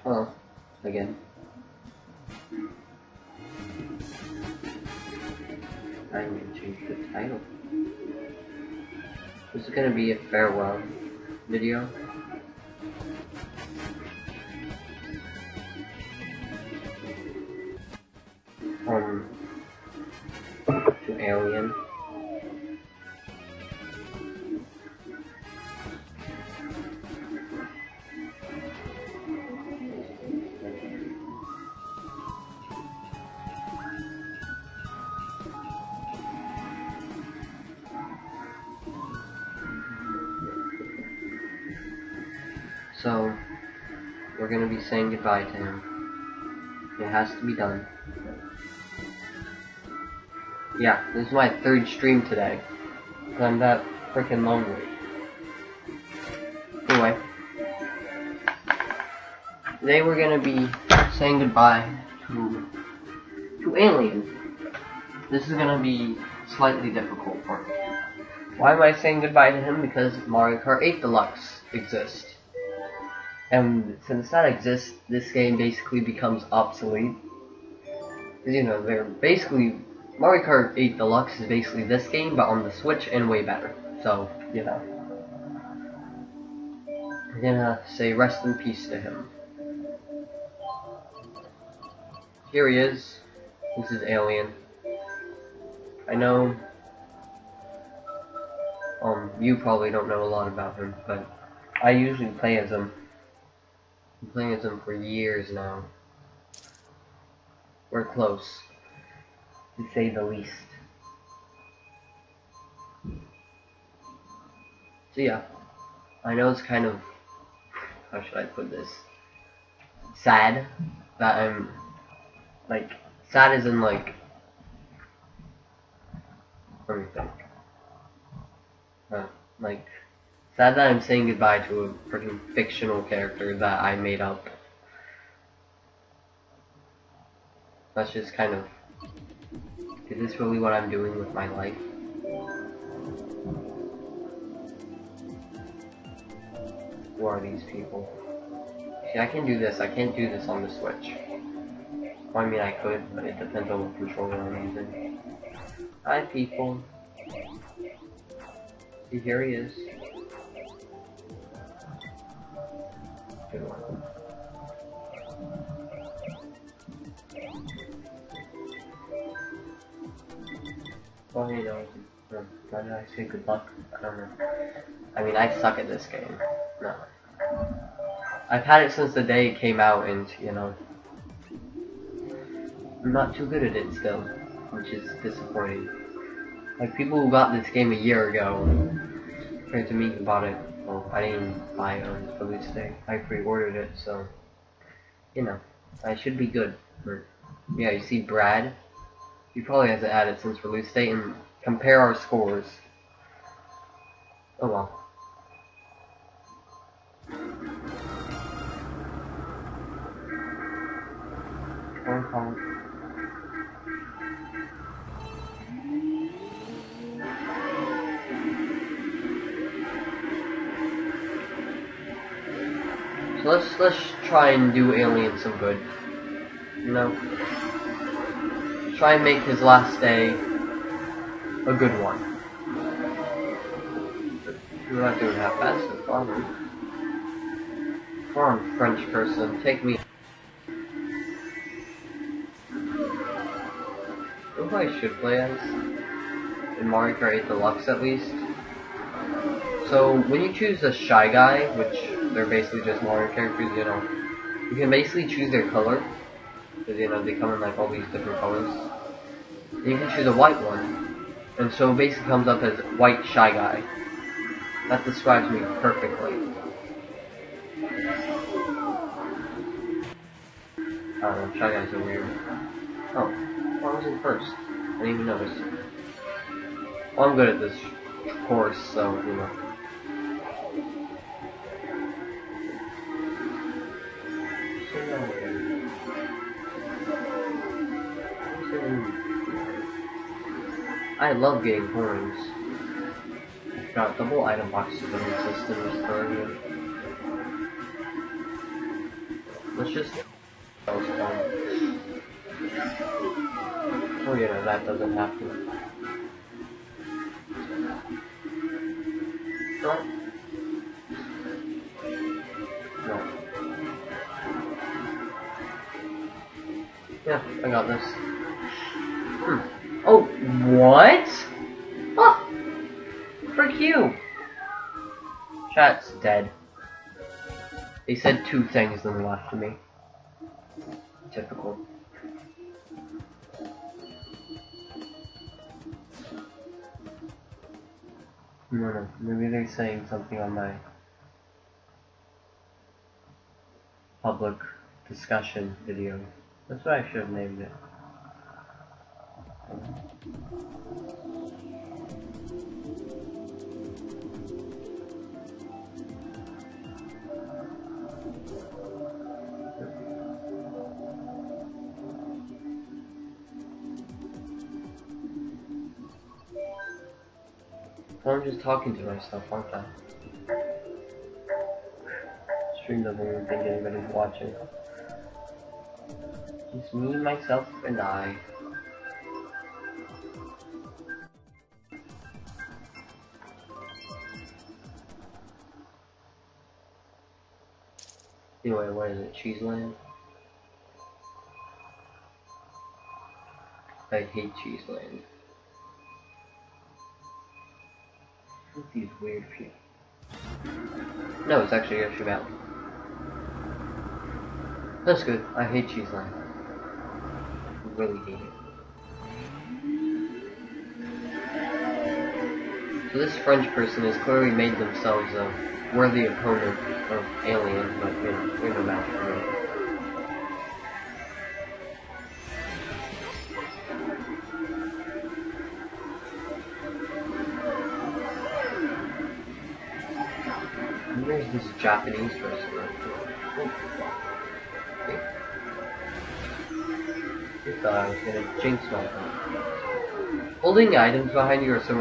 Oh, again. I'm going to change the title. This is going to be a farewell video. To Alien. So, we're gonna be saying goodbye to him. It has to be done. Yeah, this is my third stream today. Because I'm that freaking lonely. Anyway. Today we're gonna be saying goodbye to Alien. This is gonna be slightly difficult for me. Why am I saying goodbye to him? Because Mario Kart 8 Deluxe exists. And since that exists, this game basically becomes obsolete. Because, you know, they're basically... Mario Kart 8 Deluxe is basically this game, but on the Switch and way better. So, you know. I'm gonna say rest in peace to him. Here he is. This is Alien. I know... you probably don't know a lot about him, but I usually play as him. I've been playing as him for years now. We're close, to say the least. So yeah, I know it's kind of, how should I put this, sad that I'm, like, sad as in like, let me think. Like, sad that I'm saying goodbye to a freaking fictional character that I made up. That's just kind of... Is this really what I'm doing with my life? Who are these people? See, I can do this. I can't do this on the Switch. Well, I mean, I could, but it depends on what controller I'm using. Hi, people. See, here he is. Good one. Well, you know, why did I say good luck? I don't know. I mean, I suck at this game. No. I've had it since the day it came out, and, you know, I'm not too good at it still, which is disappointing. Like, people who got this game a year ago, compared to me who bought it, well, I didn't buy it on release day. I pre-ordered it, so, you know, I should be good. But, yeah, you see Brad? He probably hasn't had it since release date, and compare our scores. Oh well. Hong Kong. So let's try and do Alien some good. You know? Try and make his last day a good one. We're not doing half fast, so probably. Come on, French person, take me. Who I should play as? In Mario Kart 8 Deluxe at least. So, when you choose a Shy Guy, which they're basically just Mario characters, you know, you can basically choose their color. Because, you know, they come in like all these different colors. And you can choose a white one. And so it basically comes up as White Shy Guy. That describes me perfectly. I don't know, Shy Guys are weird. Oh, I was in first. I didn't even notice. Well, I'm good at this course, so, you know. I love getting horns. Got double item boxes in the system restoring. Let's just. Oh yeah, that doesn't happen. What? No. Yeah, I got this. Oh, what? Oh, frick you. Chat's dead. They said 2 things and left me. Typical. No, maybe they're saying something on my public discussion video. That's what I should have named it. I'm just talking to myself, aren't I? Stream doesn't even think anybody's watching. Just me, myself, and I. Anyway, what is it? Cheeseland? I hate Cheeseland. What's these weird people? No, it's actually Yoshi Valley. That's good. I hate Cheeseland. I really hate it. So this French person has clearly made themselves a worthy opponent of Alien, but we're no match for them. And there's this Japanese person right here. I thought I was gonna jinx myself. Holding items behind you are so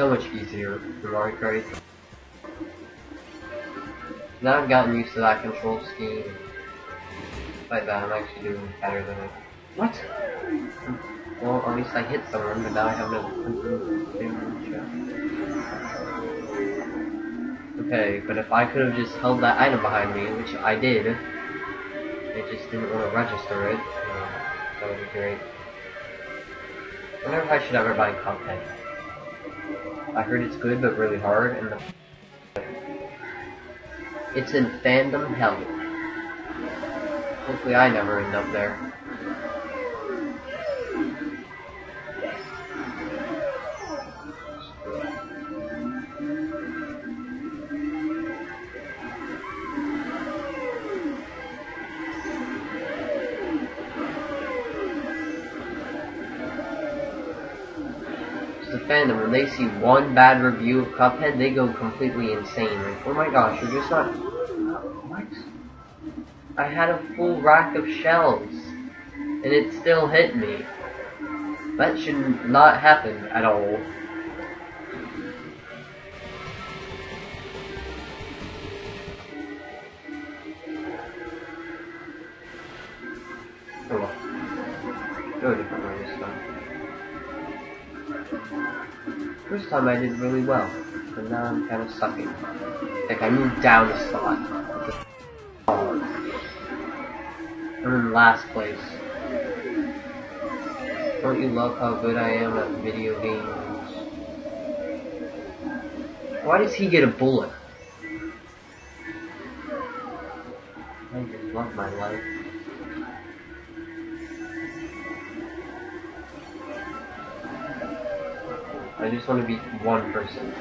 much easier in Mario Kart. Now I've gotten used to that control scheme. Like that, I'm actually doing better than it. What? Well, at least I hit someone, but now I have no Okay, but if I could have just held that item behind me, which I did, it just didn't want to register it. That would be great. I wonder if I should ever buy Cuphead. I heard it's good, but really hard, and it's in fandom hell. Hopefully I never end up there. The fandom, when they see one bad review of Cuphead, they go completely insane. Like, oh my gosh, you're just not... What? I had a full rack of shells, and it still hit me. That should not happen at all. Oh well. Go a different way this time. First time I did really well, but now I'm kind of sucking. Like I moved down a spot. I'm in last place. Don't you love how good I am at video games? Why does he get a bullet? I just love my life. I just want to beat one person.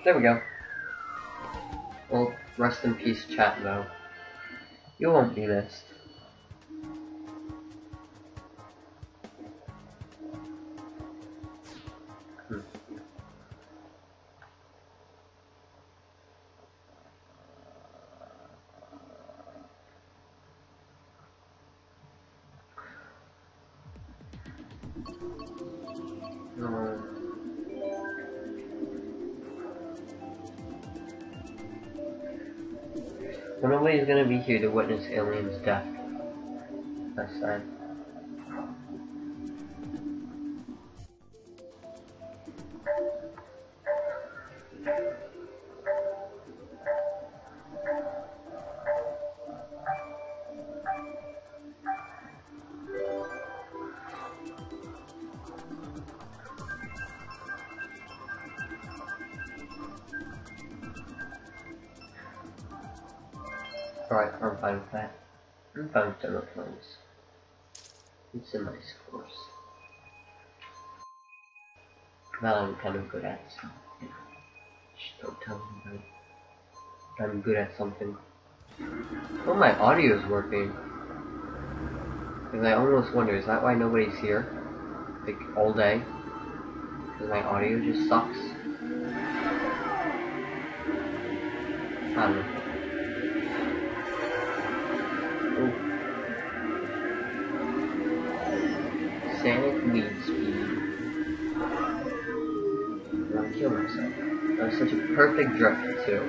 There we go. Well, rest in peace, chat, though. You won't be missed. Well, nobody's gonna be here to witness Alien's death. That's sad. Alright, I'm fine with that. I'm fine with demo clones. It's a nice course. That I'm kind of good at, so, you know, just don't tell anybody. I'm good at something. Oh, my audio is working. Because I almost wonder, is that why nobody's here? Like, all day? Because my audio just sucks? I don't know. Sanic weed speed. I'm gonna kill myself. That was such a perfect drift too.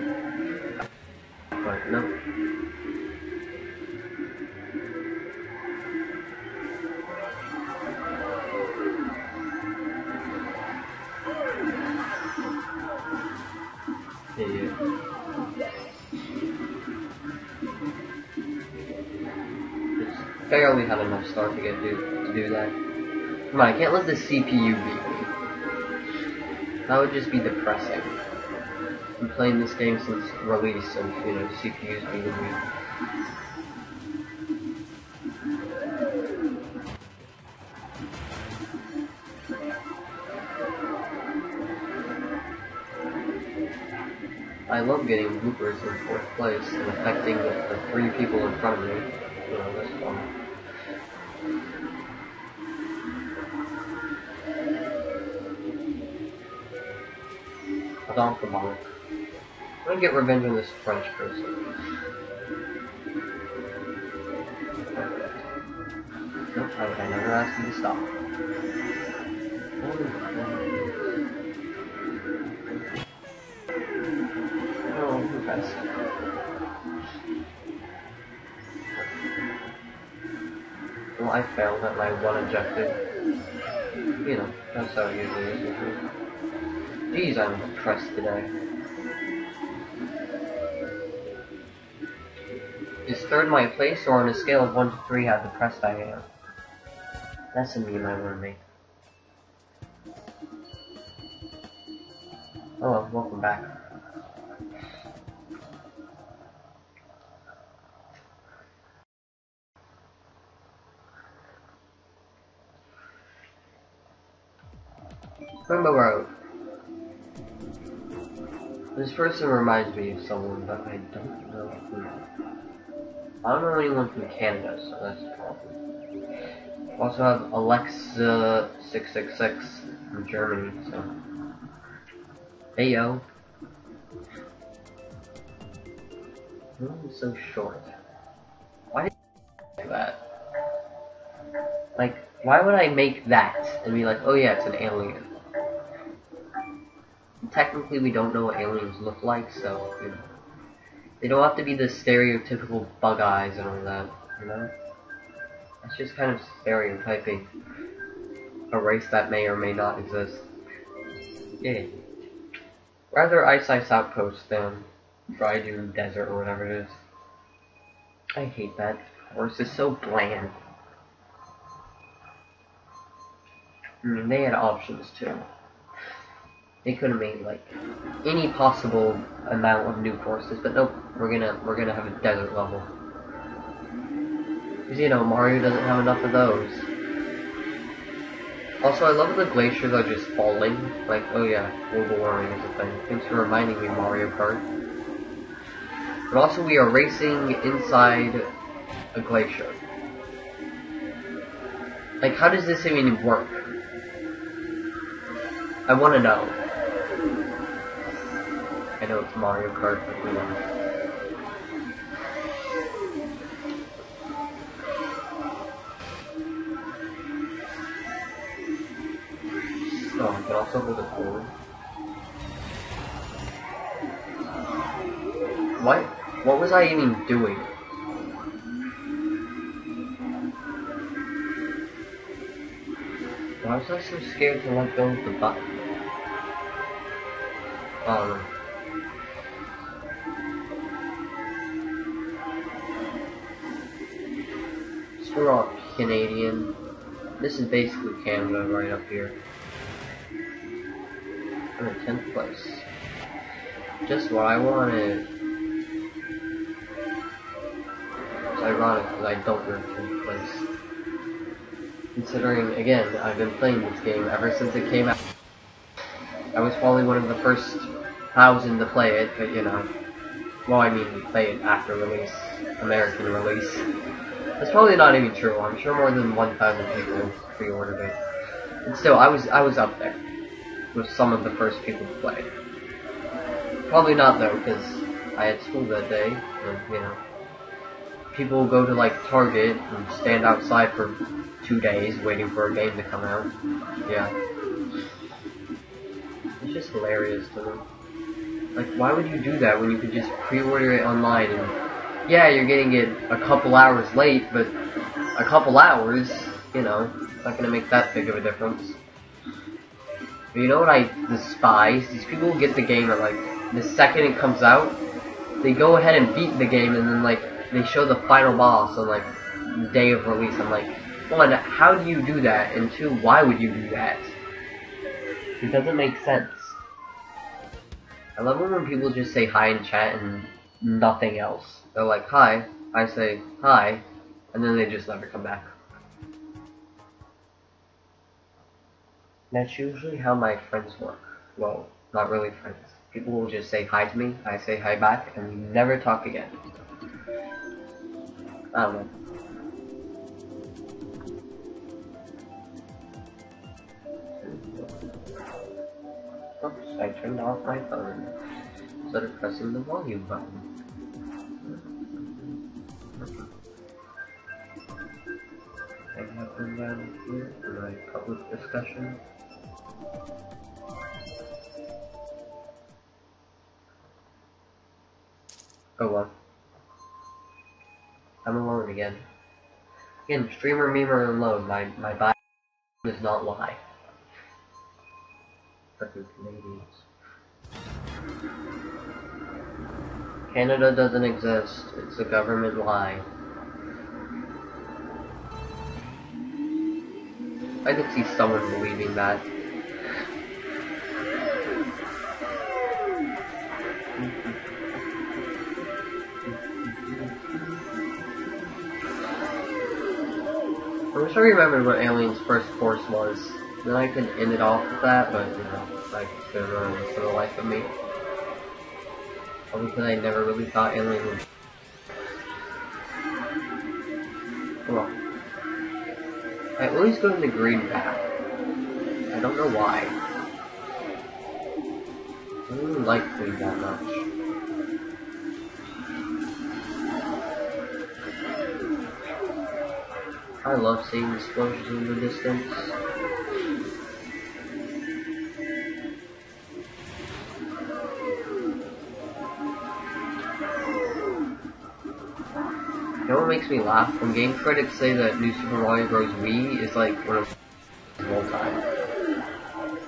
But no. Idiot. It's barely had enough star to get to do that. Come on, I can't let the CPU beat me. That would just be depressing. I've been playing this game since release, and you know, CPU's beating me. I love getting bloopers in 4th place and affecting the 3 people in front of me. You know, that's fun. I'm gonna get revenge on this French person. Nope, I never asked you to stop. Oh, who has? Well, I failed at my one objective. You know, that's how it usually is with me. Jeez, I'm depressed today. Is 3rd my place, or on a scale of 1 to 3 how depressed I am? That's a meme I wanna make. Oh well, welcome back. Rainbow Road. This person reminds me of someone, but I don't know who. I don't know anyone from Canada, so that's a problem. We also have Alexa666 from Germany, so. Hey yo. Oh, so short. Why did I do that? Like, why would I make that and be like, oh yeah, it's an alien? Technically, we don't know what aliens look like, so, you know. They don't have to be the stereotypical bug eyes and all that, you know? That's just kind of stereotyping a race that may or may not exist. Yeah. Rather Ice Ice Outpost than Dry Dune Desert or whatever it is. I hate that. Course is so bland. I mean, they had options too. They could have made like any possible amount of new courses, but nope, we're gonna have a desert level. Cause you know, Mario doesn't have enough of those. Also, I love the glaciers are just falling. Like, oh yeah, global warming is a thing. Thanks for reminding me, Mario Kart. But also, we are racing inside a glacier. Like, how does this even work? I want to know. I know it's Mario Kart, but we know. also hold it forward. What was I even doing? Why was I so scared to let go of the button? I don't know. Screw off, Canadian. This is basically Canada right up here. I'm in 10th place. Just what I wanted. It's ironic because I don't know 10th place. Considering, again, I've been playing this game ever since it came out. I was probably one of the first 1,000 to play it, but you know. Well, I mean, play it after release. American release. That's probably not even true. I'm sure more than 1,000 people pre-ordered it. And still, I was up there with some of the first people to play it. Probably not though, because I had school that day, and you know, people go to like Target and stand outside for 2 days waiting for a game to come out. Yeah, it's just hilarious to me. Like, why would you do that when you could just pre-order it online and yeah, you're getting it a couple hours late, but a couple hours, you know, it's not gonna make that big of a difference. But you know what I despise? These people who get the game at like the second it comes out, they go ahead and beat the game and then like they show the final boss on like the day of release. I'm like, one, how do you do that? And two, why would you do that? It doesn't make sense. I love it when people just say hi in chat and nothing else. They're like, hi, I say, hi, and then they just never come back. That's usually how my friends work. Well, not really friends. People will just say hi to me, I say hi back, and we never talk again. I don't know. Oops, I turned off my phone instead of pressing the volume button. I have them down here for my public discussion. Oh well. I'm alone again. Again, streamer memer alone. My bio does not lie. Frickin' Canadians. Canada doesn't exist. It's a government lie. I could see someone believing that. I wish I remembered what Alien's first course was. Then I could end it off with that, but you know, I couldn't remember for the life of me. Probably because I never really thought Alien would. Well, I always go to the green path. I don't know why. I don't really like green that much. I love seeing explosions in the distance. You know what makes me laugh? When game critics say that New Super Mario Bros. Wii is like one of all time.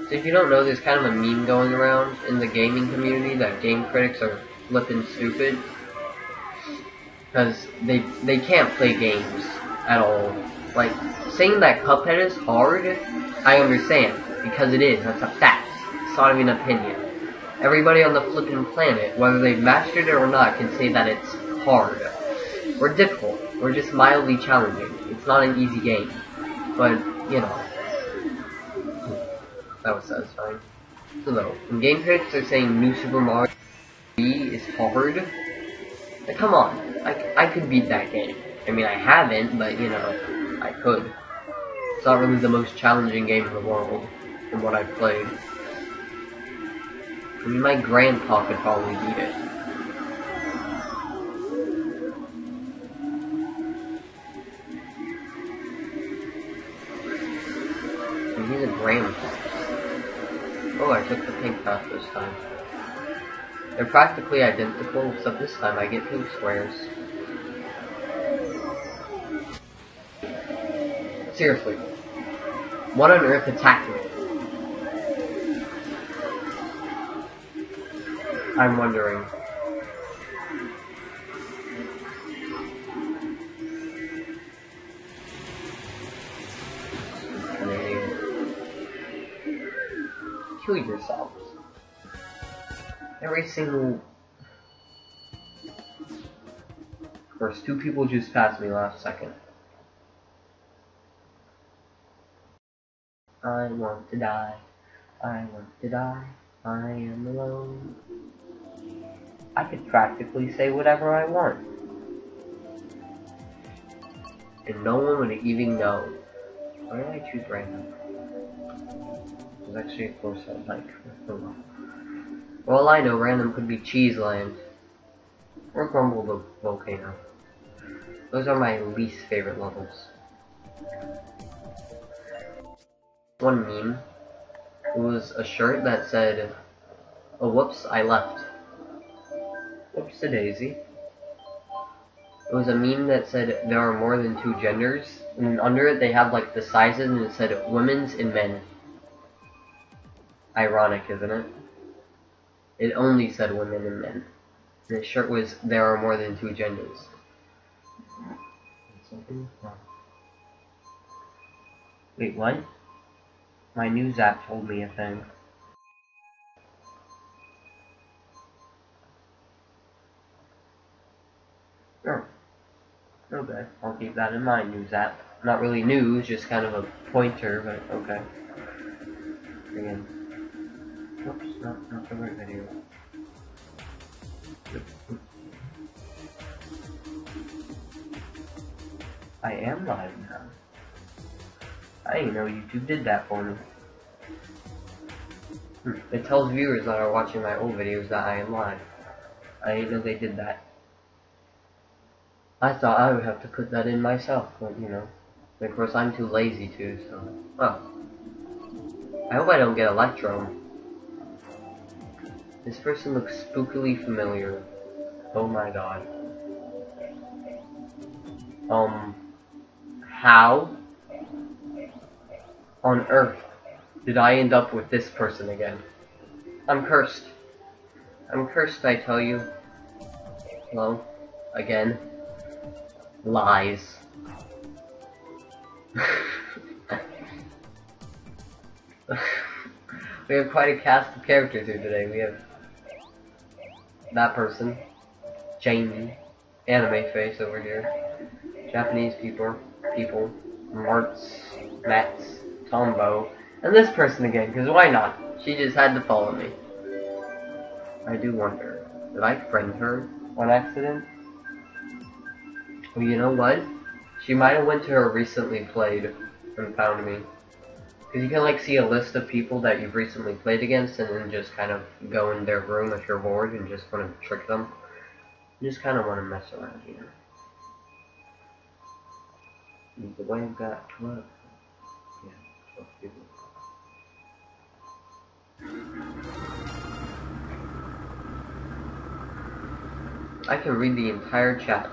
So if you don't know, there's kind of a meme going around in the gaming community that game critics are flippin' stupid. Because they can't play games at all. Like, saying that Cuphead is hard, I understand. Because it is, that's a fact. It's not even an opinion. Everybody on the flippin' planet, whether they've mastered it or not, can say that it's hard. Or difficult, or just mildly challenging. It's not an easy game. But, you know. That was satisfying. So though, when game critics are saying New Super Mario Wii is hard, like, come on. I could beat that game. I mean, I haven't, but, you know, I could. It's not really the most challenging game in the world, from what I've played. I mean, my grandpa could probably beat it. He's a grandpa. think not this time. They're practically identical, except this time I get pink squares. Seriously. What on earth attacked me? I'm wondering. Kill yourselves. Every single... Of course, 2 people just passed me last second. I want to die. I want to die. I am alone. I could practically say whatever I want. And no one would even know. Why did I choose random? Because actually, of course, I like. For all I know, random could be Cheeseland. Or Grumble the Volcano. Those are my least favorite levels. One meme. It was a shirt that said, "Oh whoops, I left." Whoops-a-daisy. It was a meme that said there are more than 2 genders, and under it they had like the sizes and it said women's and men. Ironic, isn't it? It only said women and men. And the shirt was there are more than 2 genders. Wait, what? My news app told me a thing. Sure. Okay, I'll keep that in mind, news app. Not really news, just kind of a pointer, but okay. Again. Oops, not the right video. I am live now. I didn't know YouTube did that for me. It tells viewers that are watching my old videos that I am live. I didn't know they did that. I thought I would have to put that in myself, but you know. Of course I'm too lazy to, so... Well. I hope I don't get Electro. This person looks spookily familiar. Oh my god. How on earth did I end up with this person again? I'm cursed. I'm cursed, I tell you. Hello? Again. Lies. We have quite a cast of characters here today. We have that person, Jamie, anime face over here, Japanese people, Martz, Mats, Tombo, and this person again, because why not? She just had to follow me. I do wonder, did I friend her on accident? Well, you know what? She might have went to her recently played and found me. Because you can like see a list of people that you've recently played against and then just kind of go in their room if you're bored and just want to trick them. You just kind of want to mess around here. The way I've got 12. Yeah, 12 people. I can read the entire chat.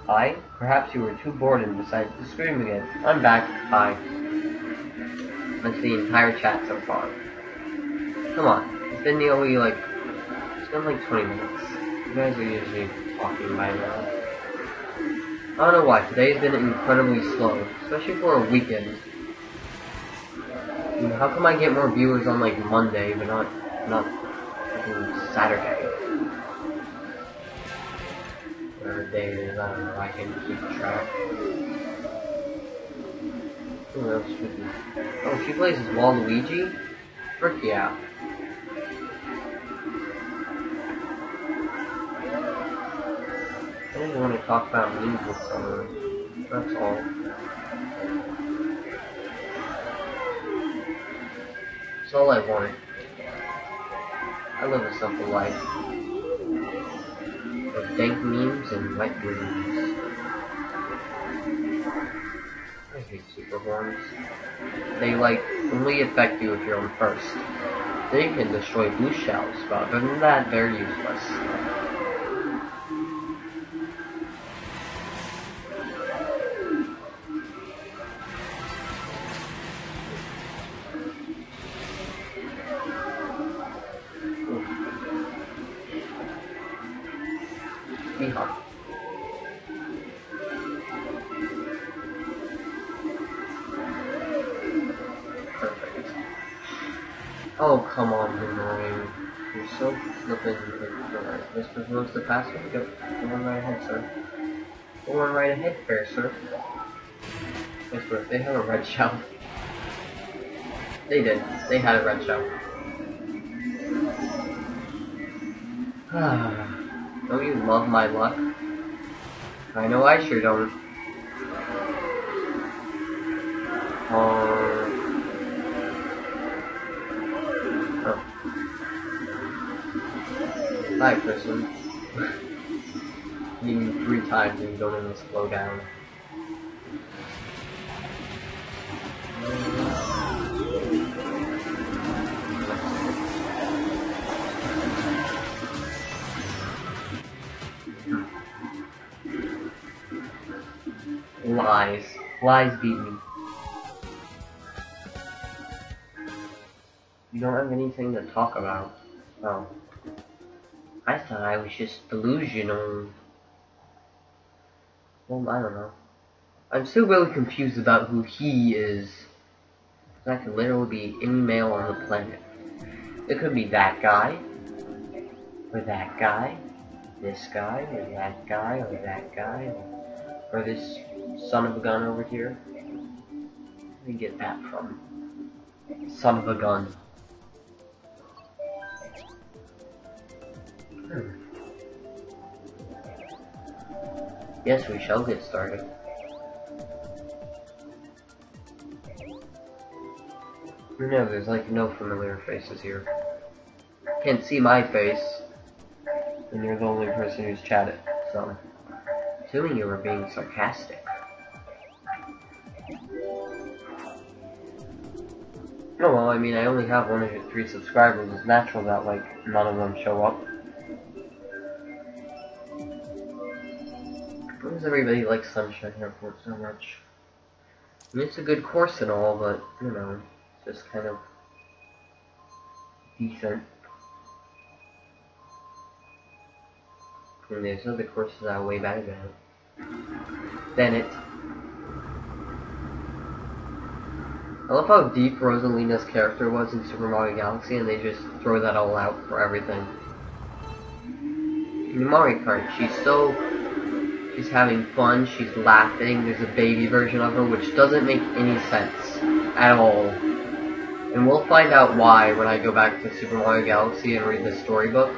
Hi, perhaps you were too bored and decided to scream again. I'm back. Hi. That's the entire chat so far. Come on. It's been nearly like... It's been like 20 minutes. You guys are usually talking by now. I don't know why. Today's been incredibly slow. Especially for a weekend. I mean, how come I get more viewers on like Monday, but not Saturday? Whatever day it is, I don't know. I can keep track. Who else should be? Oh, she plays as Waluigi? Frick yeah. I didn't want to talk about memes with someone. That's all. That's all I wanted. I live a simple life. Of dank memes and wet dreams. I hate super horns. They like only affect you if you're on first. They can destroy blue shells, but other than that, they're useless. Seahawk. Perfect. Oh, come on, Boomerang. You're so flippin' ignorant. This was the password. Yep. Go on right ahead, sir. Go on right ahead, fair sir. Guess what? They have a red shell. They did. They had a red shell. Don't you love my luck? I know I sure don't. Oh. Hi, person. You 3 times and you don't even slow down. Lies. Lies beat me. You don't have anything to talk about. Oh. I thought I was just delusional. Well, I don't know. I'm still really confused about who he is. That could literally be any male on the planet. It could be that guy, or that guy, this guy, or that guy, or that guy, or this son of a gun over here. Where did you get that from? Son of a gun. Yes, we shall get started. No, there's like no familiar faces here. Can't see my face, and you're the only person who's chatted, so assuming you were being sarcastic. Oh well, I mean, I only have 103 subscribers. It's natural that like none of them show up. Why does everybody like Sunshine Airport so much? I mean, it's a good course and all, but you know, it's just kind of decent. And there's other courses that are way better than it. I love how deep Rosalina's character was in Super Mario Galaxy, and they just throw that all out for everything. In Mario Kart, she's having fun, she's laughing, there's a baby version of her, which doesn't make any sense at all. And we'll find out why when I go back to Super Mario Galaxy and read the storybook.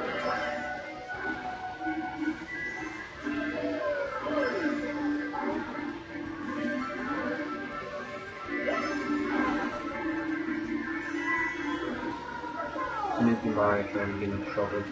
Snoopy Mario trying to get in trouble.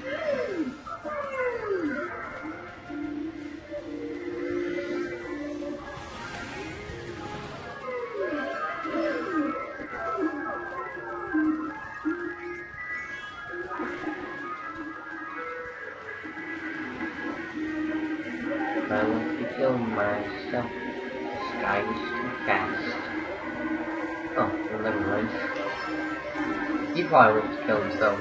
I want to kill myself. The sky is too fast. Oh, well, never mind. He probably wants to kill himself.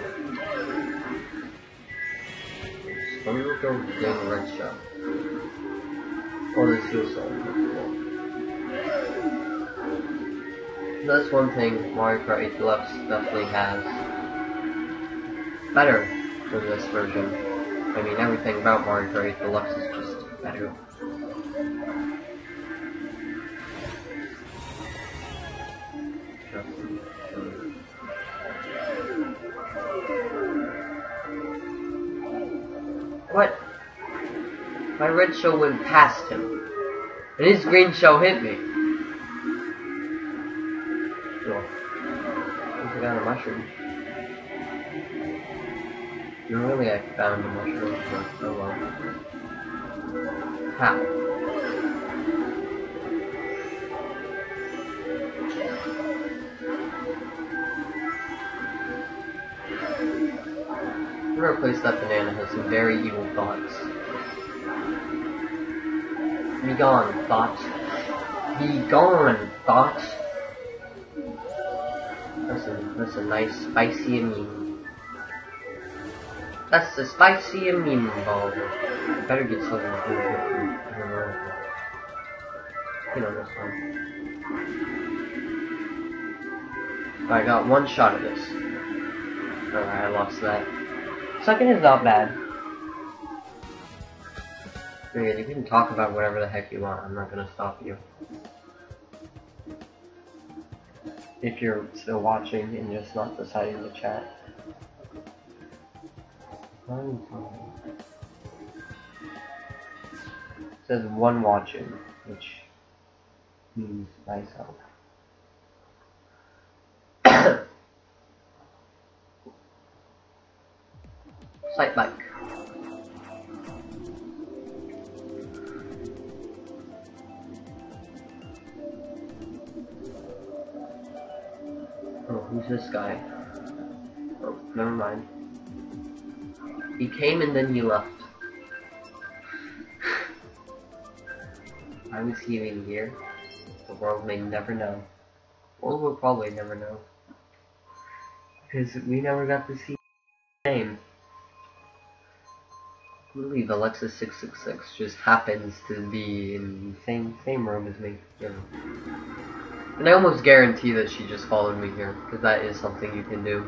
Let me go get a red shot. Oh, there's suicide. That's one thing Mario Kart 8 Deluxe definitely has. Better than this version. I mean, everything about Mario Kart 8 Deluxe is just better. What? My red shell went past him, and his green shell hit me. Cool. I got a mushroom. Really, I found a mushroom, but oh well. How? place that banana has some very evil thoughts. Be gone, thoughts. Be gone, thoughts. That's a nice spicy meme. That's the spicy meme ball. I better get something to do with you know this one. I got one shot of this. Alright, I lost that. Second is not bad. Again, you can talk about whatever the heck you want. I'm not gonna stop you. If you're still watching and just not deciding to chat. It says one watching, which means myself. Sight bike. Oh, who's this guy? Oh, never mind. He came and then he left. Why was he even here? The world may never know. Or we'll probably never know. Because we never got to see his name. I believe Alexis 666 just happens to be in the same room as me. You know. And I almost guarantee that she just followed me here, because that is something you can do.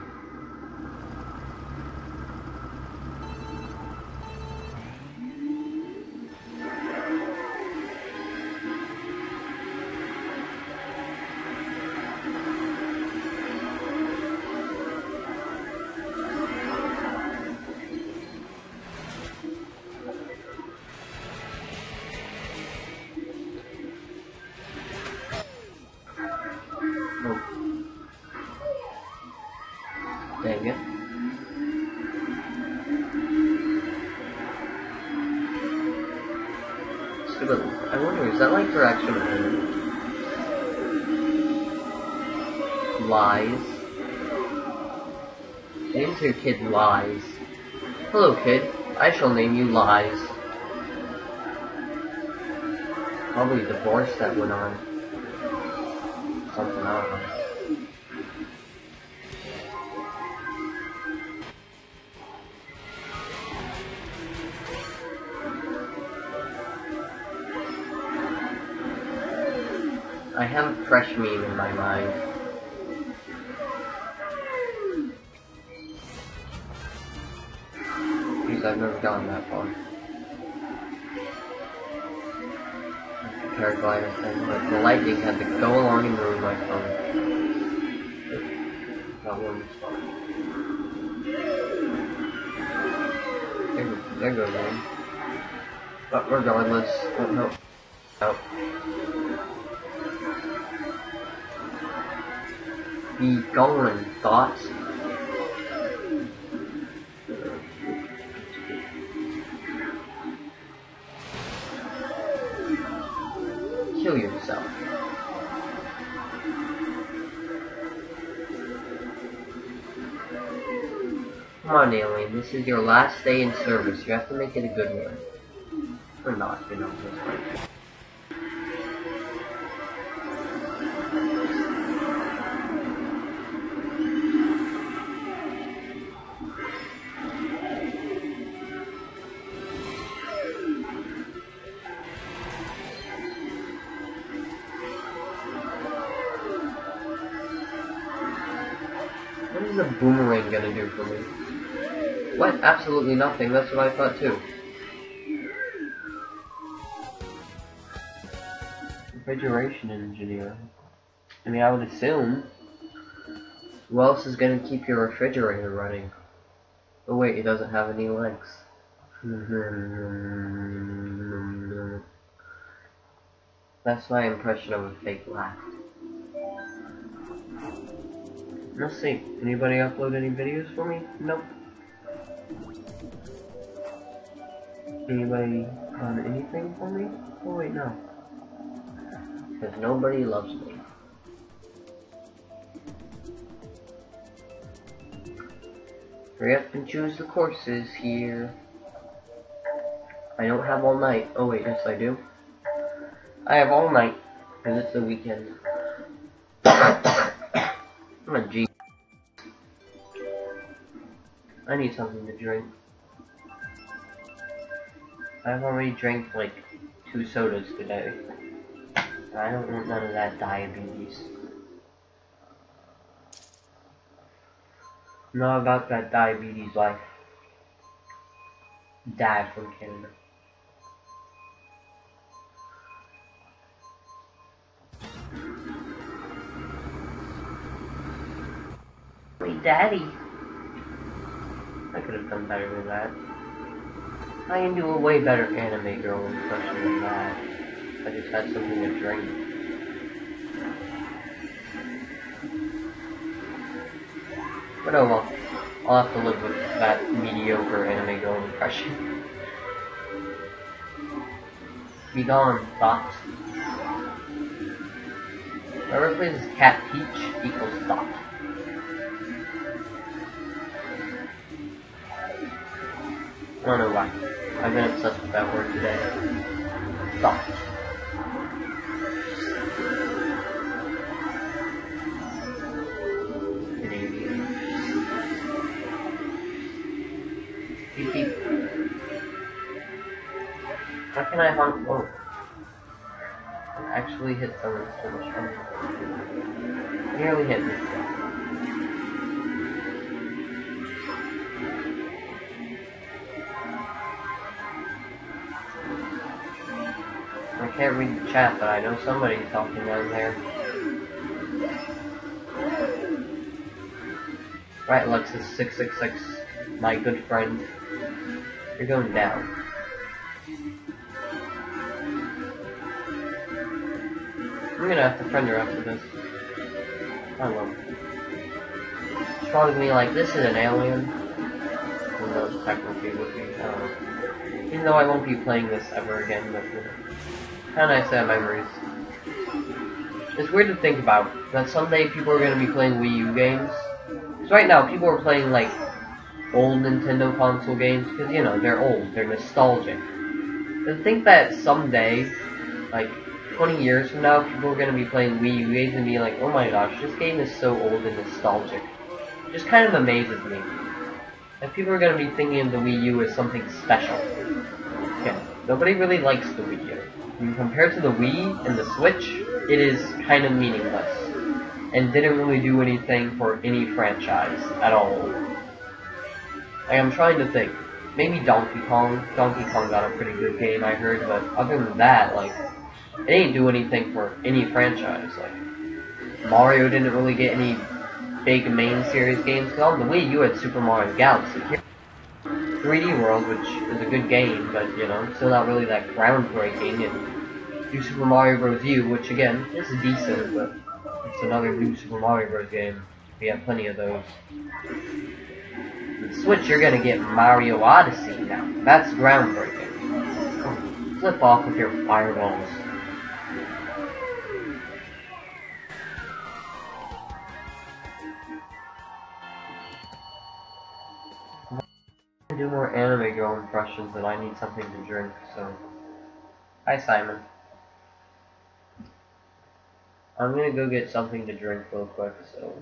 Dang it. Stupid. I wonder, is that like her actual name? Lies. Names your kid Lies. Hello kid, I shall name you Lies. Probably a divorce that went on. Something, I don't know. I have a fresh meme in my mind. Jeez, I've never gotten that far. The paraglider thing, but the lightning had to go along and ruin my phone. Got one spot. There goes one. But regardless, oh no. Oh. Be gone, thoughts. Kill yourself. Come on, alien. This is your last day in service. You have to make it a good one. Or not, you know. What is a boomerang gonna do for me? What? Absolutely nothing. That's what I thought too. Refrigeration engineer. I mean, I would assume. Who else is gonna keep your refrigerator running? Oh wait, it doesn't have any legs. That's my impression of a fake laugh. Let's see. Anybody upload any videos for me? Nope. Anybody on anything for me? Oh wait, no. Because nobody loves me. Hurry up and choose the courses here. I don't have all night. Oh wait, yes I do. I have all night, because it's the weekend. I'm a G. I need something to drink. I've already drank like 2 sodas today. I don't want none of that diabetes. Not about that diabetes life. Dad from Canada. Wait, Daddy. I could have done better than that. I can do a way better anime girl impression than that. I just had something to drink. But oh well. I'll have to live with that mediocre anime girl impression. Be gone, Dot. Whoever plays as Cat Peach equals Dot. I don't know why. I've been obsessed with that word today. Dot. Beep beep. How can I hunt? Oh. Actually hit someone so much fun. Nearly hit me. I can't read the chat, but I know somebody's talking down there. Right, Alexis666, my good friend. You're going down. I'm gonna have to friend her after this. I don't know. She's probably gonna be like, this is an alien. Even though it's technically would be, I don't know. Even though I won't be playing this ever again, but you know. Kinda nice to have memories. It's weird to think about, that someday people are gonna be playing Wii U games. Because right now, people are playing, like, old Nintendo console games, because, you know, they're old, they're nostalgic. To think that someday, like, 20 years from now, people are going to be playing Wii U games and be like, oh my gosh, this game is so old and nostalgic. It just kind of amazes me. And people are going to be thinking of the Wii U as something special. Okay, nobody really likes the Wii U. And compared to the Wii and the Switch, it is kind of meaningless. And didn't really do anything for any franchise at all. Like, I'm trying to think. Maybe Donkey Kong. Donkey Kong got a pretty good game, I heard, but other than that, like, it ain't do anything for any franchise. Like, Mario didn't really get any big main series games. Cause on the Wii, you had Super Mario Galaxy. 3D World, which is a good game, but, you know, still not really that groundbreaking. And New Super Mario Bros. U, which, again, is decent, but it's another New Super Mario Bros. Game. We have plenty of those. With Switch, you're gonna get Mario Odyssey now. That's groundbreaking. Flip off with your fireballs. Do more anime girl impressions and I need something to drink, so hi Simon. I'm gonna go get something to drink real quick so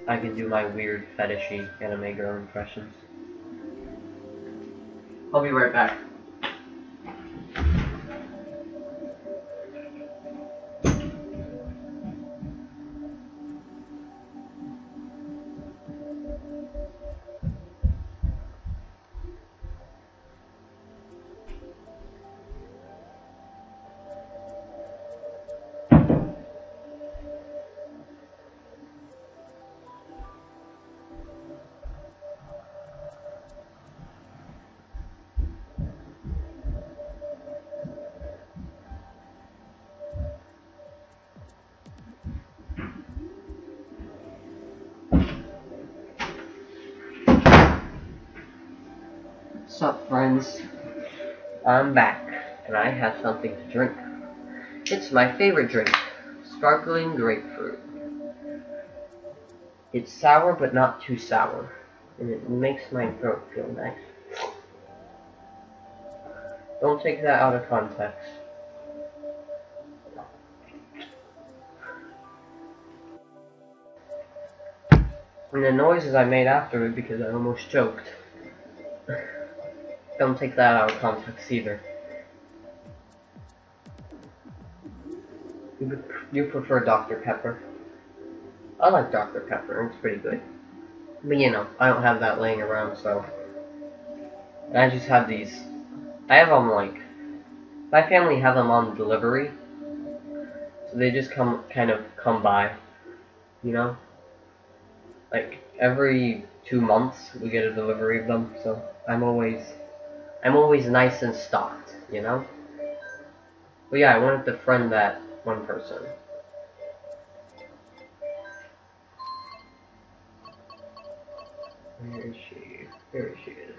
I can do my weird fetishy anime girl impressions. I'll be right back. What's up, friends? I'm back, and I have something to drink. It's my favorite drink, sparkling grapefruit. It's sour, but not too sour. And it makes my throat feel nice. Don't take that out of context. And the noises I made after it because I almost choked. Don't take that out of context either. You prefer Dr. Pepper. I like Dr. Pepper, it's pretty good. But you know, I don't have that laying around, so... And I just have these. I have them like... My family have them on delivery. So they just come by. You know? Like, every 2 months we get a delivery of them, so I'm always nice and stocked, you know? But yeah, I wanted to friend that one person. Where is she? There she is.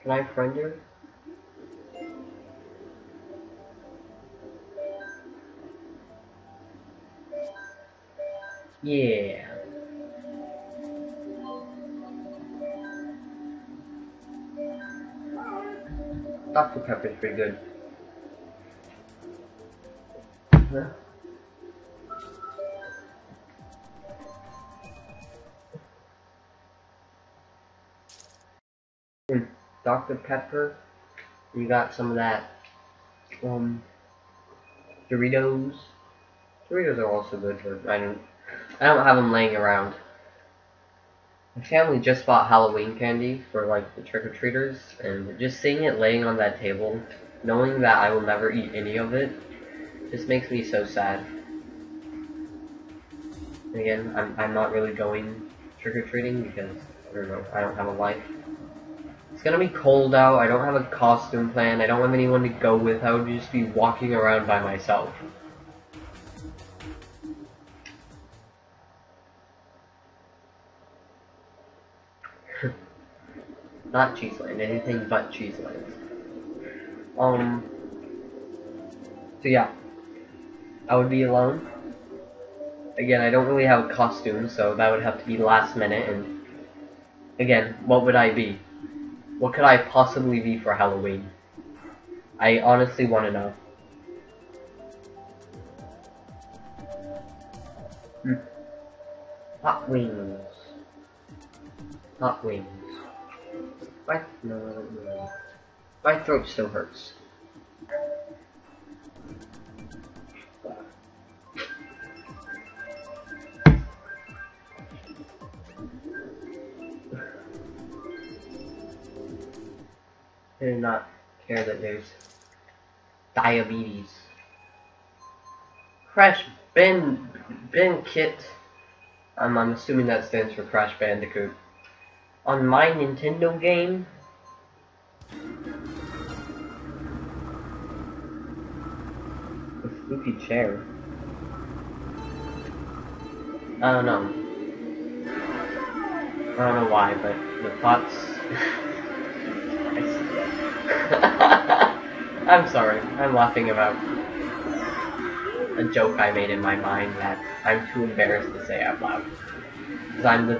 Can I friend her? Yeah. Dr. Pepper's pretty good. Huh? Dr. Pepper, you got some of that, Doritos. Doritos are also good, but I don't have them laying around. My family just bought Halloween candy for, like, the trick-or-treaters, and just seeing it laying on that table, knowing that I will never eat any of it, just makes me so sad. And again, I'm not really going trick-or-treating because, I don't know, I don't have a life. It's gonna be cold out, I don't have a costume plan, I don't have anyone to go with, I would just be walking around by myself. Not Cheeseland, anything but Cheeseland. So yeah, I would be alone. Again, I don't really have a costume, so that would have to be last minute, and again, what would I be? What could I possibly be for Halloween? I honestly want to know. Hot wings. Hot wings. No. My throat still hurts. I do not care that there's diabetes. Crash Kit. I'm assuming that stands for Crash Bandicoot. On my Nintendo game, the spooky chair. I don't know. I don't know why, but the thoughts. I'm sorry. I'm laughing about a joke I made in my mind that I'm too embarrassed to say out loud. Because I'm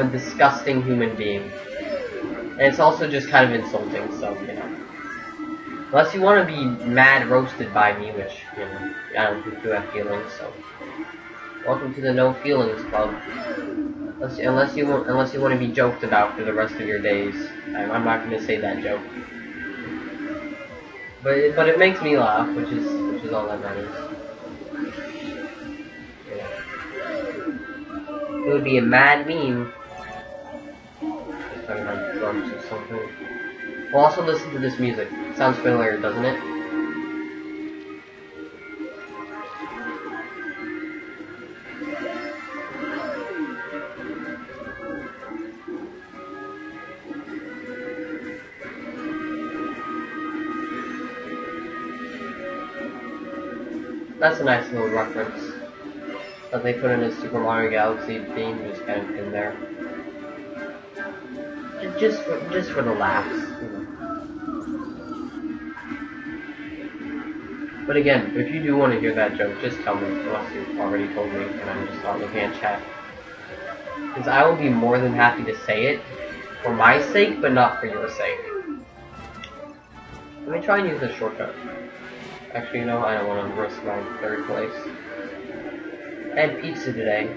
a disgusting human being. And it's also just kind of insulting, so, you know. Unless you want to be mad roasted by me, which, you know, I don't think you have feelings, so. Welcome to the No Feelings Club. Unless you want to be joked about for the rest of your days. I'm not going to say that joke. But it makes me laugh, which is all that matters. It would be a mad meme. Just talking about drums or something. We'll also listen to this music. It sounds familiar, doesn't it? That's a nice little reference that they put in a Super Mario Galaxy theme, just kind of in there, just for the laughs, you know. But again, if you do want to hear that joke, just tell me, unless you've already told me and I'm just not looking at chat. Because I will be more than happy to say it for my sake, but not for your sake. Let me try and use this shortcut. Actually, you know, I don't want to risk my third place. I had pizza today,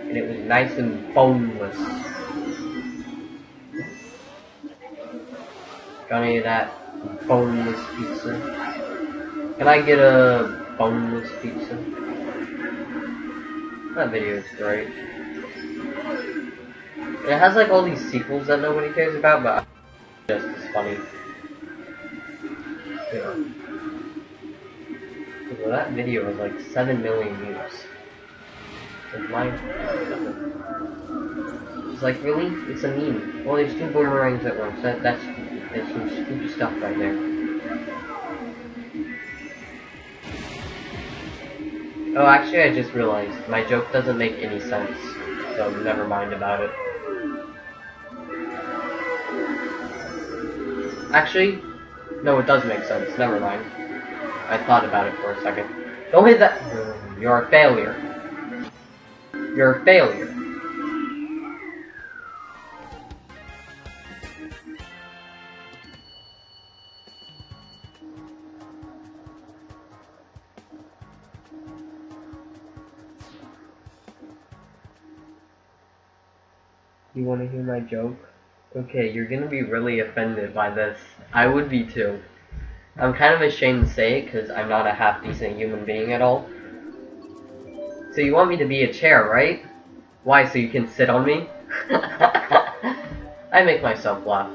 and it was nice and boneless. Got any of that boneless pizza? Can I get a boneless pizza? That video is great. And it has like all these sequels that nobody cares about, but just as funny. Yeah. Well, that video has like 7 million views. It's mine. It's like, really? It's a meme. Well, there's 2 boomerangs at once. That's some spooky stuff right there. Oh, actually, I just realized my joke doesn't make any sense, so never mind about it. Actually, no, it does make sense. Never mind. I thought about it for a second. Don't hit that. You're a failure. You're a failure. You want to hear my joke? Okay, you're gonna be really offended by this. I would be too. I'm kind of ashamed to say it because I'm not a half-decent human being at all. So you want me to be a chair, right? Why, so you can sit on me? I make myself laugh.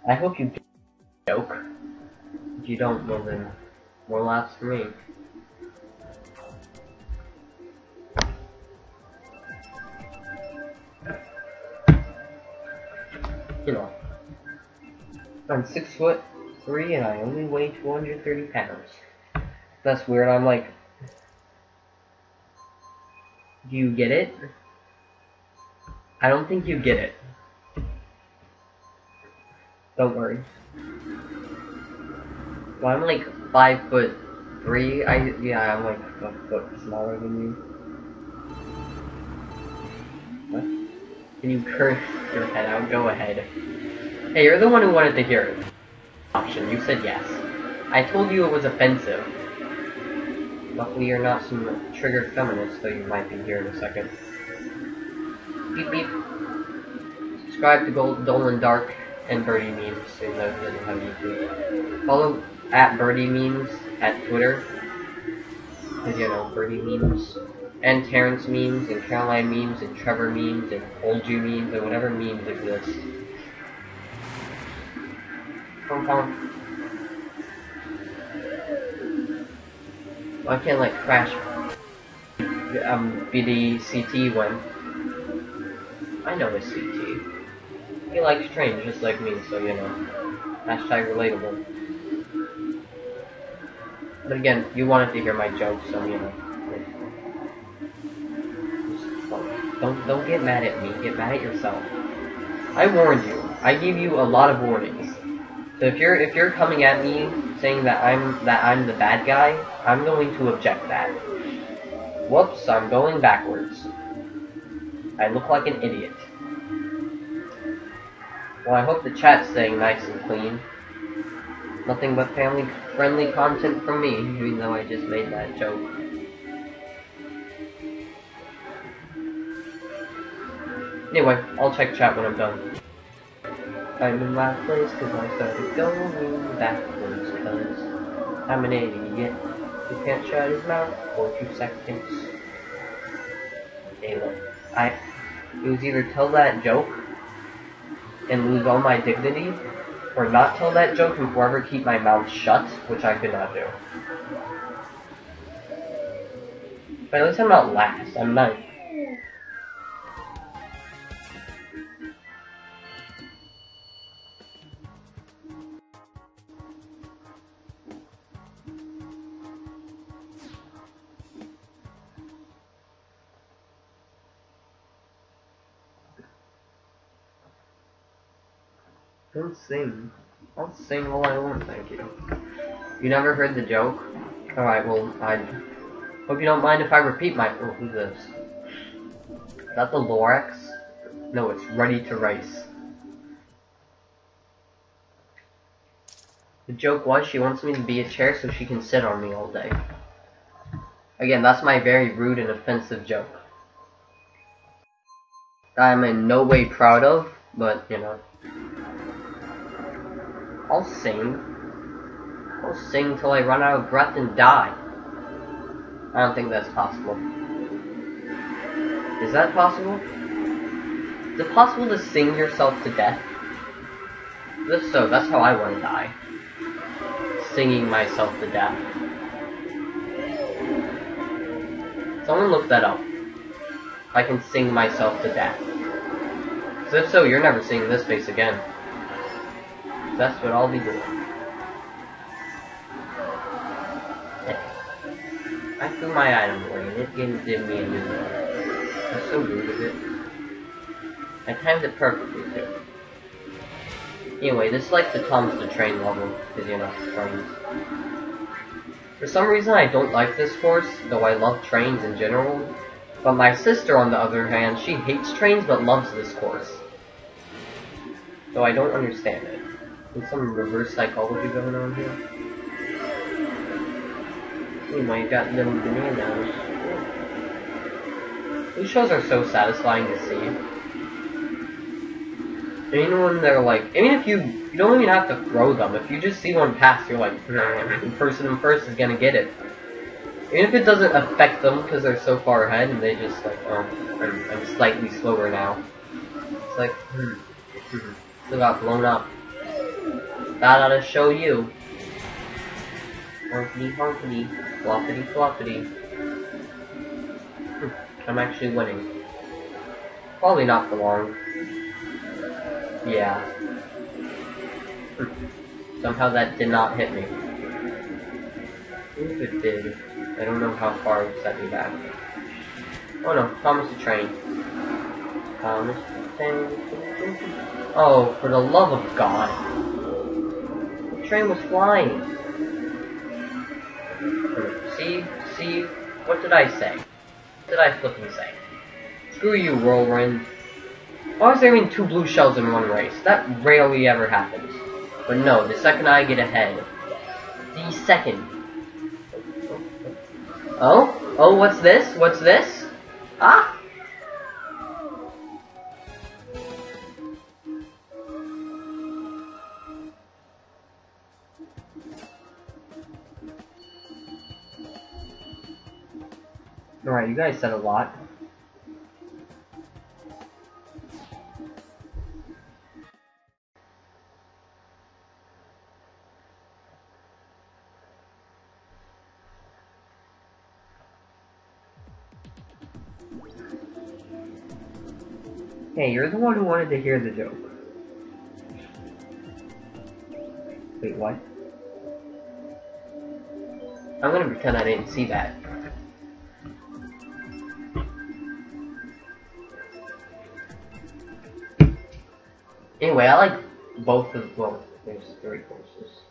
I hope you get the joke. If you don't, well then, more laughs for me. You know, I'm 6'3" and I only weigh 230 pounds. That's weird. I'm like, do you get it? I don't think you get it. Don't worry. Well, I'm like 5'3". Yeah, I'm like a foot smaller than you. What? Can you curse your head out? Go ahead. Hey, you're the one who wanted to hear it. Option. You said yes. I told you it was offensive. Luckily, you're not some triggered feminist, though you might be here in a second. Beep beep. Subscribe to Dolan Dark and Birdie Memes, so you know he doesn't have YouTube. Follow at Birdie Memes at Twitter, because you know Birdie Memes. And Terrence memes, and Caroline memes, and Trevor memes, and Old You memes, and whatever memes exist. Pong pong. Well, I can't like crash BDCT when I know his CT. He likes trains just like me, so you know. Hashtag relatable. But again, you wanted to hear my jokes, so you know. Don't get mad at me. Get mad at yourself. I warned you. I gave you a lot of warnings. So if you're coming at me saying that I'm the bad guy, I'm going to object that. Whoops! I'm going backwards. I look like an idiot. Well, I hope the chat's staying nice and clean. Nothing but family-friendly content from me, even though I just made that joke. Anyway, I'll check chat when I'm done. I'm in last place because I started going backwards because I'm an idiot who can't shut his mouth for 2 seconds. Okay, look, it was either tell that joke and lose all my dignity, or not tell that joke and forever keep my mouth shut, which I could not do. But at least I'm not last, I'm ninth. Don't sing. I'll sing all I want, thank you. You never heard the joke? Alright, well, I hope you don't mind if I repeat my... Oh, who's this? Is that the Lorax? No, it's Ready to Race. The joke was she wants me to be a chair so she can sit on me all day. Again, that's my very rude and offensive joke. That I'm in no way proud of, but, you know. I'll sing. I'll sing till I run out of breath and die. I don't think that's possible. Is that possible? Is it possible to sing yourself to death? If so, that's how I want to die. Singing myself to death. Someone look that up. I can sing myself to death. So if so, you're never seeing this face again. That's what I'll be doing. I threw my item away and it didn't give me a new one. That's so rude of it. I timed it perfectly too. Anyway, this is like the Thomas the Train level, because you know, trains. For some reason I don't like this course, though I love trains in general. But my sister, on the other hand, she hates trains but loves this course. So I don't understand it. There's some reverse psychology going on here. Anyway, you got little bananas. These shows are so satisfying to see. And even when they're like, I mean, if you don't even have to throw them. If you just see one pass, you're like, the person in first is gonna get it. Even if it doesn't affect them because they're so far ahead and they just like, oh, I'm slightly slower now. It's like, still got blown up. That ought to show you. Honkity honkity, floppity floppity. I'm actually winning. Probably not for long. Yeah. Somehow that did not hit me. If it did, I don't know how far it set me back. Oh no, Thomas the Train. Thomas the Train. Oh, for the love of God. The train was flying. See, what did I say? What did I flipping say? Screw you, Whirlwind. Why was there even 2 blue shells in one race? That rarely ever happens. But no, the second I get ahead. The second. Oh? Oh, what's this? What's this? Ah! Alright, you guys said a lot. Hey, you're the one who wanted to hear the joke. Wait, what? I'm gonna pretend I didn't see that. Anyway, I like both of, well, there's 3 courses.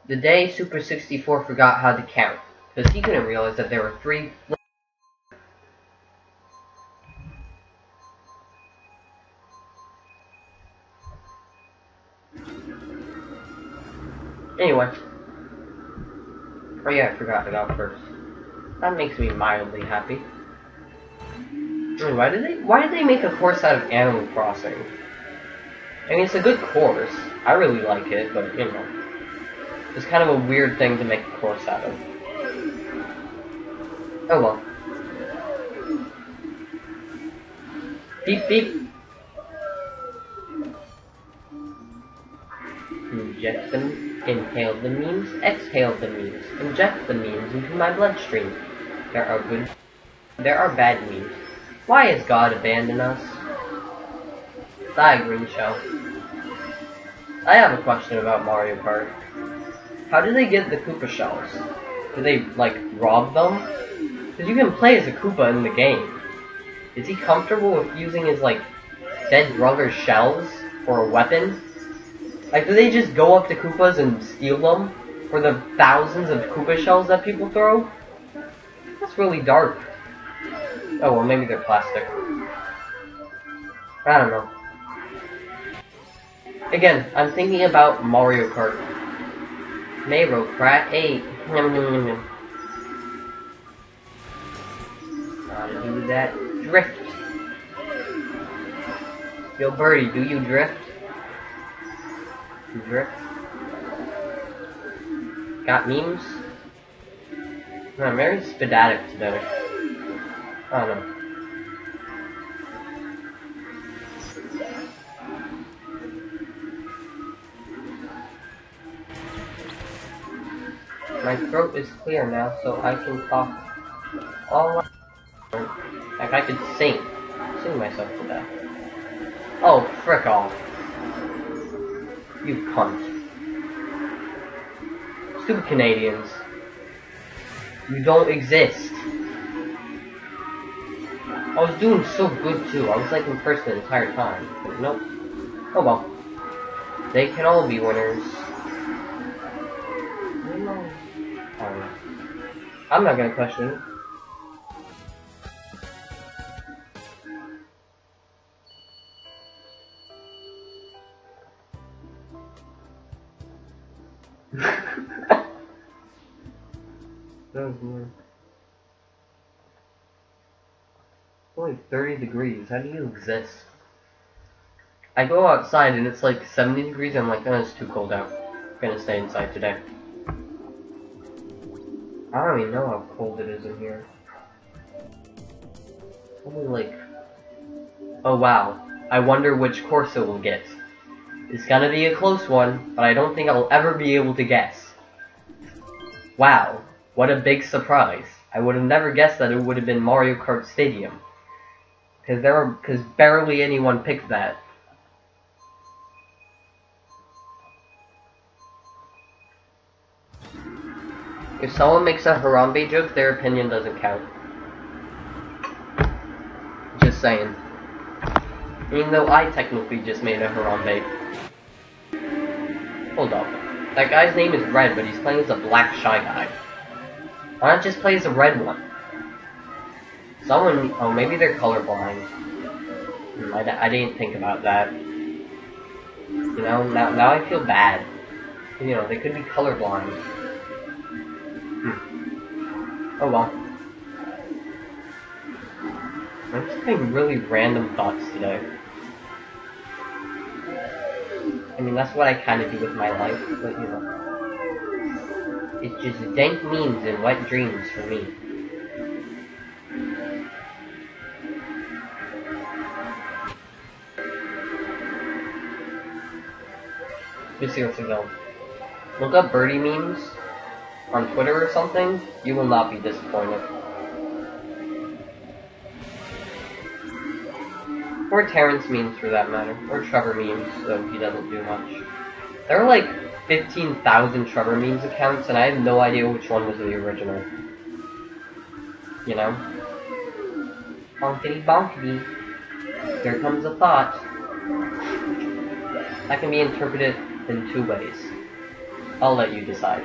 The day Super 64 forgot how to count, because he couldn't realize that there were 3... Anyway. Oh yeah, I forgot it out first. That makes me mildly happy. Why did they make a course out of Animal Crossing? I mean, it's a good course. I really like it, but, you know. It's kind of a weird thing to make a course out of. Oh well. Beep beep. Inject them, inhale the memes, exhale the memes, inject the memes into my bloodstream. There are good, there are bad memes. Why has God abandoned us? Die, Green Shell. I have a question about Mario Kart. How do they get the Koopa shells? Do they, like, rob them? Because you can play as a Koopa in the game. Is he comfortable with using his, like, dead brother's shells for a weapon? Like, do they just go up to Koopas and steal them for the thousands of Koopa shells that people throw? That's really dark. Oh, well, maybe they're plastic. I don't know. Again, I'm thinking about Mario Kart. Mario Kart 8. Gotta do that drift. Yo, Birdie, do you drift? You drift? Got memes? No, I'm very spadatic today. I don't know. My throat is clear now, so I can talk all like I could sing myself to death. Oh, frick off. You cunt. Stupid Canadians. You don't exist. I was doing so good too. I was like in first the entire time. But nope. Oh well. They can all be winners. I don't know. I'm not gonna question it. It's only 30 degrees. How do you exist? I go outside and it's like 70 degrees. I'm like, oh, it's too cold out. I'm gonna stay inside today. I don't even know how cold it is in here. It's only like... Oh wow. I wonder which course it will get. It's gonna be a close one, but I don't think I'll ever be able to guess. Wow. What a big surprise. I would have never guessed that it would have been Mario Kart Stadium. Because barely anyone picked that. If someone makes a Harambe joke, their opinion doesn't count. Just saying. Even though I technically just made a Harambe. Hold up. That guy's name is Red, but he's playing as a black Shy Guy. Why not just play as a red one? Someone... Oh, maybe they're colorblind. I didn't think about that. You know, now I feel bad. You know, they could be colorblind. Oh well. I'm just having really random thoughts today. I mean, that's what I kind of do with my life, but you know. It's just dank memes and wet dreams for me. But seriously though, look up Birdie memes on Twitter or something, you will not be disappointed. Or Terrence memes for that matter, or Trevor memes, though he doesn't do much. There are like 15,000 Trevor memes accounts, and I have no idea which one was the original. You know? Bonkity bonkity. Here comes a thought. That can be interpreted in two ways. I'll let you decide.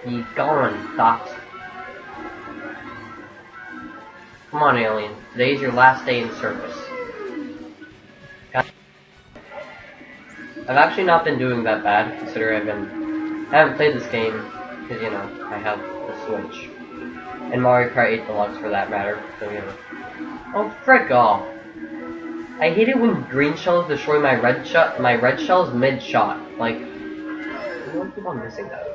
Be gone, thought. Come on, alien. Today's your last day in service. I've actually not been doing that bad, considering I haven't played this game, because, you know, I have the Switch. And Mario Kart 8 Deluxe, for that matter, so, you know. Oh, frick off! I hate it when green shells destroy my red shells mid-shot. Like, I don't keep on missing those.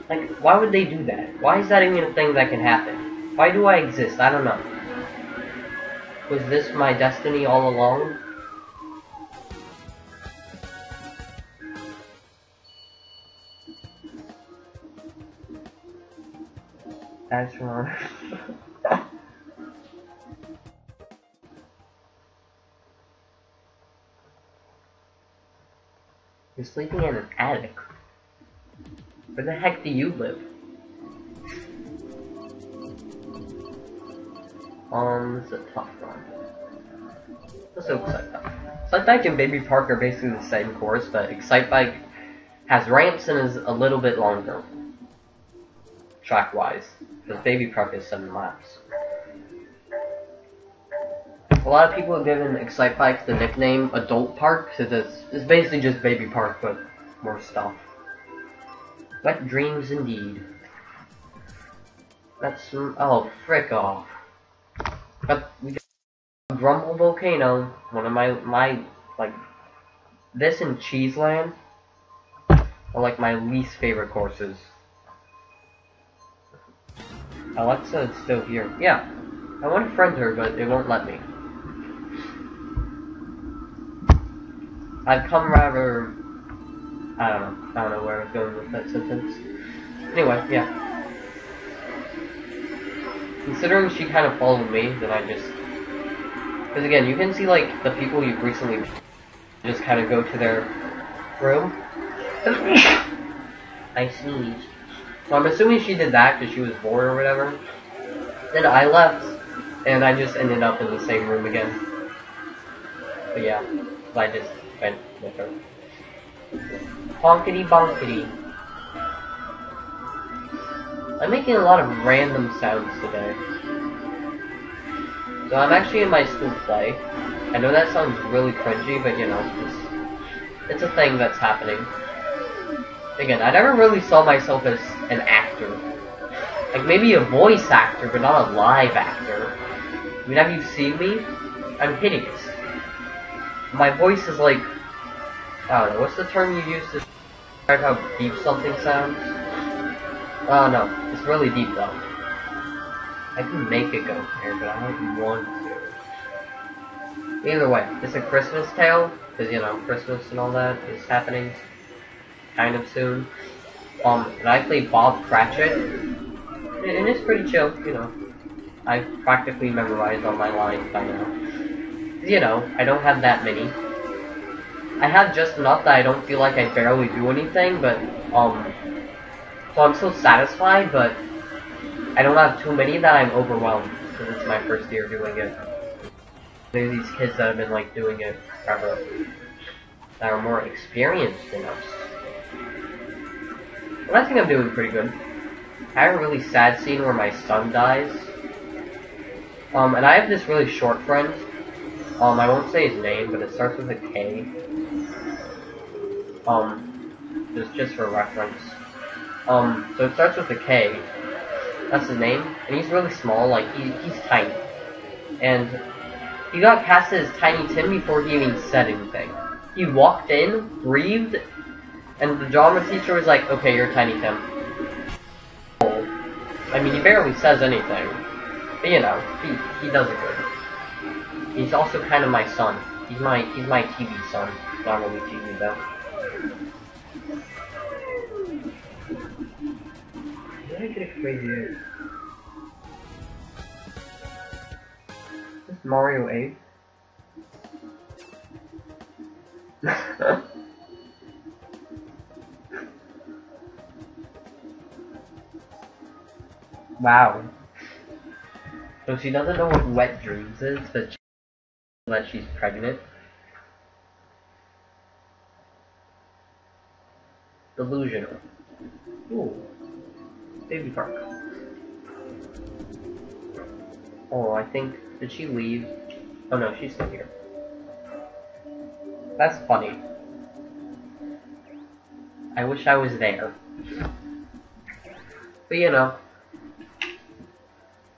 Like, why would they do that? Why is that even a thing that can happen? Why do I exist? I don't know. Was this my destiny all along? That's wrong. You're sleeping in an attic. Where the heck do you live? This is a tough one. Let's go Excitebike. Excitebike and Baby Park are basically the same course, but Excitebike has ramps and is a little bit longer. track-wise, because Baby Park is 7 laps. A lot of people have given Excitebike the nickname Adult Park, because it's basically just Baby Park, but more stuff. Wet dreams indeed. That's oh, frick off. But we got Grumble Volcano, one of my like, this and Cheeseland are like my least favorite courses. Alexa is still here. Yeah, I want to friend her, but it won't let me. I've come rather... I don't know where I was going with that sentence. Anyway, yeah. Considering she kind of followed me, then I just... Because again, you can see like the people you've recently just kind of go to their room. I sneezed. So I'm assuming she did that because she was bored or whatever. Then I left, and I just ended up in the same room again. But yeah, I just went with her. Honkity bonkity. I'm making a lot of random sounds today. So I'm actually in my school play. I know that sounds really cringy, but you know, it's a thing that's happening. Again, I never really saw myself as an actor. Like, maybe a voice actor, but not a live actor. I mean, have you seen me? I'm hideous. My voice is like... I don't know, what's the term you use to describe how deep something sounds? Oh no, it's really deep though. I can make it go here, but I don't want to. Either way, it's a Christmas tale, because, you know, Christmas and all that is happening kind of soon. And I play Bob Cratchit, and it's pretty chill, you know. I've practically memorized all my lines by now. You know, I don't have that many. I have just enough that I don't feel like I barely do anything, but, so I'm still satisfied, but I don't have too many that I'm overwhelmed, because it's my first year doing it. There's these kids that have been, like, doing it forever, that are more experienced than us. But I think I'm doing pretty good. I have a really sad scene where my son dies. And I have this really short friend. I won't say his name, but it starts with a K. Just for reference. So it starts with a K. That's his name. And he's really small, like, he's tiny. And he got cast as Tiny Tim before he even said anything. He walked in, breathed, and the drama teacher was like, okay, you're Tiny Tim. I mean, he barely says anything. But, you know, he does it good. He's also kind of my son. He's my TV son. Not really TV, though. Did I get a crazy egg? Is this Mario 8? Wow. So she doesn't know what wet dreams is, but she knows that she's pregnant. Delusional. Ooh. Baby Park. Oh, I think... Did she leave? Oh no, she's still here. That's funny. I wish I was there. But you know,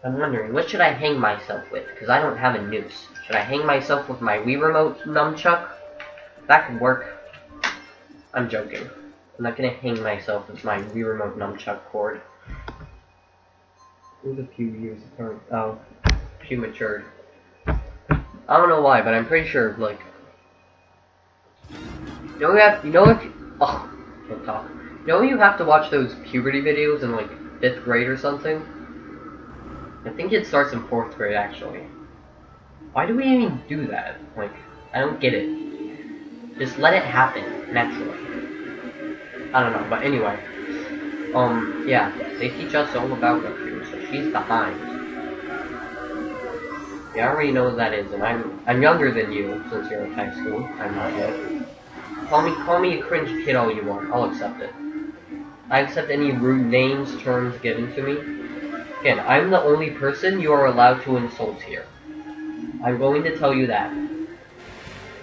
I'm wondering, what should I hang myself with? Because I don't have a noose. Should I hang myself with my Wii Remote nunchuck? That could work. I'm joking. I'm not gonna hang myself with my Wii Remote nunchuck cord. It was a few years apart. Oh, she matured. I don't know why, but I'm pretty sure, like... You know you have to watch those puberty videos in, like, 5th grade or something? I think it starts in 4th grade, actually. Why do we even do that? Like, I don't get it. Just let it happen, naturally. I don't know, but anyway. Yeah, they teach us all about Raccoon, so she's behind. Yeah, I already know what that is, and I'm younger than you, since you're in high school. I'm not yet. Call me a cringe kid all you want, I'll accept it. I accept any rude names, terms given to me. Again, I'm the only person you are allowed to insult here. I'm going to tell you that.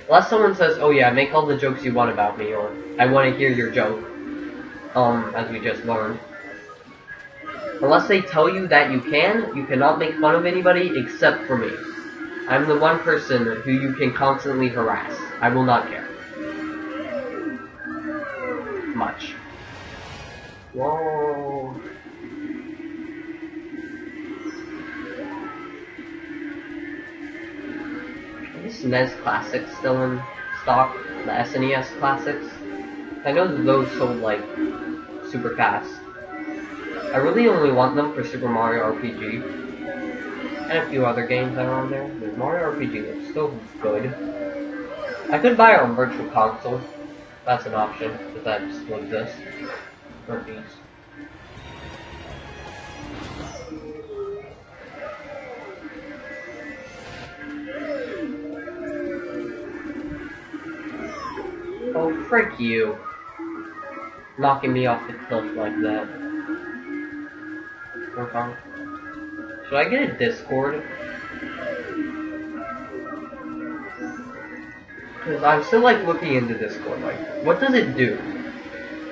Unless someone says, oh yeah, make all the jokes you want about me, or I want to hear your joke, as we just learned. Unless they tell you that you cannot make fun of anybody except for me. I'm the one person who you can constantly harass. I will not care. Much. Whoa. Are these SNES Classics still in stock? The SNES Classics? I know that those sold like super fast. I really only want them for Super Mario RPG. And a few other games that are on there. But Mario RPG is still good. I could buy it on Virtual Console. That's an option, if that still exists. Or these. Oh, frick you. Knocking me off the cliff like that. Okay. Should I get a Discord? Because I'm still like looking into Discord, like, what does it do?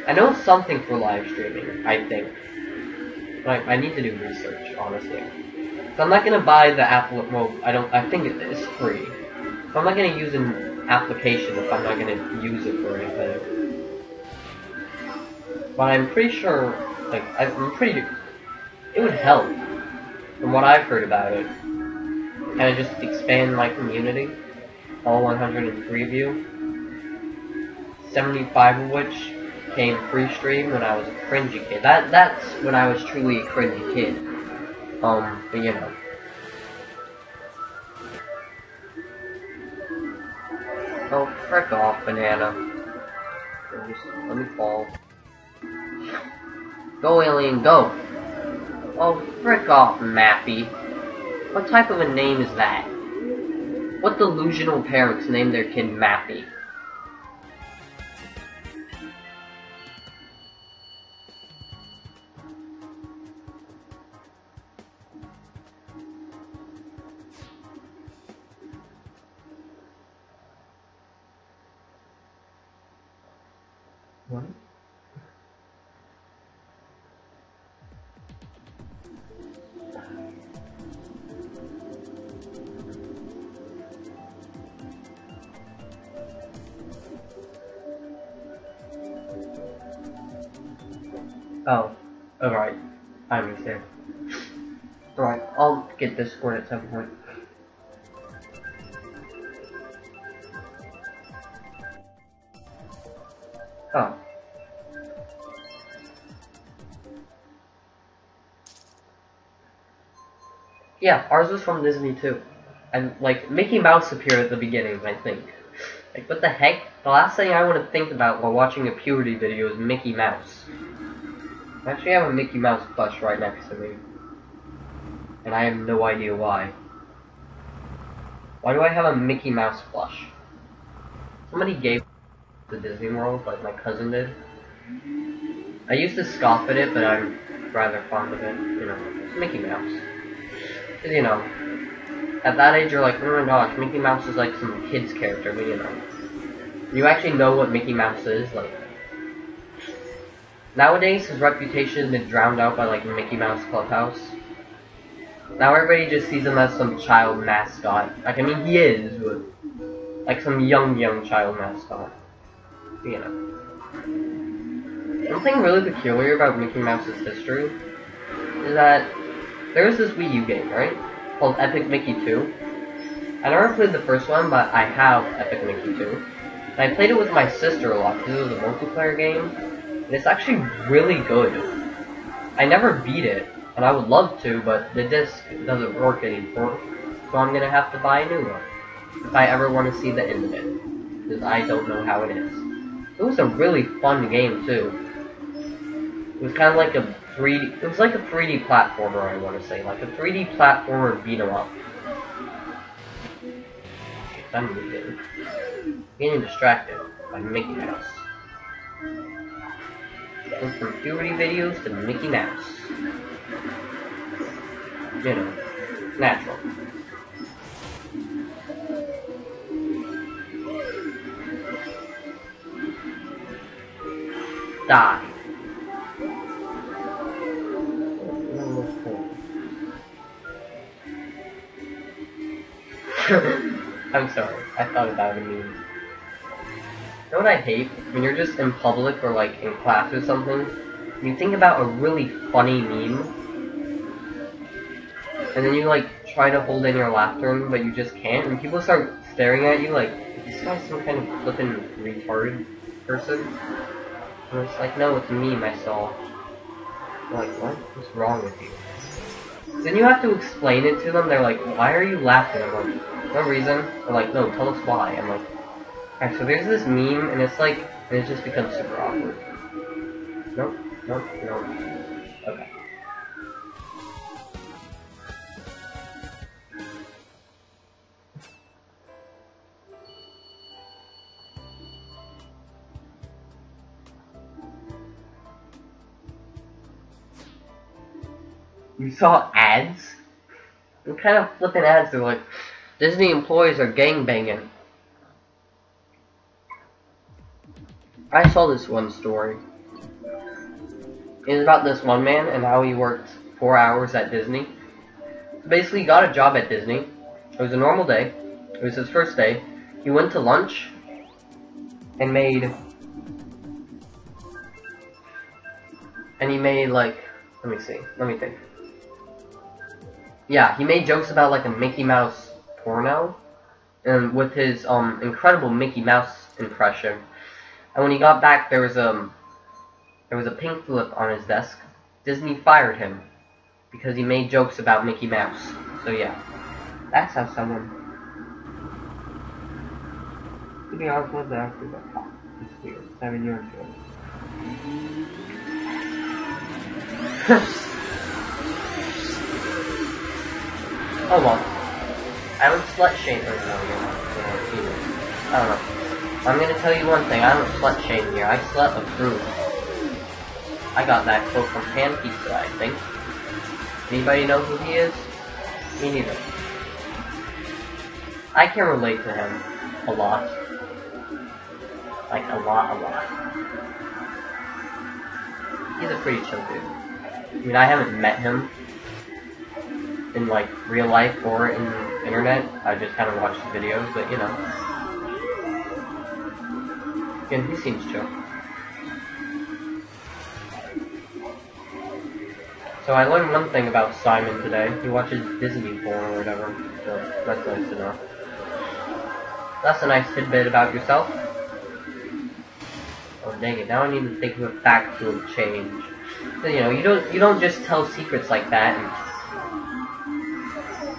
I know it's something for live streaming, I think. But I need to do research, honestly. So I'm not gonna buy the app, well, I think it is free. So I'm not gonna use an application if I'm not gonna use it for anything. But I'm pretty sure, like, it would help, from what I've heard about it. Kind of just expand my community. All 103 of you. 75 of which came free stream when I was a cringy kid. That's when I was truly a cringy kid. But you know. Oh, frick off, banana. Let me fall. Go, alien, go! Oh, frick off, Mappy. What type of a name is that? What delusional parents name their kid Mappy? What? Oh, alright. I understand. Alright, I'll get Discord at some point. Oh. Yeah, ours was from Disney too. And, like, Mickey Mouse appeared at the beginning, I think. Like, what the heck? The last thing I want to think about while watching a puberty video is Mickey Mouse. I actually have a Mickey Mouse plush right next to me. And I have no idea why. Why do I have a Mickey Mouse plush? Somebody gave it to Disney World, like my cousin did. I used to scoff at it, but I'm rather fond of it. You know, it's Mickey Mouse. You know, at that age you're like, oh my gosh, Mickey Mouse is like some kid's character, but you know. You actually know what Mickey Mouse is, like. Nowadays, his reputation has been drowned out by like Mickey Mouse Clubhouse. Now everybody just sees him as some child mascot. Like, I mean, he is, but like some young child mascot. You know. Something really peculiar about Mickey Mouse's history is that there was this Wii U game, right? Called Epic Mickey 2. I never played the first one, but I have Epic Mickey 2. And I played it with my sister a lot because it was a multiplayer game. And it's actually really good. I never beat it, and I would love to, but the disc doesn't work anymore. So I'm gonna have to buy a new one. If I ever want to see the end of it. Because I don't know how it is. It was a really fun game, too. It was kind of like a 3D... It was like a 3D platformer, I want to say. Like a 3D platformer beat 'em up. I'm getting distracted by Mickey Mouse. And from puberty videos to Mickey Mouse. You know, natural. Die. I'm sorry, I thought about a meme. You know what I hate? When you're just in public or like in class or something, and you think about a really funny meme, and then you like try to hold in your laughter, but you just can't, and people start staring at you like, is this guy some kind of flippin' retarded person? And it's like, no, it's a meme I saw. I'm like, what? What's wrong with you? Then you have to explain it to them. They're like, why are you laughing? I'm like, no reason. They're like, no, tell us why. I'm like, alright, so there's this meme, and it's like, and it just becomes super awkward. Nope, nope, nope. Okay. You saw ads? What kind of flippin' ads? They're like, Disney employees are gangbanging. I saw this one story. It was about this one man and how he worked 4 hours at Disney. Basically, he got a job at Disney. It was a normal day. It was his first day. He went to lunch and he made like, let me see, let me think. Yeah, he made jokes about like a Mickey Mouse porno, and with his incredible Mickey Mouse impression. And when he got back, there was a pink slip on his desk. Disney fired him because he made jokes about Mickey Mouse. So yeah, that's how someone. To be honest with you, after that, it's weird. 7 years ago. Oh well. I don't slut shame or no, you're not. I don't know. I'm gonna tell you one thing, I don't slut shame here, I slut approve. I got that quote from Pan Pizza, I think. Anybody know who he is? Me neither. I can relate to him a lot. Like a lot. He's a pretty chill dude. I mean, I haven't met him in like real life or in internet. I just kind of watched the videos, but you know. Again, he seems chill. So I learned one thing about Simon today. He watches Disney porn or whatever. So that's nice to know. That's a nice tidbit about yourself. Oh dang it! Now I need to think of a fact to change. So, you know, you don't just tell secrets like that and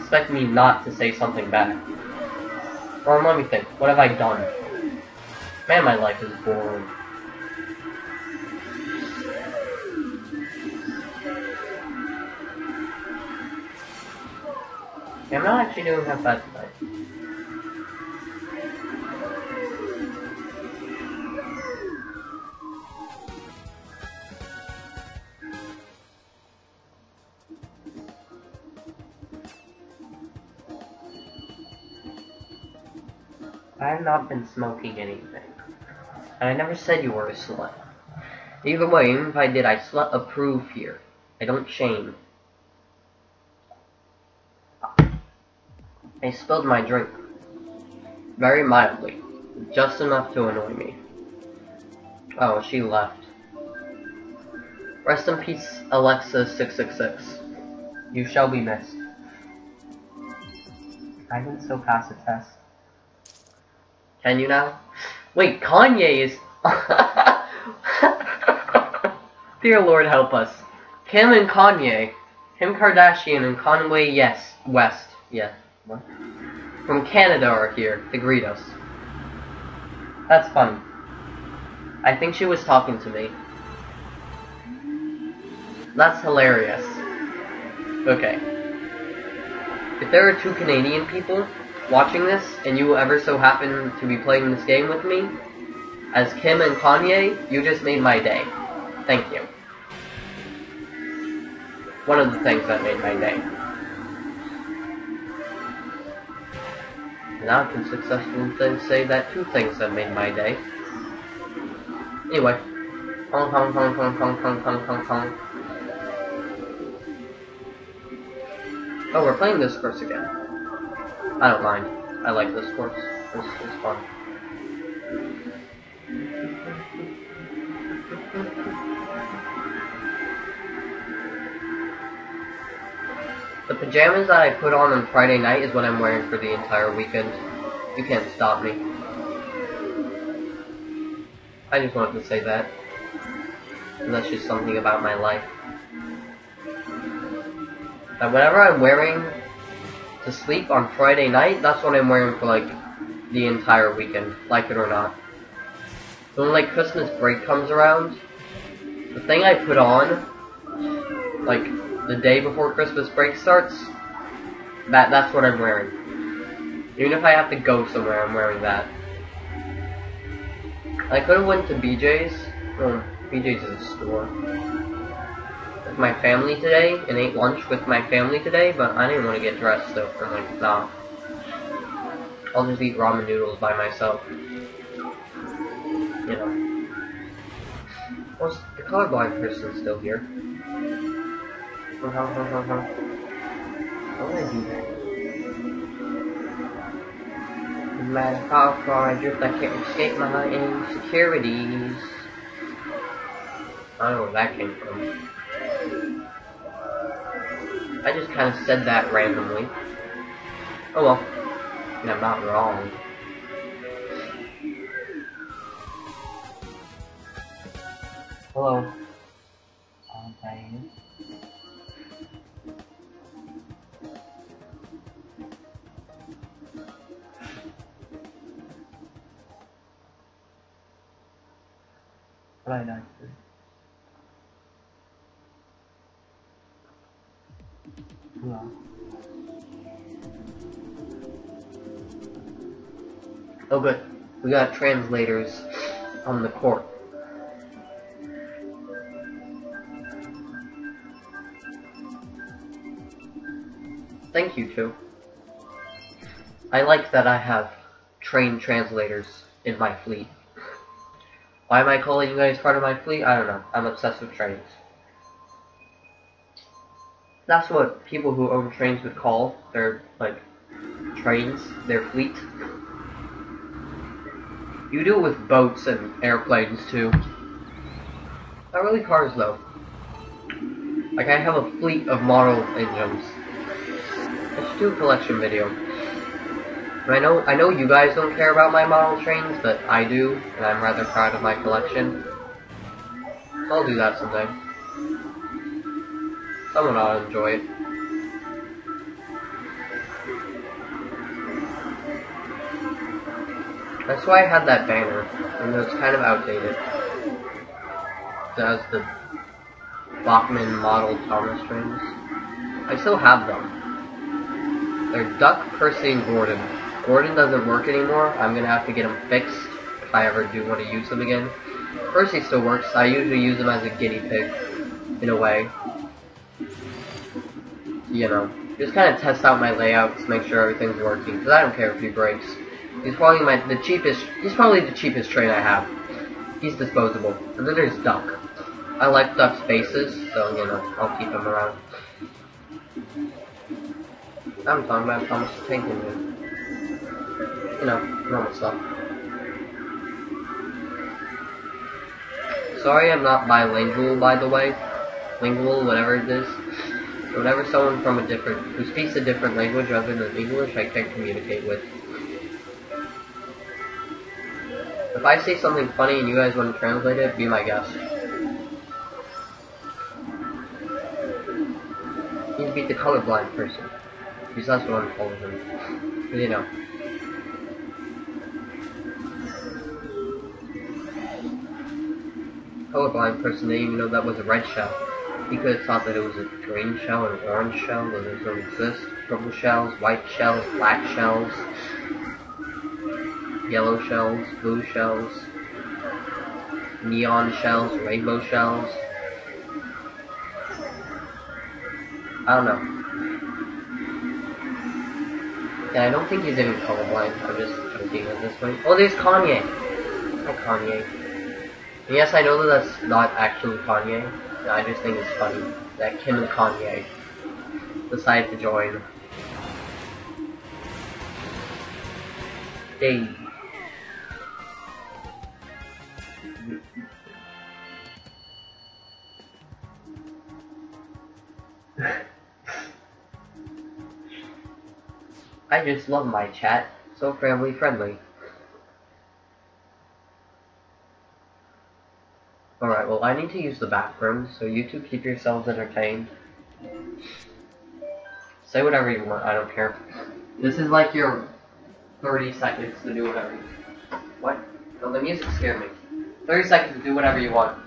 expect me not to say something back. Or let me think. What have I done? Man, my life is boring. Yeah, I'm not actually doing that bad tonight. I have not been smoking anything. And I never said you were a slut. Either way, even if I did, I slut approve here. I don't shame. I spilled my drink. Very mildly. Just enough to annoy me. Oh, she left. Rest in peace, Alexa666. You shall be missed. I can still pass a test. Can you now? Wait, Kanye is... Dear Lord help us. Kim and Kanye. Kim Kardashian and Kanye West. Yeah. What? From Canada are here to greet us. That's funny. I think she was talking to me. That's hilarious. Okay. If there are 2 Canadian people watching this, and you ever so happen to be playing this game with me, as Kim and Kanye, you just made my day. Thank you. One of the things that made my day. Now I can successfully say that 2 things that made my day. Anyway. Hong Kong, Hong Kong, Hong Kong, Hong Kong, Hong. Oh, we're playing this course again. I don't mind. I like this course. This is fun. The pajamas that I put on Friday night is what I'm wearing for the entire weekend. You can't stop me. I just wanted to say that. And that's just something about my life. And whatever I'm wearing to sleep on Friday night, that's what I'm wearing for like the entire weekend, like it or not. So when like Christmas break comes around, the thing I put on, like the day before Christmas break starts, that's what I'm wearing. Even if I have to go somewhere, I'm wearing that. I could have went to BJ's. BJ's is a store. With my family today, and ate lunch with my family today, but I didn't want to get dressed, so I'm like, nah. I'll just eat ramen noodles by myself. You know. Well, the colorblind person's still here. How would I do that? No matter how far I drift, I can't escape my insecurities. I don't know where that came from. I just kind of said that randomly. Oh well. And I'm not wrong. Hello. I'm playing. What I died for? No. Oh good. We got translators on the court. Thank you, too. I like that I have trained translators in my fleet. Why am I calling you guys part of my fleet? I don't know. I'm obsessed with trains. That's what people who own trains would call their, like, trains, their fleet. You do it with boats and airplanes, too. Not really cars, though. Like, I have a fleet of model engines. I should do a collection video. And I know you guys don't care about my model trains, but I do, and I'm rather proud of my collection. So I'll do that someday. Someone ought to enjoy it. That's why I had that banner, and it was kind of outdated. That was the Bachmann model Thomas trains. I still have them. They're Duck, Percy, and Gordon. Gordon doesn't work anymore. I'm gonna have to get them fixed if I ever do want to use them again. Percy still works. I usually use him as a guinea pig, in a way. You know, just kind of test out my layouts, make sure everything's working, because I don't care if he breaks. He's probably he's probably the cheapest train I have. He's disposable. And then there's Duck. I like Duck's faces, so, you know, I'll keep him around. I'm talking about Thomas the Tank Engine. You know, normal stuff. Sorry I'm not bilingual, by the way. Lingual, whatever it is. Whenever someone from who speaks a different language other than English, I can't communicate with. If I say something funny and you guys want to translate it, be my guest. You beat the colorblind person. Because that's what I'm calling him. But you know. Colorblind person didn't even know that was a red shell. He could have thought that it was a green shell or an orange shell, but those don't exist. Purple shells, white shells, black shells, yellow shells, blue shells. neon shells, rainbow shells. I don't know. Yeah, I don't think he's even colorblind. I'm just joking at this point. Oh, there's Kanye. Hi, Kanye. And yes, I know that that's not actually Kanye. I just think it's funny that Kim and Kanye decided to join. Hey. I just love my chat. So family friendly. Alright, well I need to use the bathroom, so you two keep yourselves entertained. Say whatever you want, I don't care. This is like your 30 seconds to do whatever you want. What? No, the music scared me. 30 seconds to do whatever you want.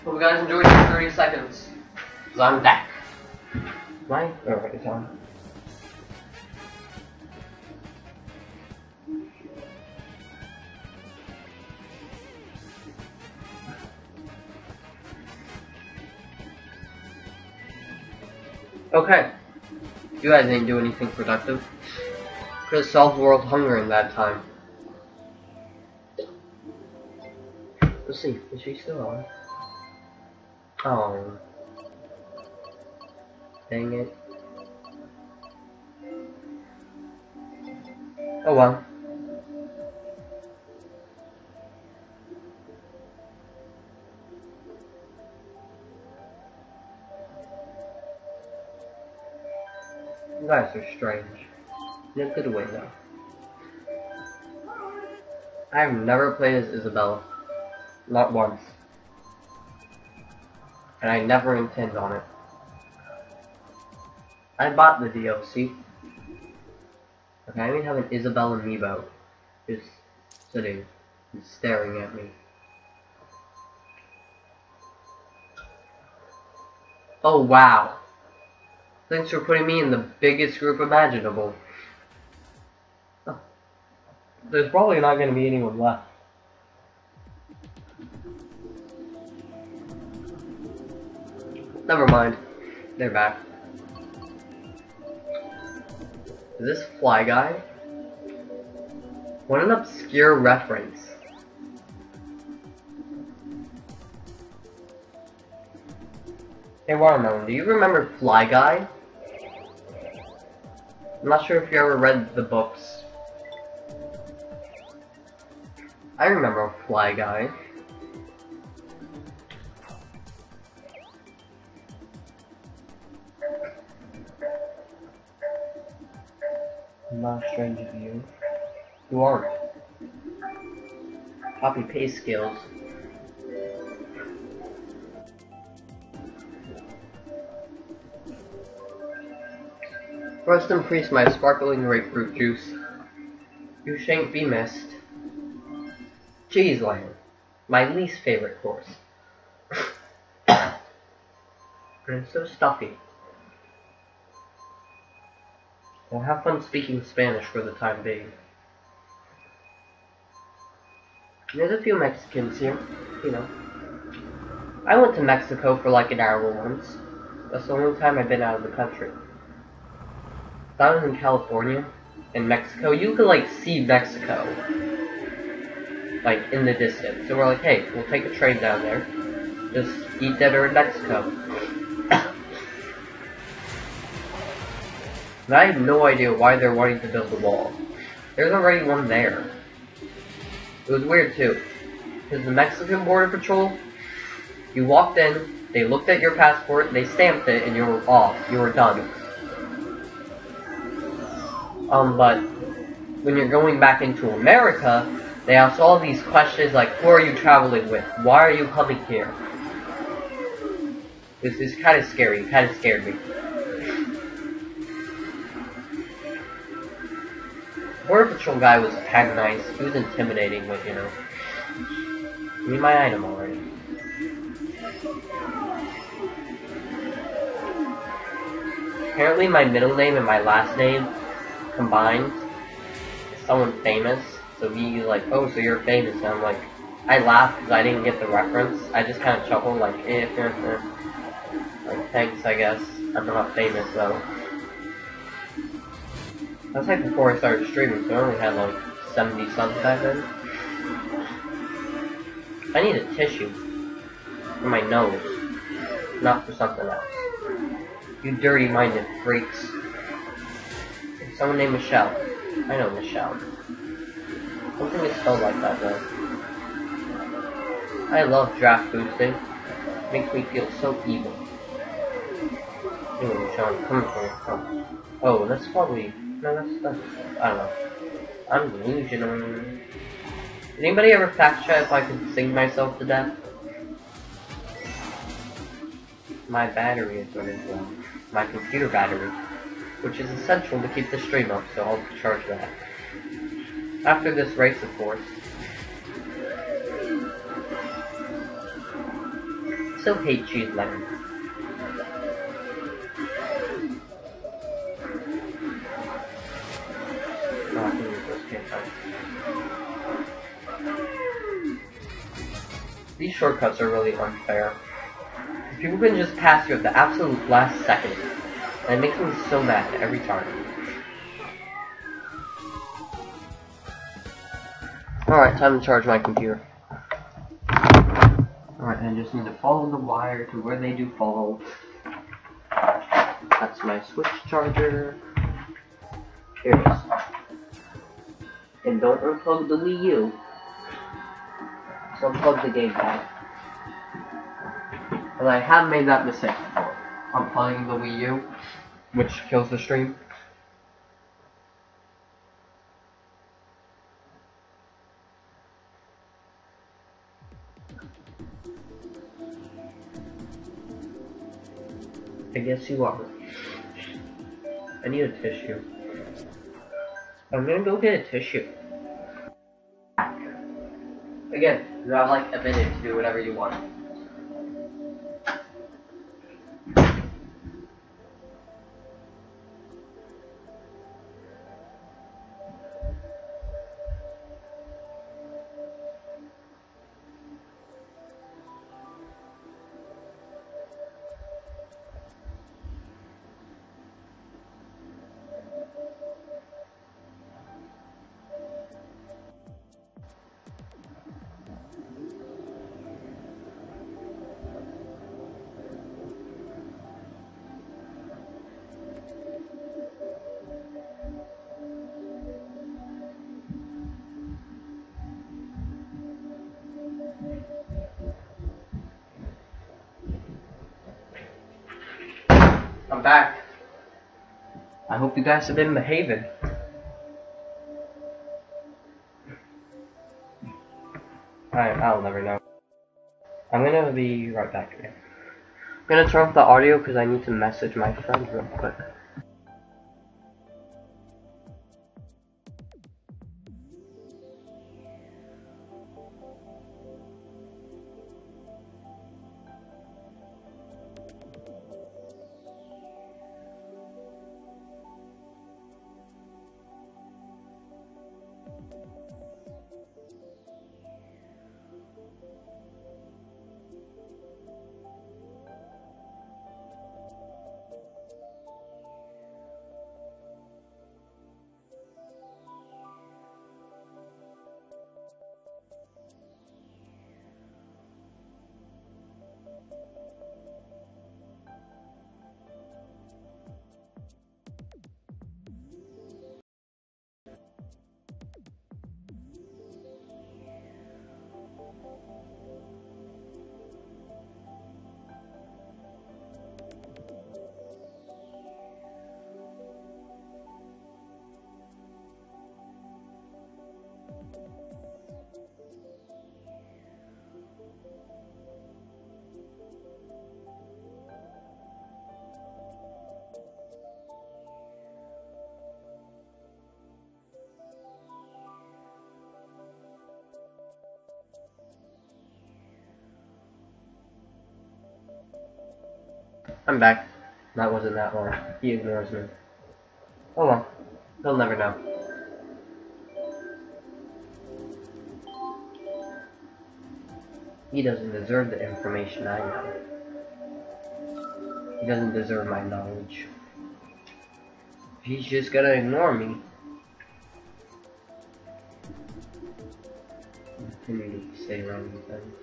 Hope you guys enjoyed these 30 seconds. Cause I'm back. Right? Alright, it's on. Okay. You guys didn't do anything productive. Could have solved world hunger in that time. Let's see, is she still on? Oh. Dang it. Oh well. You guys are strange. In a good way though. I've never played as Isabella. Not once. And I never intend on it. I bought the DLC. Okay, I even have an Isabelle amiibo. Just sitting and staring at me. Oh wow. Thanks for putting me in the biggest group imaginable. Oh. There's probably not going to be anyone left. Never mind. They're back. Is this Fly Guy? What an obscure reference. Hey Watermelon, do you remember Fly Guy? I'm not sure if you ever read the books. I remember Fly Guy. I'm not a stranger to you. You aren't. Copy paste skills. First increase my sparkling grapefruit juice. You shan't be missed. Cheeseland. My least favorite course. And it's so stuffy. Well, have fun speaking Spanish for the time being. There's a few Mexicans here, you know. I went to Mexico for like an hour once. That's the only time I've been out of the country. I was in California, in Mexico, you could like see Mexico, like in the distance. So we're like, hey, we'll take a train down there, just eat dinner in Mexico. And I have no idea why they're wanting to build a wall. There's already one there. It was weird too, because the Mexican Border Patrol, you walked in, they looked at your passport, they stamped it, and you were off. You were done. But when you're going back into America, they ask all these questions like, who are you traveling with? Why are you coming here? This is kind of scary. It kind of scared me. Border Patrol guy was kind of nice. He was intimidating, but you know. Give me my item already. Apparently my middle name and my last name combined is someone famous. So he's like, oh, so you're famous. And I'm like, I laughed because I didn't get the reference. I just kind of chuckled like, like, thanks, I guess. I'm not famous though. That's like before I started streaming, so I only had like 70 subs back then. I need a tissue for my nose, not for something else. You dirty-minded freaks. Someone named Michelle. I know Michelle. Something is spelled like that though. I love draft boosting. It makes me feel so evil. Anyway, Michelle, I'm coming for you. Oh, that's probably... No, that's... I don't know. I'm delusional. Did anybody ever fact check if I could sing myself to death? My battery is running low. My computer battery, which is essential to keep the stream up, so I'll charge that. After this race, of course. So hate cheese lemon. Oh, I can use this, can't I? These shortcuts are really unfair. People can just pass you at the absolute last second, and it makes me so mad every time. Alright, time to charge my computer. Alright, I just need to follow the wire to where they do fall. That's my Switch charger. Here it is. And don't unplug the Wii U. Just unplug the gamepad. And I have made that mistake before. Unplugging the Wii U, which kills the stream. I guess you are. I need a tissue. I'm gonna go get a tissue. Again, you have like a minute to do whatever you want. I'm back. I hope you guys have been behaving. I'll never know. I'm gonna be right back again. I'm gonna turn off the audio because I need to message my friend real quick. I'm back. That wasn't that long. He ignores me. Oh well. He'll never know. He doesn't deserve the information I know. He doesn't deserve my knowledge. He's just gonna ignore me. Continue to say random things.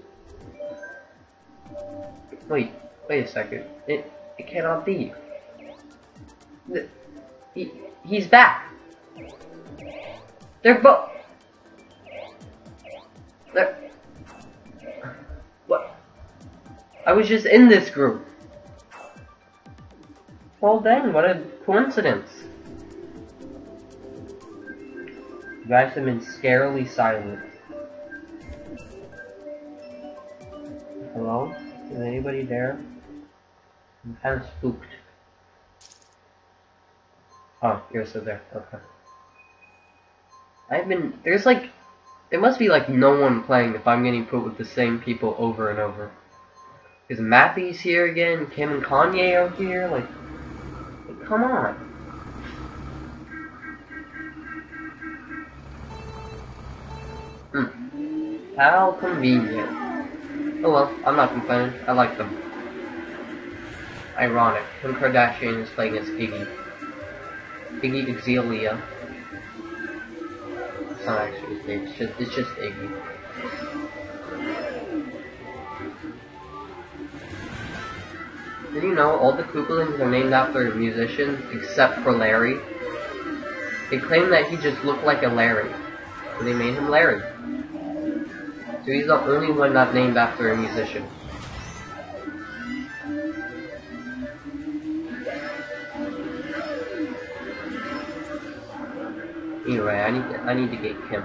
Wait a second. It cannot be. He's back. They're both. What? I was just in this group. Well then, what a coincidence. You guys have been scarily silent. Hello? Is anybody there? I'm kind of spooked. Oh, you're still there. Okay. There must be like no one playing if I'm getting put with the same people over and over. Because Matthew's here again, Kim and Kanye are here, like come on. How convenient. Oh well, I'm not complaining. I like them. Ironic. Kim Kardashian is playing as Iggy. Iggy Azalea. It's not actually his name, it's just Iggy. Did you know all the Koopalings are named after musicians except for Larry? They claim that he just looked like a Larry, so they made him Larry. So he's the only one not named after a musician. Anyway, I need to get Kim.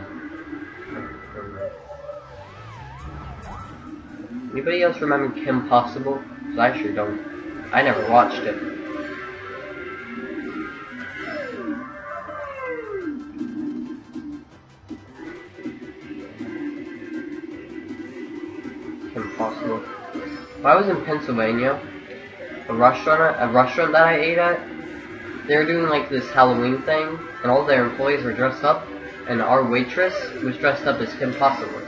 Anybody else remember Kim Possible? Because I sure don't. I never watched it. Kim Possible. When I was in Pennsylvania, a restaurant that I ate at, they were doing like this Halloween thing, and all their employees were dressed up, and our waitress was dressed up as Kim Possible.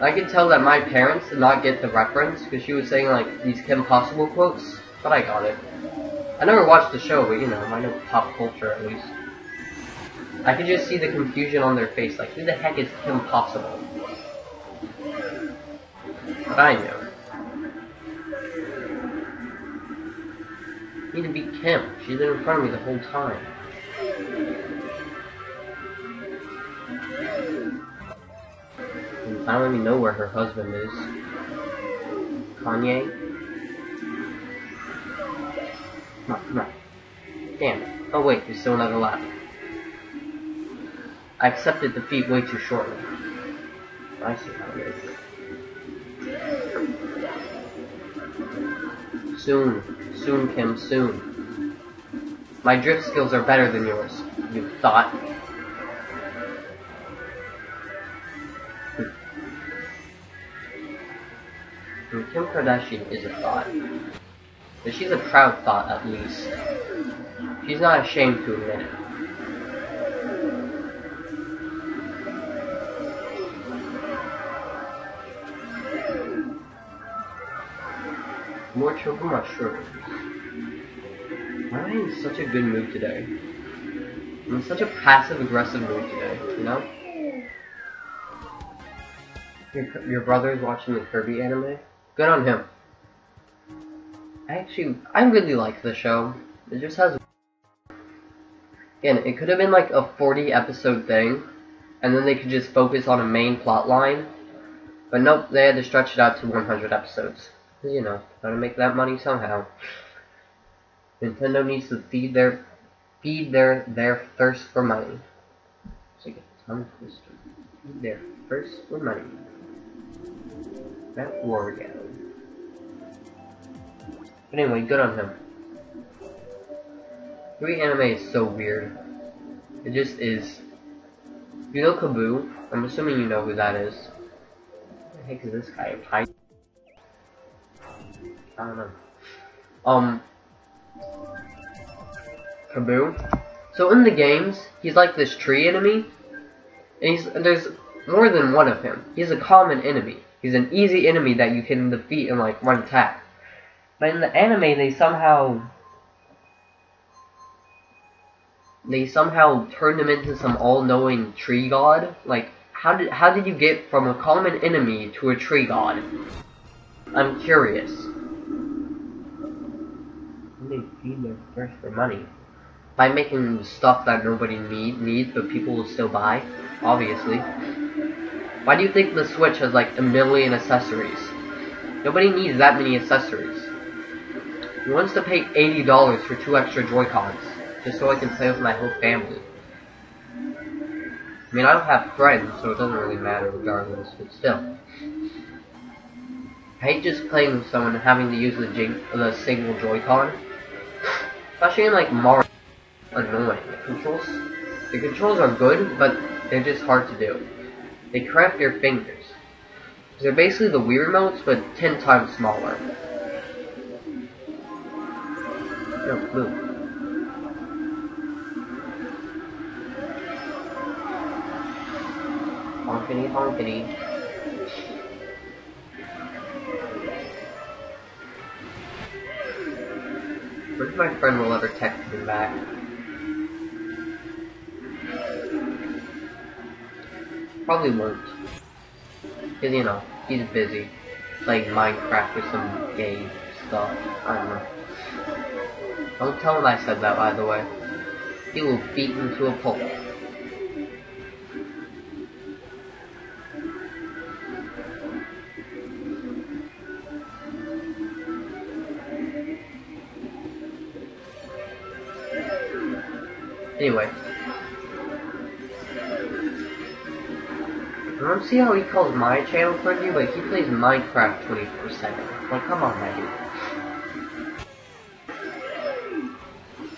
I could tell that my parents did not get the reference, because she was saying like these Kim Possible quotes, but I got it. I never watched the show, but you know, I know pop culture at least. I could just see the confusion on their face, like who the heck is Kim Possible? But I know. I need to beat Kim. She's been in front of me the whole time. And finally we know where her husband is. Kanye. Come on. Damn it. Oh wait, there's still another lap. I accepted defeat way too shortly. I see how it is. Soon, Kim, soon. My drift skills are better than yours, you thought. And Kim Kardashian is a thought. But she's a proud thought, at least. She's not ashamed to admit it. More choco mushrooms. Why am I in such a good mood today? I'm in such a passive-aggressive mood today, you know? Your brother's watching the Kirby anime? Good on him. I really like the show. It just has... Again, it could have been like a 40 episode thing, and then they could just focus on a main plot line. But nope, they had to stretch it out to 100 episodes. You know, gotta make that money somehow. Nintendo needs to feed their thirst for money. So get a tongue twister. Feed their thirst for money. That Wario. But anyway, good on him. 3 anime is so weird. It just is. You know Kaboo? I'm assuming you know who that is. Who the heck is this guy? I don't know. Kaboo. So in the games, he's like this tree enemy, and there's more than one of him. He's a common enemy. He's an easy enemy that you can defeat in like one attack. But in the anime, they somehow turned him into some all-knowing tree god. Like, how did you get from a common enemy to a tree god? I'm curious. They feed their thirst for money by making stuff that nobody needs, but people will still buy. Obviously. Why do you think the Switch has like 1 million accessories? Nobody needs that many accessories. Who wants to pay $80 for 2 extra Joy-Cons just so I can play with my whole family? I mean, I don't have friends, so it doesn't really matter regardless, but still. I hate just playing with someone and having to use the single Joy-Con. Especially in like Mario. Annoying. The controls are good, but they're just hard to do. They cramp your fingers. They're basically the Wii remotes, but 10 times smaller. No, move. Honkity honkity. Where's my friend will ever text me back? Probably won't. Cause you know, he's busy playing Minecraft or some gay stuff. I don't know. Don't tell him I said that, by the way. He will beat him to a pulp. Anyway. I don't see how he calls my channel cringy, but he plays Minecraft 24/7. Like, come on, my dude.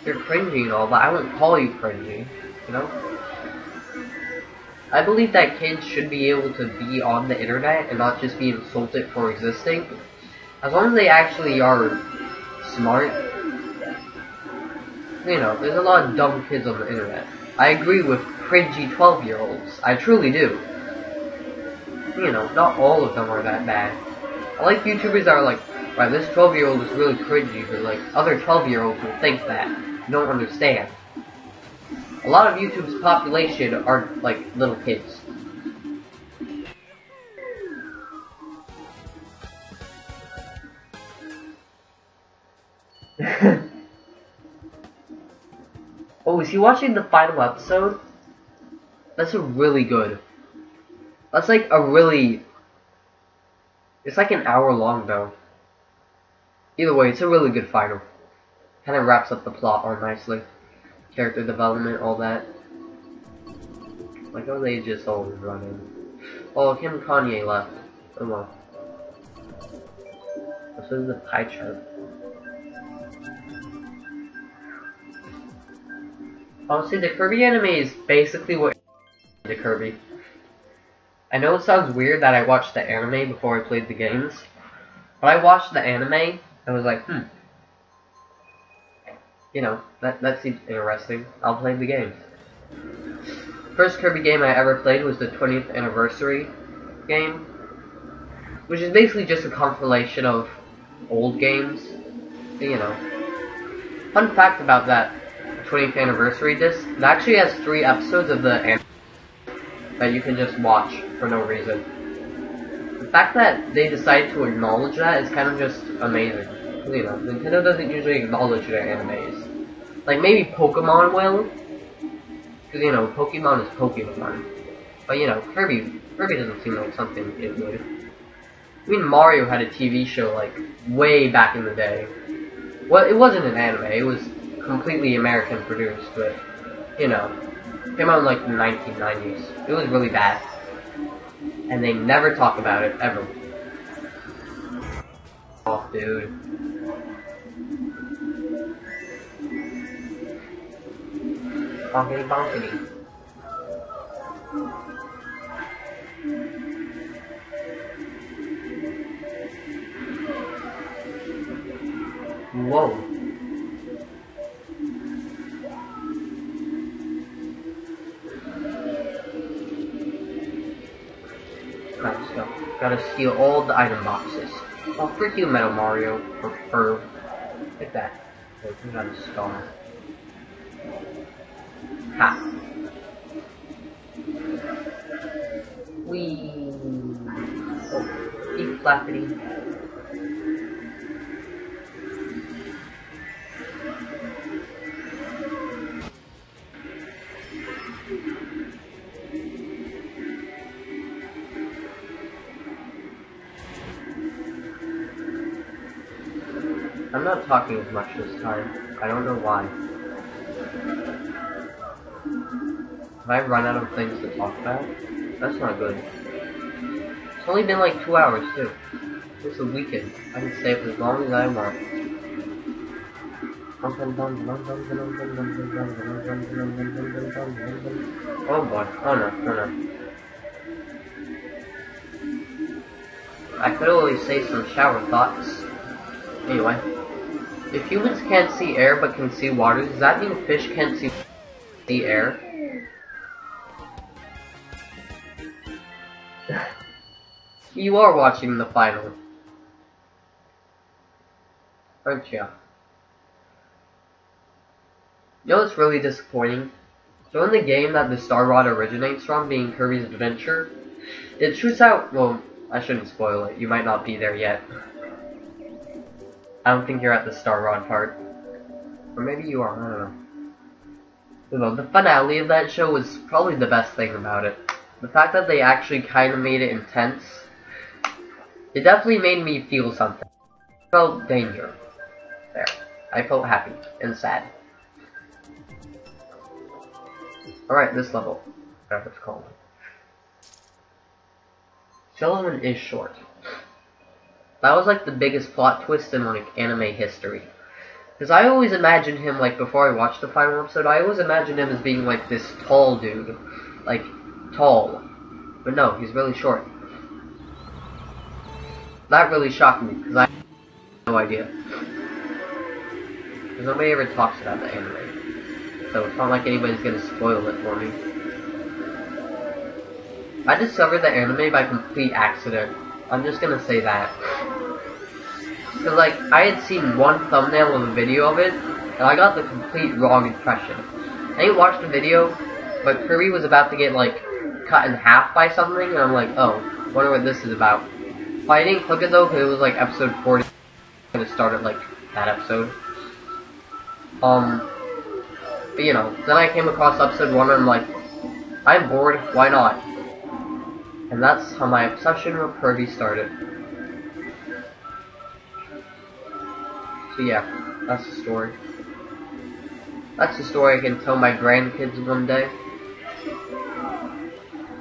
You're cringy and all, but I wouldn't call you cringy, you know? I believe that kids should be able to be on the internet and not just be insulted for existing. As long as they actually are smart. You know, there's a lot of dumb kids on the internet. I agree with cringy 12-year-olds. I truly do. You know, not all of them are that bad. I like YouTubers that are like, right, this 12-year-old is really cringy, but like, other 12-year-olds will think that. You don't understand. A lot of YouTube's population are like little kids. Oh, is he watching the final episode? That's a really good. That's like a really... It's like an hour long though. Either way, it's a really good final. Kind of wraps up the plot all nicely. Character development, all that. Like how they just all run in. Oh, Kim and Kanye left. Oh well. This is the pie chart. Honestly, the Kirby anime is basically what the Kirby. I know it sounds weird that I watched the anime before I played the games, but I watched the anime and was like, you know, that seems interesting. I'll play the games. First Kirby game I ever played was the 20th anniversary game, which is basically just a compilation of old games. You know. Fun fact about that 20th anniversary disc, it actually has 3 episodes of the anime that you can just watch for no reason. The fact that they decided to acknowledge that is kind of just amazing. You know, Nintendo doesn't usually acknowledge their animes. Like, maybe Pokemon will. Because, you know, Pokemon is Pokemon. But, you know, Kirby doesn't seem like something it would. I mean, Mario had a TV show, like, way back in the day. Well, it wasn't an anime, it was completely American produced, but, you know, came out in, like, the 1990s. It was really bad. And they never talk about it, ever. Oh, dude. Bonkity bonkity. Whoa. Let's go. Gotta steal all the item boxes. Oh, frick you, Metal Mario. Or Ferb. Like that. Wait, we got a star. Ha. Whee. Oh, keep flappity. I'm not talking as much this time. I don't know why. Have I run out of things to talk about? That's not good. It's only been like 2 hours, too. It's a weekend. I can stay for as long as I want. Oh boy. Oh no. Oh no. I could always say some shower thoughts. Anyway. If humans can't see air but can see water, does that mean fish can't see air? You are watching the final, aren't you? You know what's really disappointing? So in the game that the Star Rod originates from, being Kirby's Adventure, it shoots out, well, I shouldn't spoil it, you might not be there yet. I don't think you're at the Star Rod part. Or maybe you are, I don't know. Well, the finale of that show was probably the best thing about it. The fact that they actually kind of made it intense, it definitely made me feel something. I felt danger. There. I felt happy and sad. Alright, this level. Whatever it's called. Sullivan is short. That was like the biggest plot twist in like anime history. Because I always imagined him, like before I watched the final episode, I always imagined him as being like this tall dude. Like, tall. But no, he's really short. That really shocked me, because I had no idea. Because nobody ever talks about the anime. So it's not like anybody's gonna spoil it for me. I discovered the anime by complete accident. I'm just gonna say that. Because, like, I had seen one thumbnail of a video of it, and I got the complete wrong impression. I didn't watch the video, but Kirby was about to get, like, cut in half by something, and I'm like, oh, wonder what this is about. But I didn't click it, though, because it was, like, episode 40, and it started, like, that episode. But, you know, then I came across episode 1, and I'm like, I'm bored, why not? And that's how my obsession with Kirby started. So yeah, that's the story. That's the story I can tell my grandkids one day.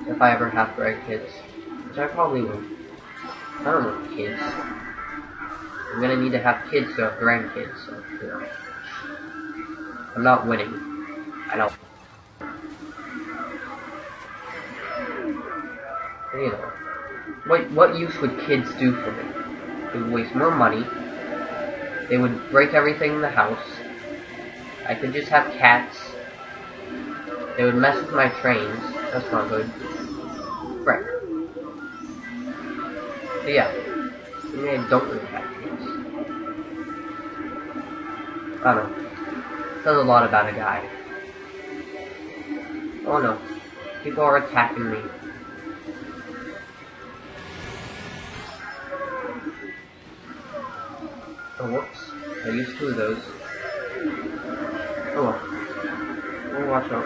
If I ever have grandkids. Which I probably will. I don't know kids. I'm gonna need to have kids to have grandkids, so, you know. I'm not winning. I know. You know, what use would kids do for me? They would waste more money. They would break everything in the house. I could just have cats. They would mess with my trains. That's not good. Right. So yeah, maybe I don't really have kids. I don't know. Says a lot about a guy. Oh no, people are attacking me. Oh Oh, whoops. I used 2 of those. Oh well. We'll watch out.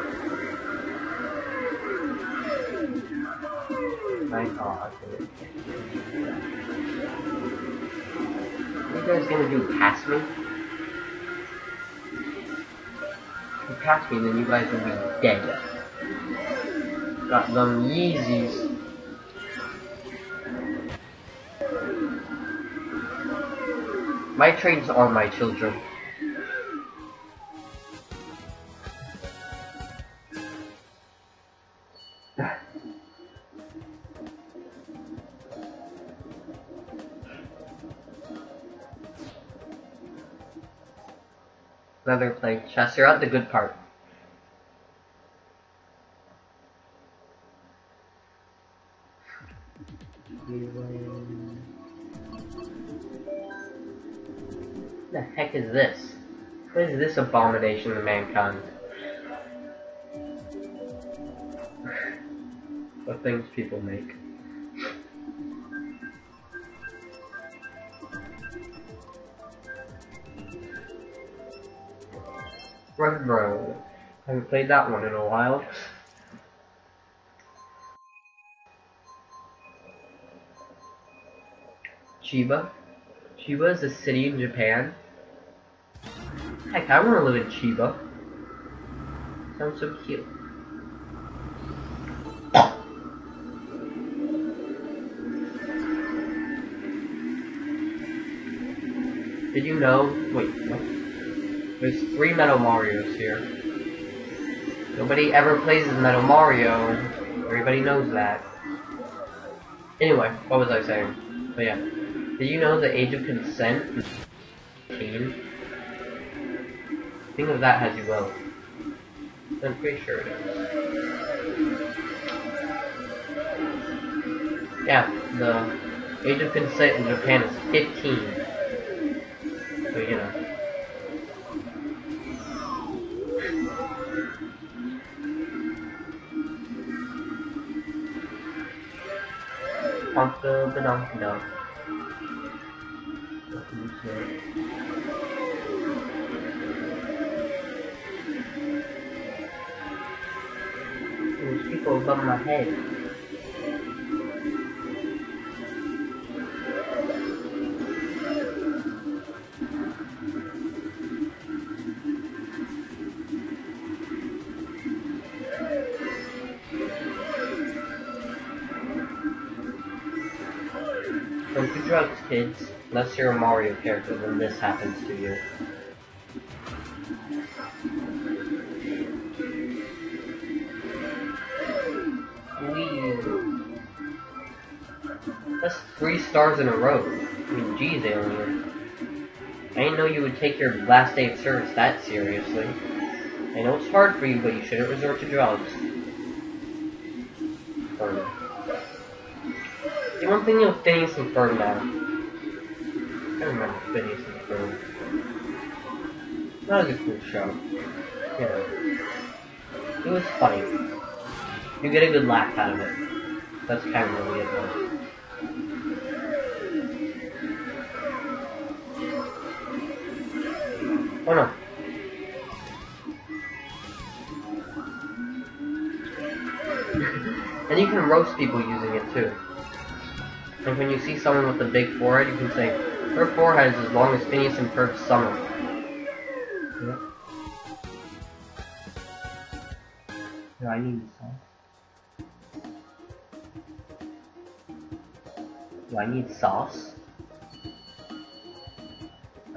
Okay. What are you guys gonna do? Pass me? If you pass me, then you guys will be dead. Got them Yeezys. My trains are my children. Another playing chess. You're at the good part. What the heck is this? What is this abomination of mankind? What things people make. Red Bro. Haven't played that one in a while. Chiba. Chiba is a city in Japan. Heck, I want to live in Chiba. Sounds so cute. Did you know? Wait, what? There's 3 Metal Marios here. Nobody ever plays as Metal Mario. Everybody knows that. Anyway, what was I saying? But yeah. Did you know the age of consent is 18? Think of that as you will. I'm pretty sure it is. Yeah, the age of consent in Japan is 15. So, you know. Honk the donkey dog. There's people above my head. Don't do drugs, kids. Unless you're a Mario character, then this happens to you. Wee. That's 3 stars in a row. I mean, geez, alien. I didn't know you would take your last day of service that seriously. I know it's hard for you, but you shouldn't resort to drugs. Fern. See, one thing you'll Phineas and Fern now. I remember Phineas and Ferb. That was a cool show. Yeah. It was funny. You get a good laugh out of it. That's kind of really it though. Oh no. And you can roast people using it too. Like when you see someone with a big forehead, you can say, her forehead is as long as Phineas and Ferb's summer. Yeah. No, I need sauce. Do I need sauce?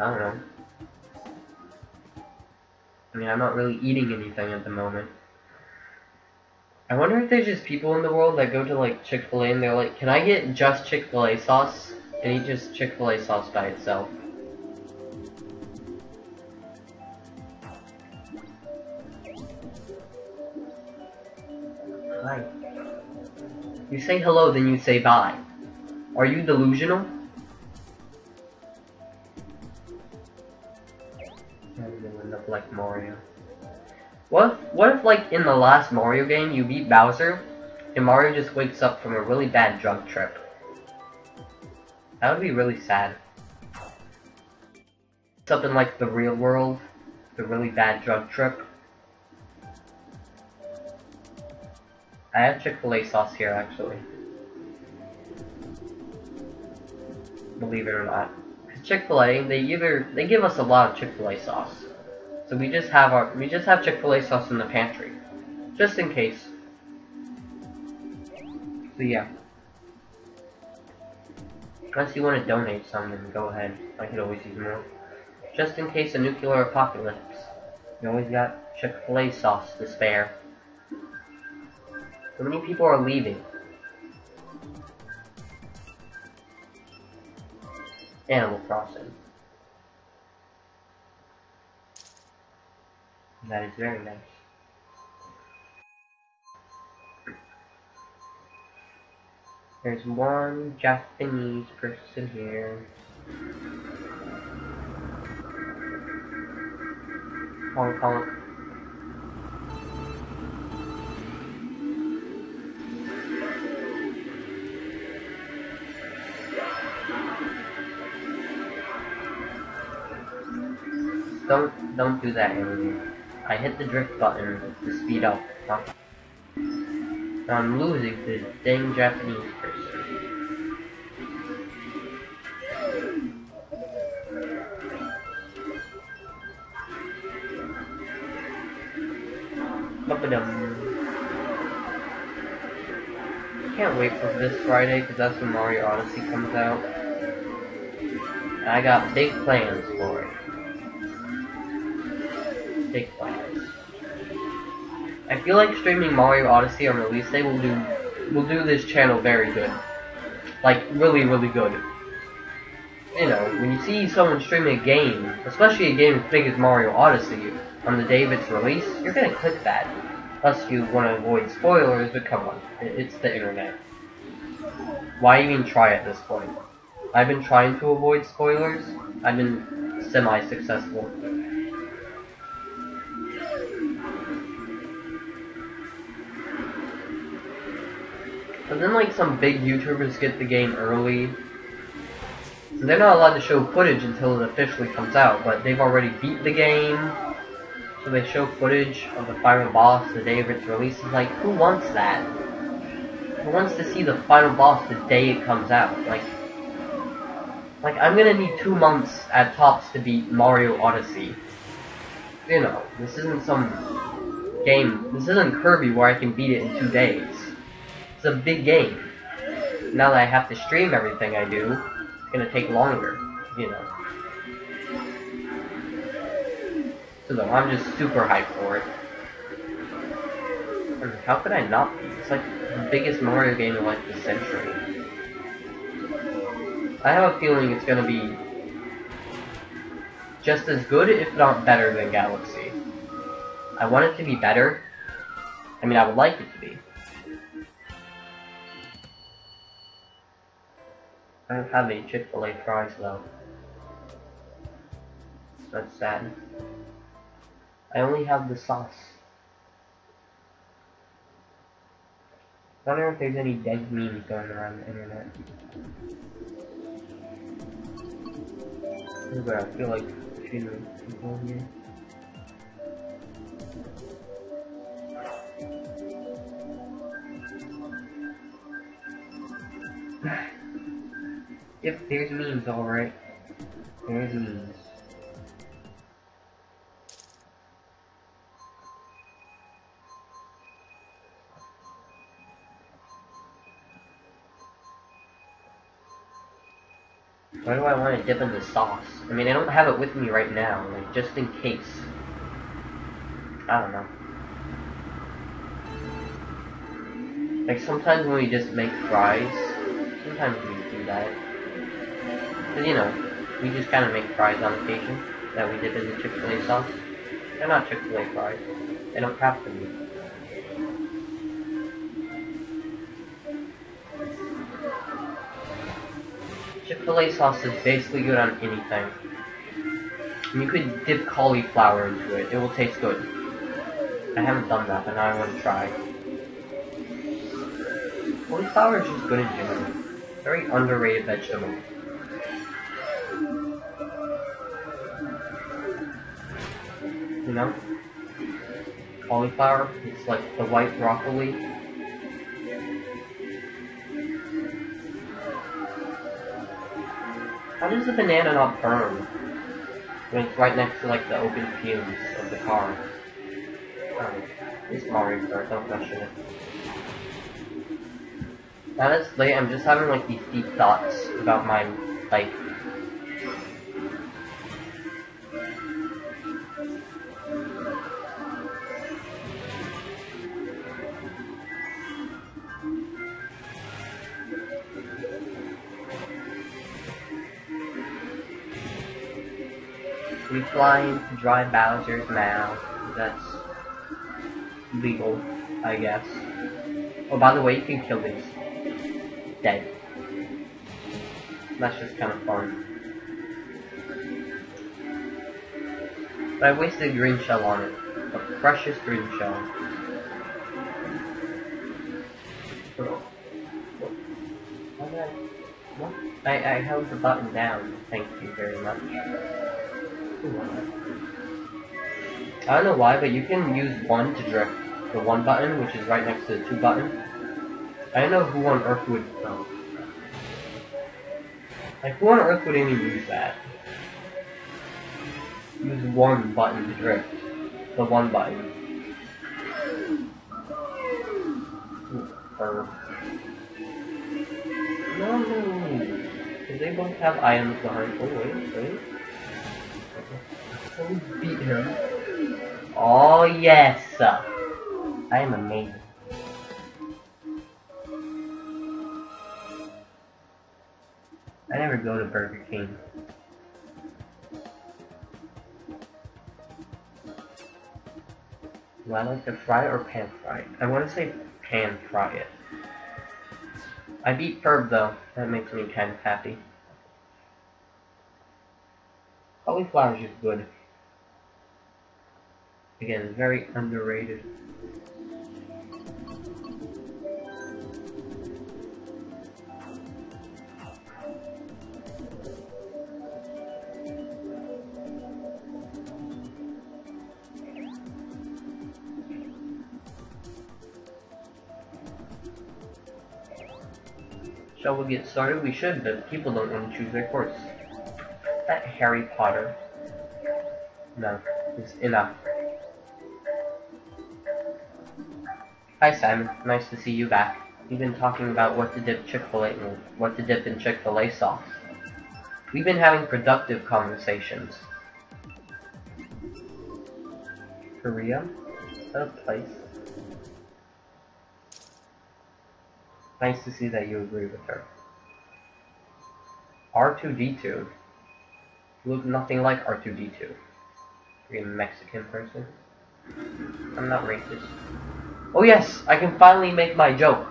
I don't know. I mean, I'm not really eating anything at the moment. I wonder if there's just people in the world that go to like Chick-fil-A and they're like, can I get just Chick-fil-A sauce? And eat just Chick-fil-A sauce by itself. Hi. You say hello, then you say bye. Are you delusional? I'm gonna end up like Mario. What if like in the last Mario game you beat Bowser and Mario just wakes up from a really bad drug trip? That would be really sad. Something like The Real World, the really bad drug trip. I have Chick-fil-A sauce here, actually. Believe it or not. Chick-fil-A, they give us a lot of Chick-fil-A sauce. So we just have Chick-fil-A sauce in the pantry. Just in case. So yeah. Unless you want to donate some, then go ahead. I could always use more. Just in case a nuclear apocalypse. You always got Chick-fil-A sauce to spare. So many people are leaving. Animal Crossing. That is very nice. There's one Japanese person here. Hong Kong. Don't do that, Emily. I hit the drift button to speed up. Now I'm losing to the dang Japanese person. Can't wait for this Friday because that's when Mario Odyssey comes out. And I got big plans for it. Big plans. I feel like streaming Mario Odyssey on release day will do this channel very good. Like, really, really good. You know, when you see someone streaming a game, especially a game as big as Mario Odyssey, on the day of its release, you're gonna click that. Unless you want to avoid spoilers, but come on, it's the internet. Why even try at this point? I've been trying to avoid spoilers. I've been semi-successful. But then like some big YouTubers get the game early. And they're not allowed to show footage until it officially comes out, but they've already beat the game. So they show footage of the final boss the day of its release. It's like, who wants that? Who wants to see the final boss the day it comes out? Like I'm gonna need 2 months at tops to beat Mario Odyssey. You know, this isn't some game, this isn't Kirby where I can beat it in 2 days. It's a big game. Now that I have to stream everything I do, it's gonna take longer, you know. So though, I'm just super hyped for it. I mean, how could I not be? It's like the biggest Mario game of like the century. I have a feeling it's gonna be just as good, if not better, than Galaxy. I want it to be better. I mean, I would like it to be. I don't have any Chick-fil-A fries though. That's sad. I only have the sauce. I wonder if there's any dead memes going around the internet. But I feel like shooting people here. Yep, there's memes, alright. There's memes. Why do I want to dip in the sauce? I mean, I don't have it with me right now, like, just in case. I don't know. Like, sometimes when we just make fries, sometimes we do that. But, you know, we just kind of make fries on occasion that we dip in the Chick-fil-A sauce. They're not Chick-fil-A fries. They don't have to be. Chick-fil-A sauce is basically good on anything. And you could dip cauliflower into it. It will taste good. I haven't done that, but now I want to try. Cauliflower is just good in general. Very underrated vegetable. know? Cauliflower, it's like the white broccoli. How does the banana not burn when it's right next to like the open fumes of the car? It's Mario Kart, don't question it. Now that it's late, I'm just having like these deep thoughts about my like we flying to dry Bowser's mouth. That's legal, I guess. Oh, by the way, you can kill these. Dead. That's just kind of fun. But I wasted a green shell on it. A precious green shell. How did I... What? I held the button down. Thank you very much. I don't know why, but you can use 1 to drift. The 1 button, which is right next to the 2 button. I don't know who on earth would... Oh. Like, who on earth would even use that? Use 1 button to drift. The 1 button. No. Because they both have items behind... Oh, wait. So we beat him. Oh, yes! I am amazing. I never go to Burger King. Do I like to fry it or pan fry it? I want to say pan fry it. I beat Ferb though. That makes me kind of happy. Cauliflower is just good. Again, very underrated. Shall we get started? We should, but people don't want to choose their course. That Harry Potter. No, it's enough. Hi Simon, nice to see you back. We've been talking about what to dip Chick-fil-A in, what to dip in Chick-fil-A sauce. We've been having productive conversations. Korea? Is that a place? Nice to see that you agree with her. R2-D2? You look nothing like R2-D2. Are you a Mexican person? I'm not racist. Oh yes, I can finally make my joke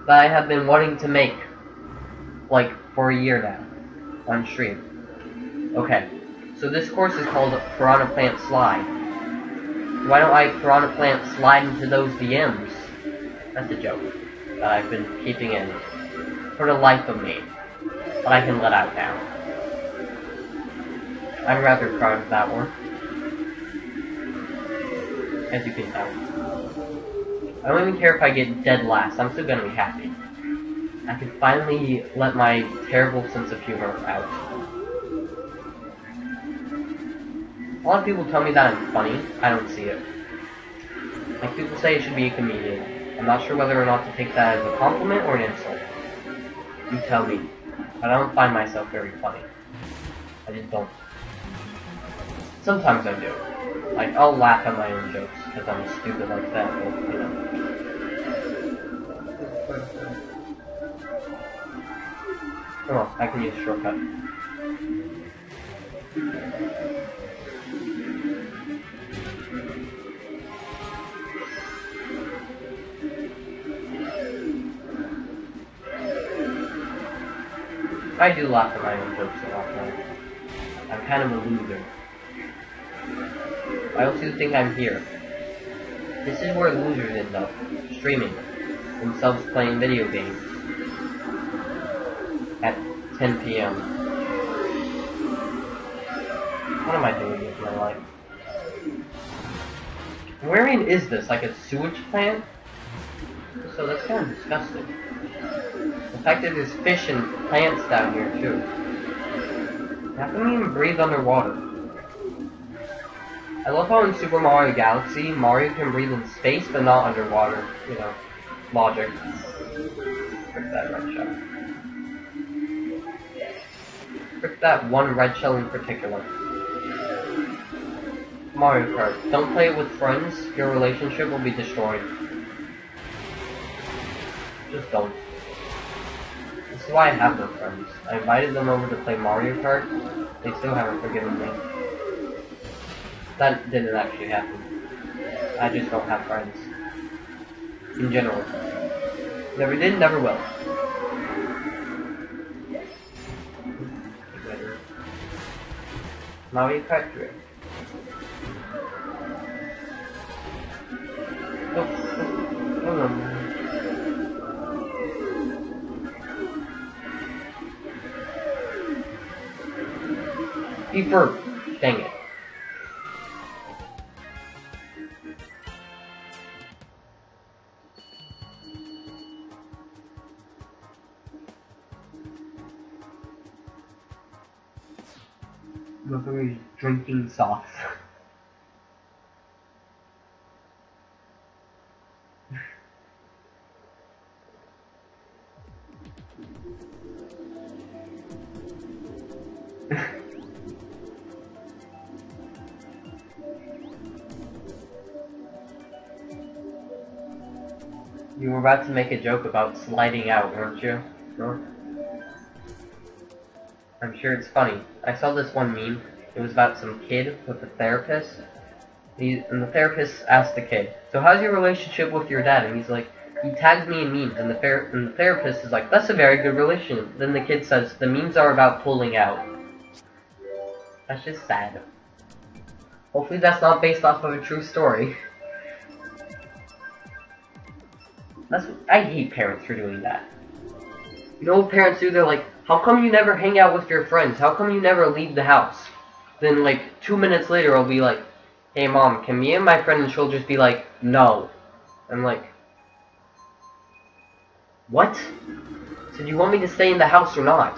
that I have been wanting to make, like, for a year now, on stream. Okay, so this course is called Piranha Plant Slide. Why don't I Piranha Plant slide into those DMs? That's a joke that I've been keeping in for the life of me, but I can let out now. I'm rather proud of that one, as you can tell. I don't even care if I get dead last, I'm still gonna be happy. I can finally let my terrible sense of humor out. A lot of people tell me that I'm funny, I don't see it. Like, people say I should be a comedian. I'm not sure whether or not to take that as a compliment or an insult. You tell me. But I don't find myself very funny. I just don't. Sometimes I do. Like, I'll laugh at my own jokes, because I'm stupid like that, but, you know. Come on, I can use a shortcut. I do laugh at my own jokes a lot, though. I'm kind of a loser. I also think I'm here. This is where losers end up. Streaming. Themselves playing video games. At 10 p.m. What am I doing with my life? Where is this? Like a sewage plant? So that's kind of disgusting. The fact that there's fish and plants down here too. How can we even breathe underwater? I love how in Super Mario Galaxy, Mario can breathe in space but not underwater. You know, logic. Frick that red shell. Frick that one red shell in particular. Mario Kart. Don't play it with friends, your relationship will be destroyed. Just don't. This is why I have no friends. I invited them over to play Mario Kart, they still haven't forgiven me. That didn't actually happen. I just don't have friends. In general. Never did, never will. Mario Kart 3. Oh, Deeper. Dang it. Mother drinking sauce. You were about to make a joke about sliding out, weren't you? No? I'm sure it's funny. I saw this one meme. It was about some kid with a therapist. And the therapist asked the kid, "So how's your relationship with your dad?" And he's like, "He tagged me in memes." And the therapist is like, "That's a very good relationship." Then the kid says, "The memes are about pulling out." That's just sad. Hopefully that's not based off of a true story. I hate parents for doing that. You know what parents do? They're like, "How come you never hang out with your friends? How come you never leave the house?" Then like 2 minutes later I'll be like, "Hey mom, can me and my friend," and she'll just be like, "No." I'm like, what? So do you want me to stay in the house or not?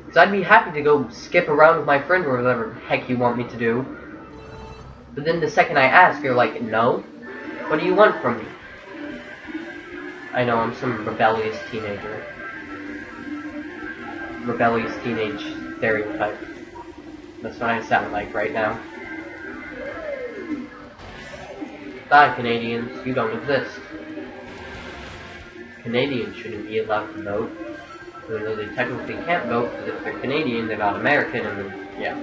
Because I'd be happy to go skip around with my friend or whatever the heck you want me to do. But then the second I ask, you're like, "No? What do you want from me?" I know, I'm some rebellious teenager. Rebellious teenage stereotype. That's what I sound like right now. Die, Canadians, you don't exist. Canadians shouldn't be allowed to vote, even though they technically can't vote, because if they're Canadian, they're not American, and then, yeah.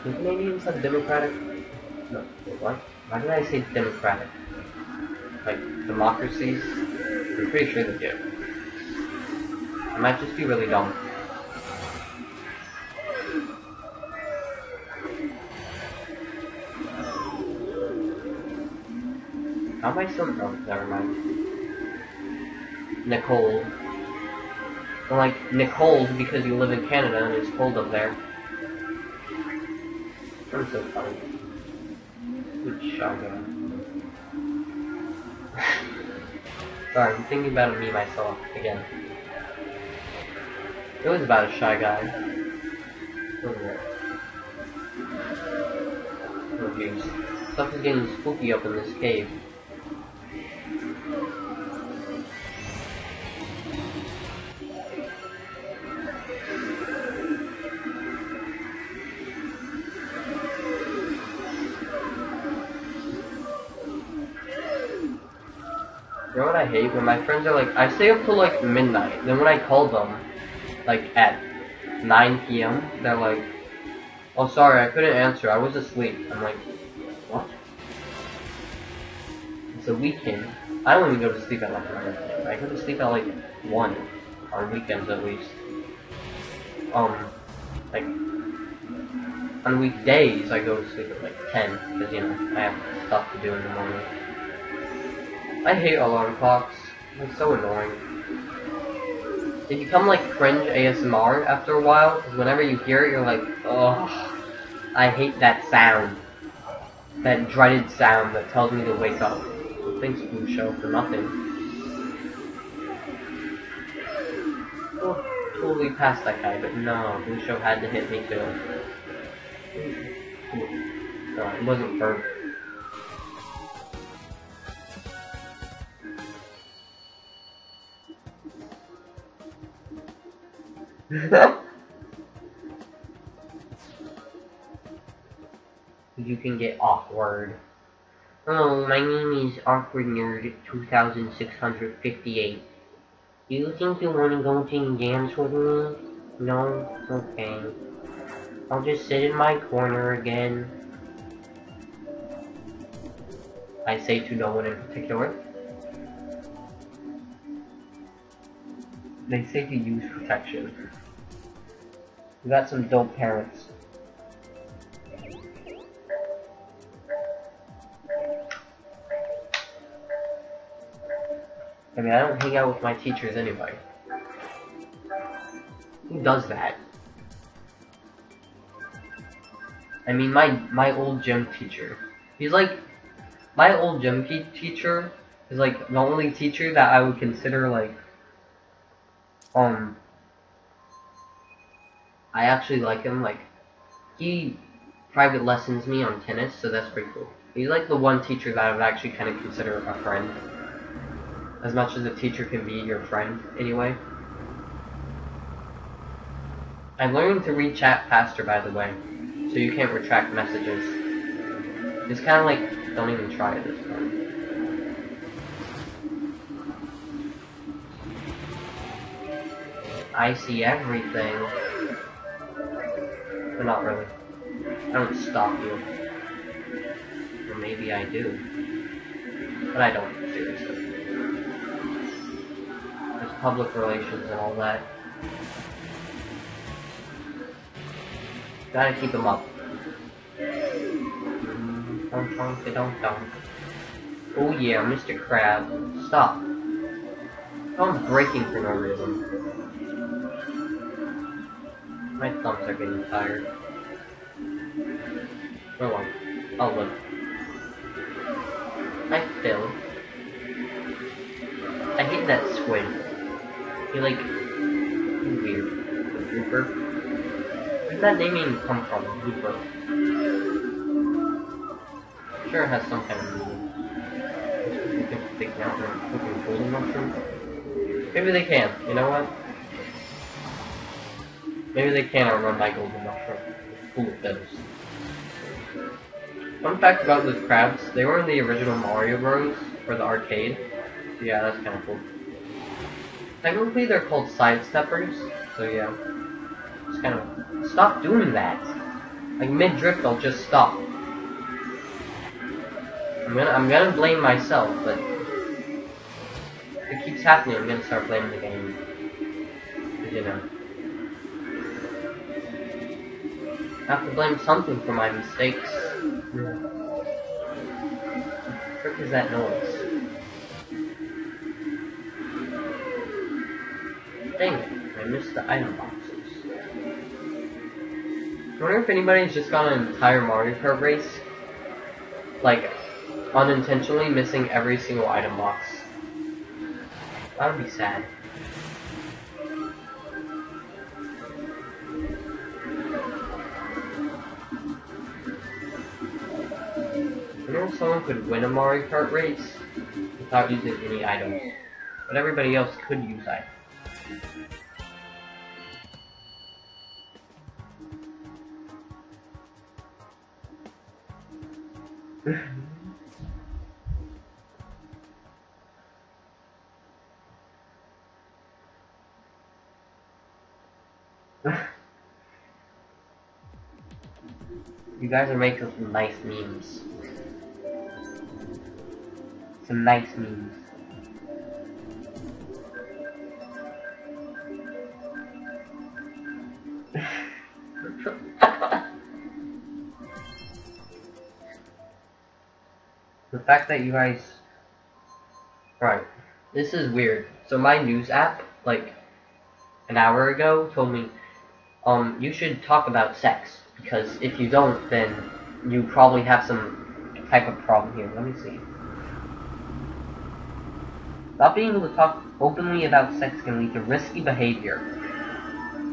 Do Canadians have democratic? No, what? Why did I say democratic? Like, democracies? I'm pretty sure they do. I might just be really dumb. How am I so dumb? Never mind. Nicole. I'm like, Nicole because you live in Canada and it's cold up there. I'm so funny. Good shotgun. Sorry, I'm thinking about a meme I saw again. It was about a shy guy. Wasn't it? Oh jeez. Stuff is getting spooky up in this cave. You know what I hate? When my friends are like, I stay up till like midnight, then when I call them, like at 9 PM, they're like, "Oh sorry, I couldn't answer, I was asleep." I'm like, what? It's a weekend. I don't even go to sleep at like 9. I go to sleep at like 1, on weekends at least. Like, on weekdays I go to sleep at like 10, because you know, I have stuff to do in the morning. I hate alarm clocks. They're so annoying. They become like cringe ASMR after a while, because whenever you hear it, you're like, ugh, I hate that sound. that dreaded sound that tells me to wake up. So thanks, Blue Show, for nothing. Oh, totally past that guy, but no, Blue Show had to hit me too. No, it wasn't firm. You can get awkward. Oh, my name is Awkward Nerd 2658. Do you think you want to go to dance with me? No? Okay. I'll just sit in my corner again. I say to no one in particular. They say to use protection. You got some dope parents. I mean, I don't hang out with my teachers anyway. Who does that? I mean, my old gym teacher. He's like, my old gym teacher is like the only teacher that I would consider like, I actually like him. Like, he private lessons me on tennis, so that's pretty cool. He's like the one teacher that I would actually kind of consider a friend. As much as a teacher can be your friend, anyway. I learned to read chat faster, by the way, so you can't retract messages. It's kind of like, don't even try it this time. I see everything. But not really. I don't stalk you. Or maybe I do. But I don't, seriously. There's public relations and all that. Gotta keep them up. Don't. Oh yeah, Mr. Crab. Stop. I'm breaking for no reason. My thumbs are getting tired. Hold on. I'll live. I failed. I hate that squid. He like... he's weird. The Blooper. Where did that name even come from? Blooper. Sure it has some kind of meaning. You can stick out and cooking golden mushroom. Maybe they can. You know what? Maybe they can outrun my golden mushroom. Full of those. Fun fact about those crabs, they were in the original Mario Bros. For the arcade. Yeah, that's kind of cool. Technically they're called sidesteppers, so yeah. Just kind of... Stop doing that! Like mid-drift I'll just stop. I'm gonna blame myself, but... if it keeps happening, I'm gonna start blaming the game. Cause you know. I have to blame something for my mistakes. What the frick is that noise? Dang it, I missed the item boxes. I wonder if anybody's just got an entire Mario Kart race, like, unintentionally missing every single item box. That would be sad. I wonder if someone could win a Mario Kart race without using any items, but everybody else could use items. You guys are making some nice memes. Some nice memes. The fact that you guys... Right. This is weird. So my news app, like, an hour ago, told me, you should talk about sex. Because if you don't, then you probably have some type of problem here. Let me see. Not being able to talk openly about sex can lead to risky behavior,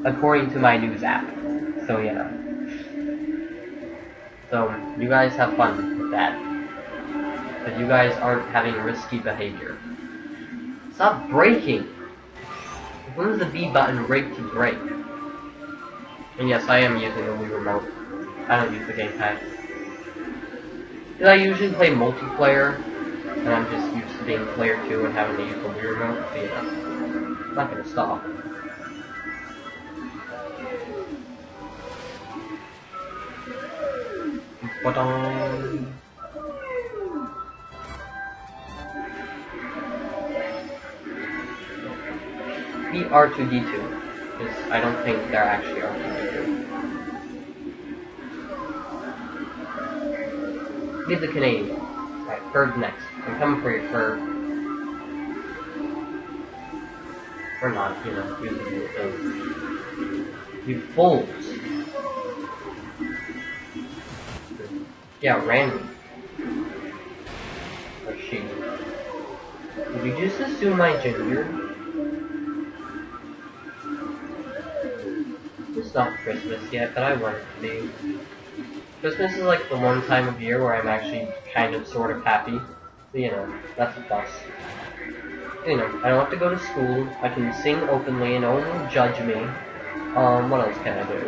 according to my news app. So yeah. So you guys have fun with that. But you guys aren't having risky behavior. Stop breaking! When is the B button rigged to break? And yes, I am using a Wii Remote. I don't use the gamepad. Because I usually play multiplayer, and I'm just used to being player 2 and having to use the Wii Remote, so yeah. I'm not gonna stop. Ba-dum. Be R2-D2, because I don't think they're actually R2-D2. Be the Canadian. Alright, Ferg next. I'm coming for your Ferg. Or not, you know, using the thing. You fools! Yeah, Randy. Or she. Did you just assume my gender? It's not Christmas yet, but I want it to be. Christmas is like the one time of year where I'm actually kind of sort of happy. So, you know, that's a plus. You know, I don't have to go to school, I can sing openly and no one will judge me. What else can I do?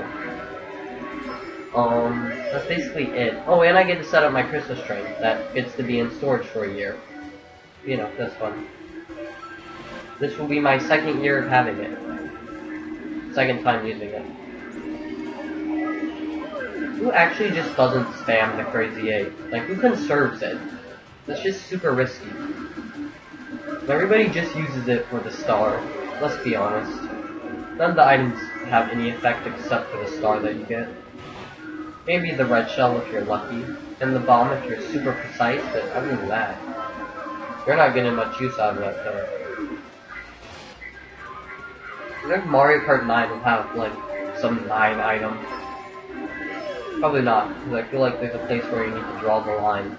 That's basically it. Oh, and I get to set up my Christmas tree that gets to be in storage for a year. You know, that's fun. This will be my second year of having it. Second time using it. Who actually just doesn't spam the Crazy 8? Like, who conserves it? That's just super risky. Everybody just uses it for the star. Let's be honest. None of the items have any effect except for the star that you get. Maybe the red shell if you're lucky, and the bomb if you're super precise, but other than that, you're not getting much use out of that thing. I think Mario Kart 9 will have, like, some 9 item. Probably not, because I feel like there's a place where you need to draw the line.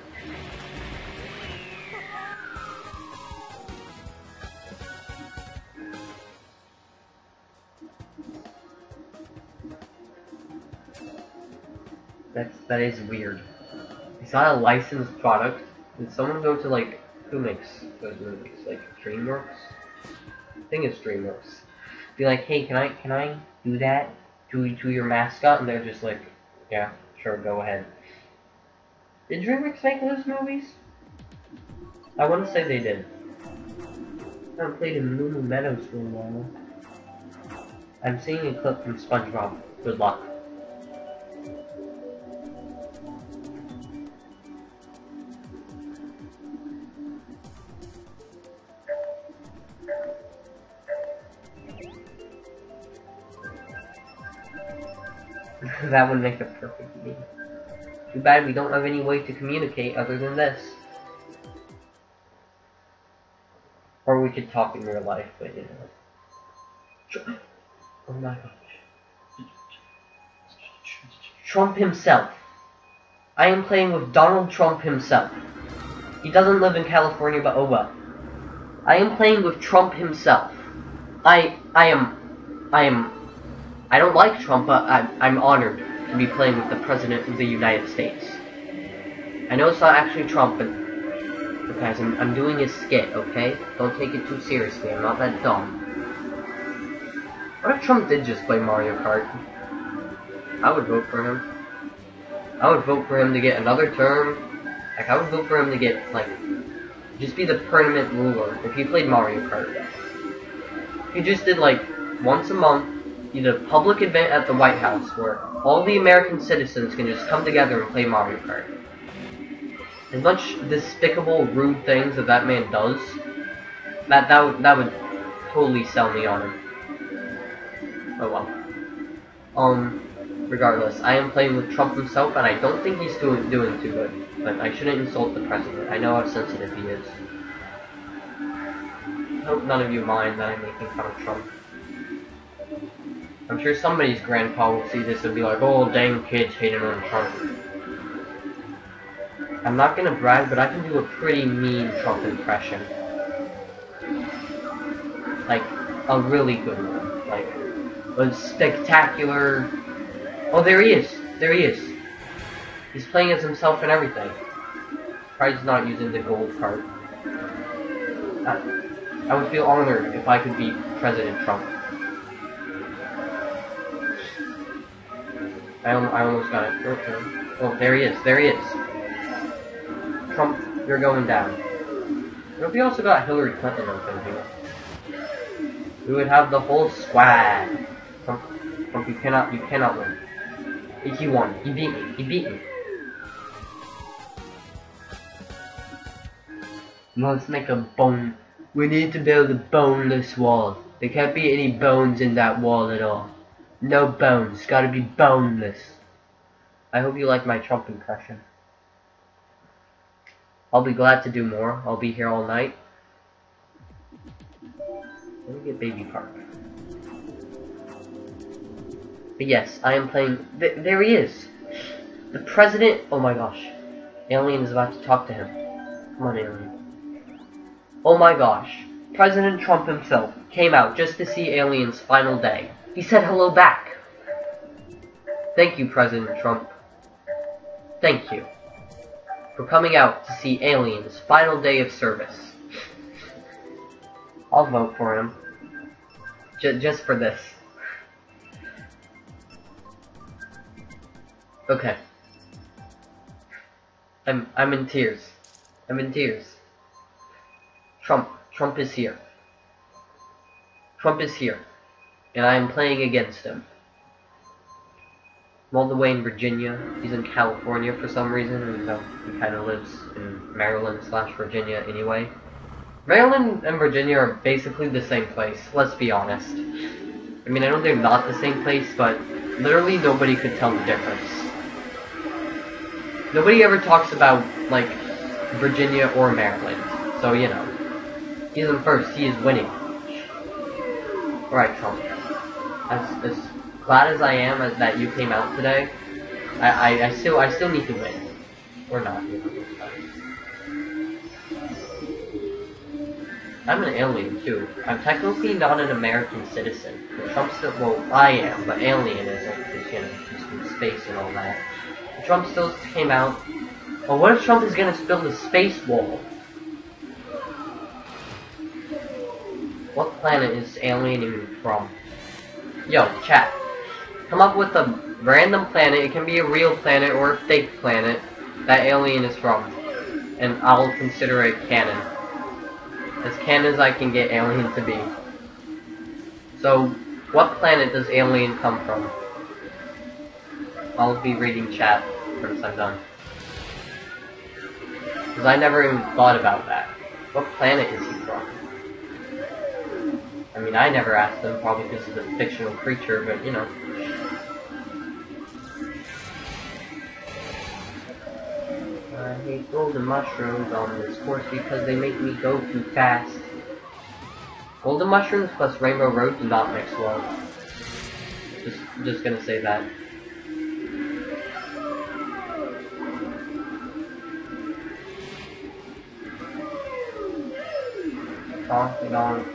That is weird. It's not a licensed product. Did someone go to, like, who makes those movies? Like, DreamWorks? I think it's DreamWorks. Be like, hey, can I do that to your mascot? And they're just like, yeah, sure, go ahead. Did DreamWorks make those movies? I want to say they did. I haven't played in Moo Meadows for a while. I'm seeing a clip from SpongeBob. Good luck. That would make a perfect meme. Too bad we don't have any way to communicate other than this. Or we could talk in real life, but you know. Oh my gosh. Trump himself. I am playing with Donald Trump himself. He doesn't live in California, but oh well. I am playing with Trump himself. I don't like Trump, but I'm honored to be playing with the President of the United States. I know it's not actually Trump, but guys, I'm doing a skit, okay? Don't take it too seriously, I'm not that dumb. What if Trump did just play Mario Kart? I would vote for him. I would vote for him to get another term. Like, I would vote for him to get, like, just be the permanent ruler if he played Mario Kart. If he just did, like, once a month, he did a public event at the White House where all the American citizens can just come together and play Mario Kart. As much despicable, rude things that man does, that would totally sell me on him. Oh well. Regardless, I am playing with Trump himself, and I don't think he's doing too good. But I shouldn't insult the president. I know how sensitive he is. I hope none of you mind that I'm making fun of Trump. I'm sure somebody's grandpa will see this and be like, oh, dang kids hating on Trump. I'm not gonna brag, but I can do a pretty mean Trump impression. Like, a really good one. Like, a spectacular... Oh, there he is! There he is! He's playing as himself and everything. Probably not using the gold card. I would feel honored if I could be President Trump. I almost got it. Oh, there he is. There he is. Trump, you're going down. What if we also got Hillary Clinton open here? We would have the whole squad. Trump, you cannot win. He won. He beat me. He beat me. Let's make a bone. We need to build a boneless wall. There can't be any bones in that wall at all. No bones. Gotta be boneless. I hope you like my Trump impression. I'll be glad to do more. I'll be here all night. Let me get Baby Park. But yes, I am playing... there he is! The president... Oh my gosh. Alien is about to talk to him. Come on, Alien. Oh my gosh. President Trump himself came out just to see Alien's final day. He said hello back. Thank you, President Trump. Thank you for coming out to see Alien's final day of service. I'll vote for him. Just for this. Okay. I'm in tears. I'm in tears. Trump is here. Trump is here. And I am playing against him. I'm all the way in Virginia. He's in California for some reason, even though he kind of lives in Maryland/Virginia anyway. Maryland and Virginia are basically the same place, let's be honest. I mean, I know they're not the same place, but literally nobody could tell the difference. Nobody ever talks about, like, Virginia or Maryland, so, you know. He's in first, he is winning. Alright, Trump. As glad as I am that you came out today, I still need to win. Or not, you know. I'm an alien, too. I'm technically not an American citizen. But Trump still, well, I am, but alien isn't, because, you know, he's from space and all that. But Trump still came out. Well, what if Trump is gonna build a space wall? What planet is alien even from? Yo, chat. Come up with a random planet, it can be a real planet or a fake planet, that alien is from. And I'll consider it canon. As canon as I can get alien to be. So, what planet does alien come from? I'll be reading chat once I'm done. Because I never even thought about that. What planet is he from? I mean, I never asked him, probably because he's a fictional creature, but you know. I hate golden mushrooms on this course because they make me go too fast. Golden mushrooms plus Rainbow Road do not mix well. Just gonna say that. Honky donk.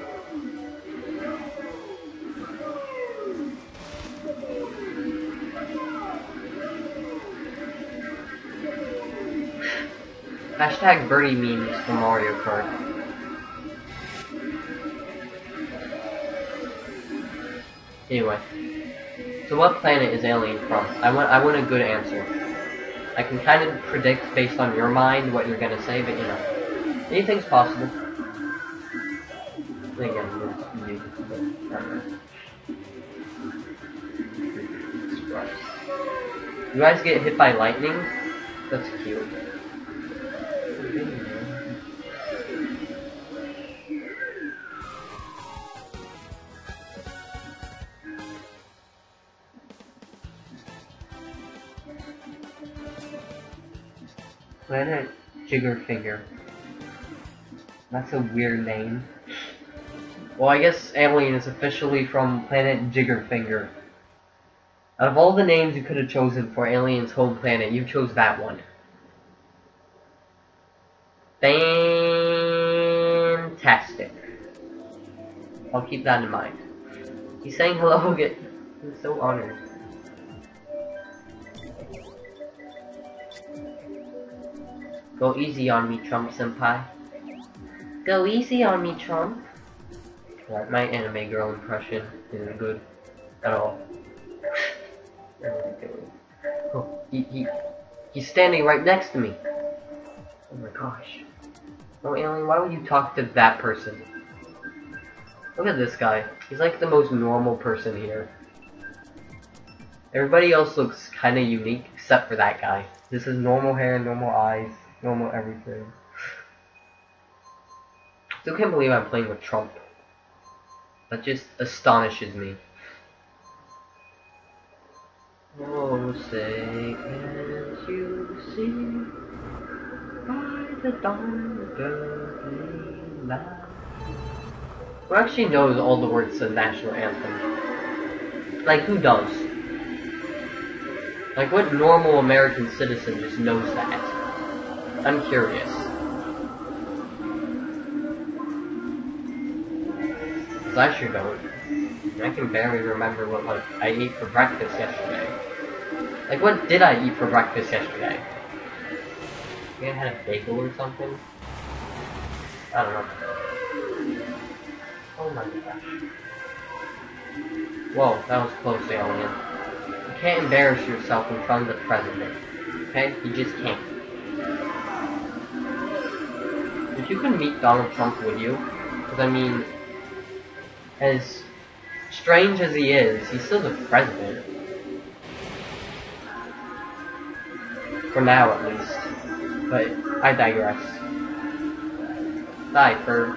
Hashtag birdie memes for Mario Kart. Anyway, so what planet is alien from? I want a good answer. I can kind of predict based on your mind what you're gonna say, but you know, anything's possible. You guys get hit by lightning? That's cute. Planet Jiggerfinger. That's a weird name. Well, I guess Alien is officially from Planet Jiggerfinger. Out of all the names you could have chosen for Alien's home planet, you chose that one. Fantastic. I'll keep that in mind. He's saying hello again. I'm so honored. Go easy on me, Trump-senpai. Go easy on me, Trump. Right, my anime girl impression isn't good at all. Oh, he's standing right next to me. Oh my gosh. Oh, alien, why would you talk to that person? Look at this guy. He's like the most normal person here. Everybody else looks kind of unique except for that guy. This is normal hair, normal eyes, normal everything. Still can't believe I'm playing with Trump. That just astonishes me. Oh, say can't you see by the dawn of early light? Who actually knows all the words to the national anthem? Like, who does? Like, what normal American citizen just knows that? I'm curious. Because I sure don't. I can barely remember what, like, I ate for breakfast yesterday. Like, what did I eat for breakfast yesterday? Maybe I had a bagel or something? I don't know. Oh my gosh. Whoa, that was close, alien. You can't embarrass yourself in front of the president. Okay? You just can't. If you could meet Donald Trump, would you? Because, I mean, as strange as he is, he's still the president. For now, at least. But I digress. Sorry for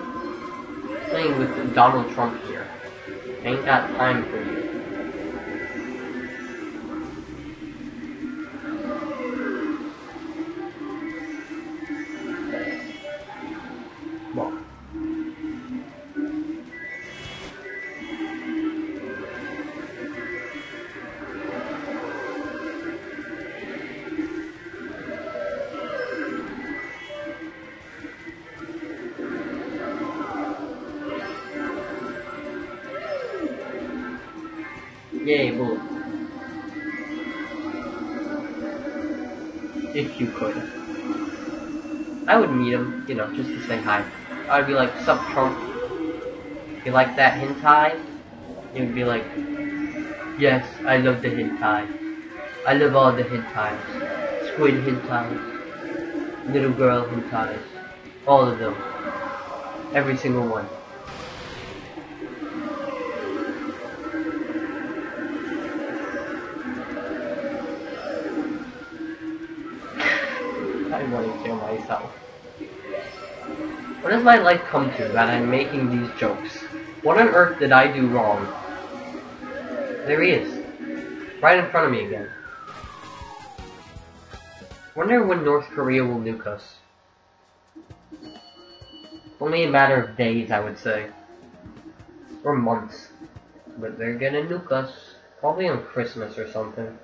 playing with Donald Trump here. I ain't got time for you. Well. Yay, boo. If you could. I would meet him, you know, just to say hi. I would be like, sup, Trump? You like that hentai? He would be like, yes, I love the hentai. I love all the hentais. Squid hentais. Little girl hentais. All of them. Every single one. I want to kill myself. What has my life come to that I'm making these jokes? What on earth did I do wrong? There he is. Right in front of me again. Wonder when North Korea will nuke us. Only a matter of days, I would say. Or months. But they're gonna nuke us. Probably on Christmas or something.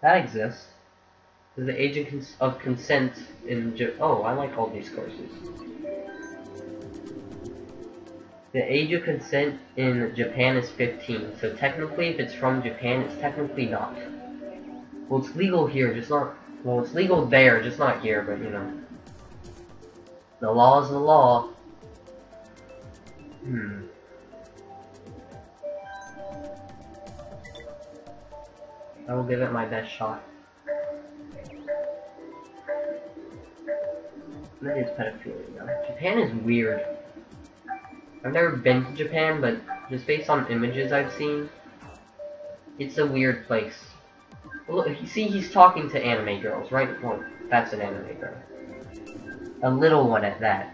That exists. Is the age of consent in oh, I like all these courses. The age of consent in Japan is 15, so technically if it's from Japan, it's technically not. Well, it's legal here, just not... Well, it's legal there, just not here, but you know. The law is the law. I will give it my best shot. Maybe it's pedophilia though. Japan is weird. I've never been to Japan, but just based on images I've seen, it's a weird place. Look, you see, he's talking to anime girls, right? Well, that's an anime girl. A little one at that.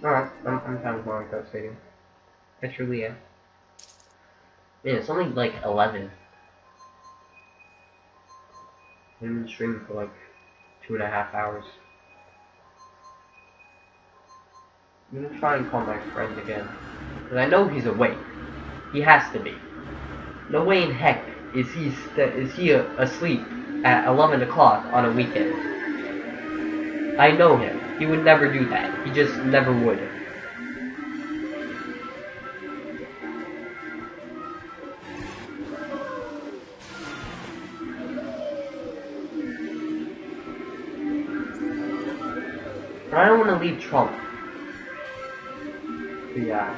Alright, I'm kind of more Ghost Stadium. I truly am. Man, it's only like 11. I've been streaming for like 2.5 hours. I'm gonna try and call my friend again. Because I know he's awake. He has to be. No way in heck is he asleep at 11 o'clock on a weekend. I know him. He would never do that. He just never would. But I don't want to leave Trump. But yeah.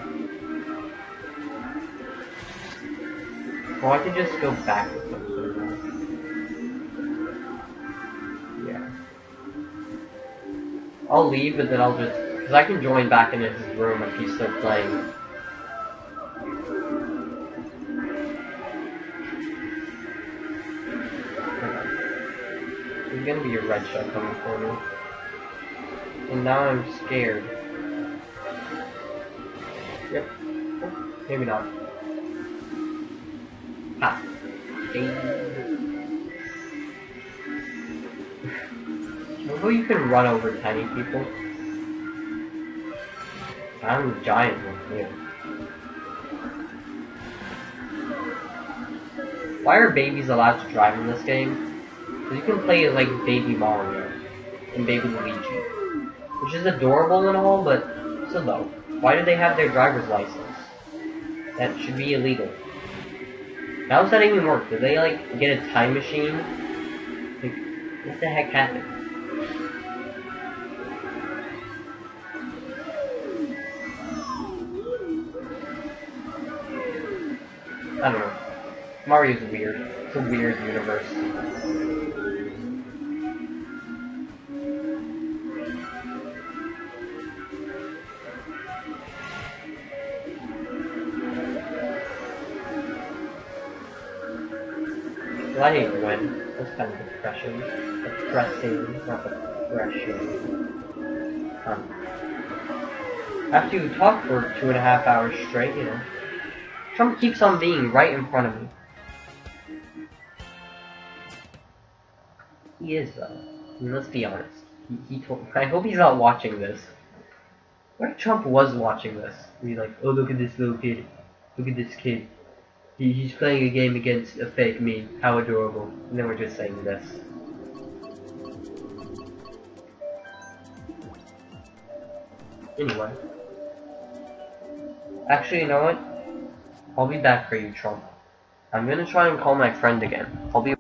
Well, I could just go back with him. Yeah. I'll leave, but then I'll just... Because I can join back into his room if he's still playing. There's gonna be a red shell coming for me. And now I'm scared. Yep. Maybe not. Ha. Although you can run over tiny people. I'm a giant one here. Why are babies allowed to drive in this game? Because you can play as like Baby Mario and Baby Luigi. Which is adorable and all, but still though. Why do they have their driver's license? That should be illegal. How does that even work? Do they like get a time machine? Like, what the heck happened? I don't know. Mario's weird. It's a weird universe. Well, I didn't win. That's kind of depressing. Depressing, not depression. After you talk for 2.5 hours straight, you know. Trump keeps on being right in front of me. He is, though. I mean, let's be honest. He told. I hope he's not watching this. What if Trump was watching this? He'd be like, oh, look at this little kid. Look at this kid. He's playing a game against a fake me. How adorable. And then we're just saying this. Anyway. Actually, you know what? I'll be back for you, Trump. I'm gonna try and call my friend again. I'll be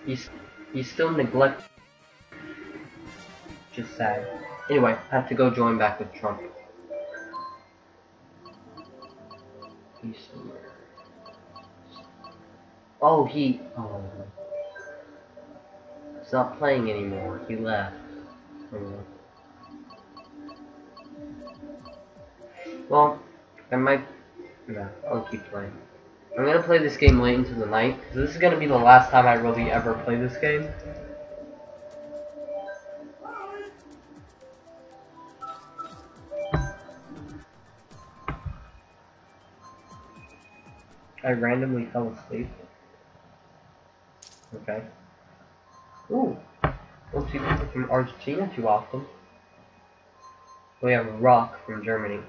He's still neglected. Just sad. Anyway, I have to go join back with Trump. be somewhere. Oh, oh. It's not playing anymore. He left. Oh. Well, I might... No, I'll keep playing. I'm gonna play this game late into the night, because this is gonna be the last time I really ever play this game. I randomly fell asleep. Okay. Ooh. Don't see people from Argentina too often. We have Rock from Germany.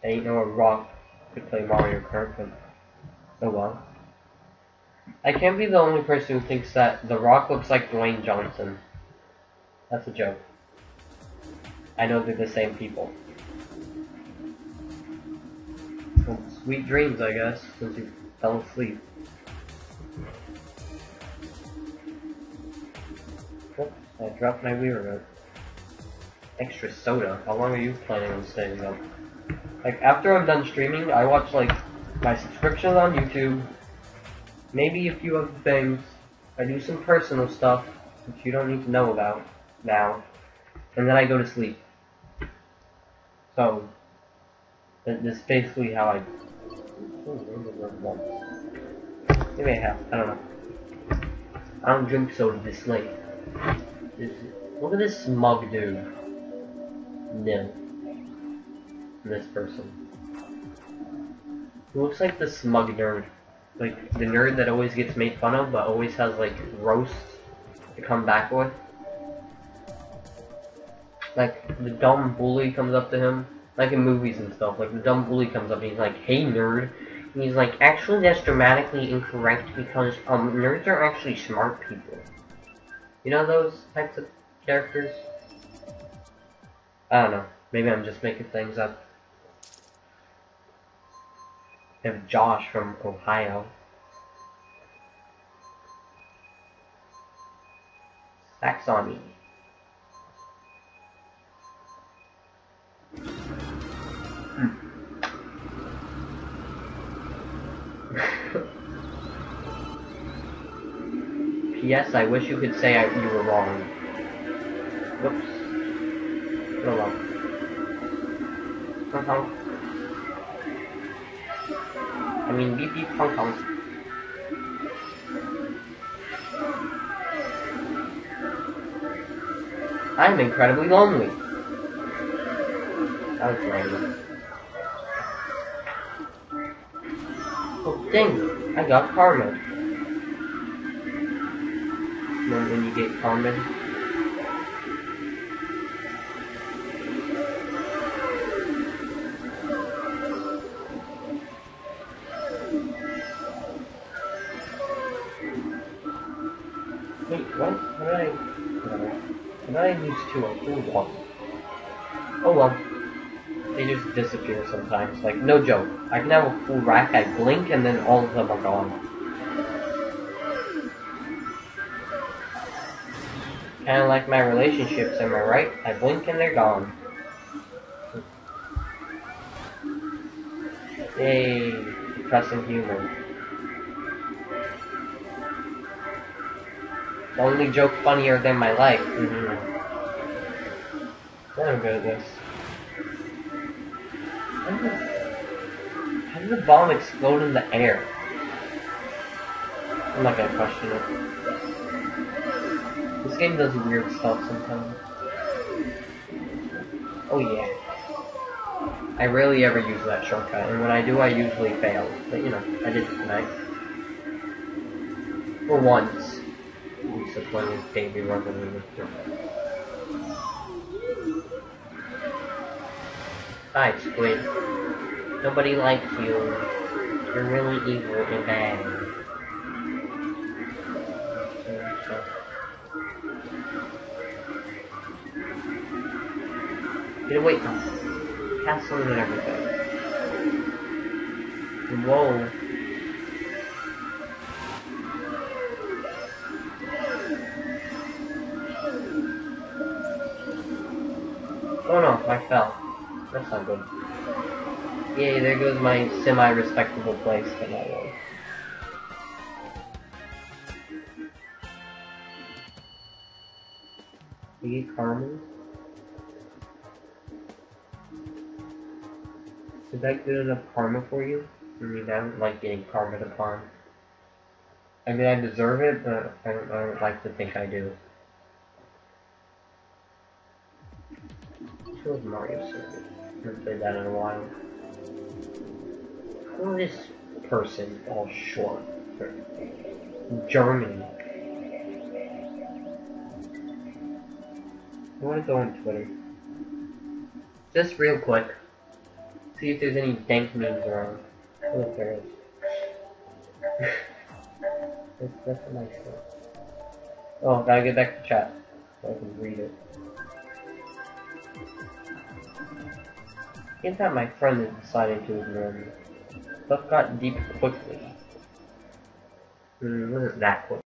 I didn't know a Rock could play Mario Kart, but oh well. I can't be the only person who thinks that The Rock looks like Dwayne Johnson. That's a joke. I know they're the same people. Well, sweet dreams, I guess, since you fell asleep. Oops, I dropped my Wii remote. Extra soda? How long are you planning on staying up? Like, after I'm done streaming, I watch, like, my subscriptions on YouTube, maybe a few other things. I do some personal stuff, which you don't need to know about now, and then I go to sleep. So, this is basically how I... Maybe I have, I don't know. I don't drink soda this late. Look at this smug dude. No. This person. He looks like the smug nerd. Like, the nerd that always gets made fun of, but always has, like, roasts to come back with. Like, the dumb bully comes up to him, like in movies and stuff, like, the dumb bully comes up and he's like, hey nerd. And he's like, actually that's dramatically incorrect because, nerds are actually smart people. You know those types of characters? I don't know. Maybe I'm just making things up. We have Josh from Ohio. Saxony. P.S. I wish you could say you were wrong. Whoops. Oh well. Punk. I mean, beep beep punk punk. I'm incredibly lonely. That was random. Oh dang! I got Carmen. When you get Carmen. Wait, what? How did I lose two on food one? Oh well. They just disappear sometimes. Like, no joke. I can have a full rack, I blink, and then all of them are gone. Kinda like my relationships, am I right? I blink and they're gone. Yay, depressing humor. The only joke funnier than my life. I'm good at this. How did the bomb explode in the air? I'm not gonna question it. This game does weird stuff sometimes. Oh yeah. I rarely ever use that shortcut, and when I do, I usually fail. But you know, I did it tonight. For once. It's a funny baby running in the Hi, Squid. Nobody likes you. You're really evil and bad. Get away from me. Castle and everything. Whoa. Oh no, I fell. That's not good. Yay, there goes my semi-respectable place that I was. You get Carmen? Is that good enough karma for you? I mean, I don't like getting karma upon. I mean, I deserve it, but I don't like to think I do. Which was Mario Circuit? I haven't played that in a while. Who is this person all short? Germany. I want to go on Twitter. Just real quick. See if there's any dank memes around. Oh, look, there is. That's a nice one. Oh, gotta get back to chat so I can read it. I thought my friend is deciding to ignore me. Stuff got deep quickly. Wasn't that quick.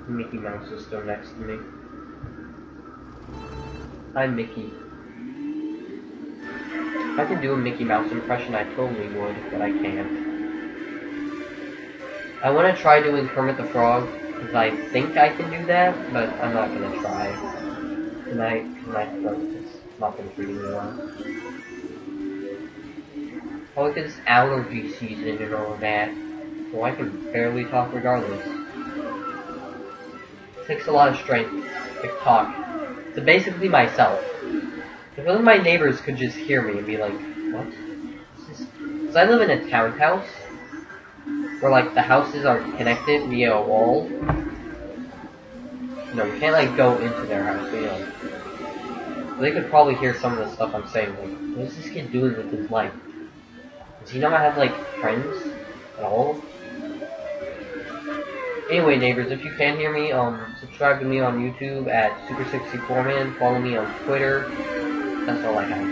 Mickey Mouse is still next to me. Hi, Mickey. If I could do a Mickey Mouse impression, I totally would, but I can't. I want to try doing Kermit the Frog, because I think I can do that, but I'm not going to try. Tonight, my throat has not been treating me well. Oh, look at this allergy season and all of that. So I can barely talk regardless. It takes a lot of strength to talk to basically myself. If only my neighbors could just hear me and be like, what? Because I live in a townhouse, where like the houses are connected via a wall. No, you can't like go into their house, but, you know. They could probably hear some of the stuff I'm saying, like, what is this kid doing with his life? Does he not have like friends at all? Anyway, neighbors, if you can hear me, subscribe to me on YouTube at Super64Man, follow me on Twitter. That's all I have.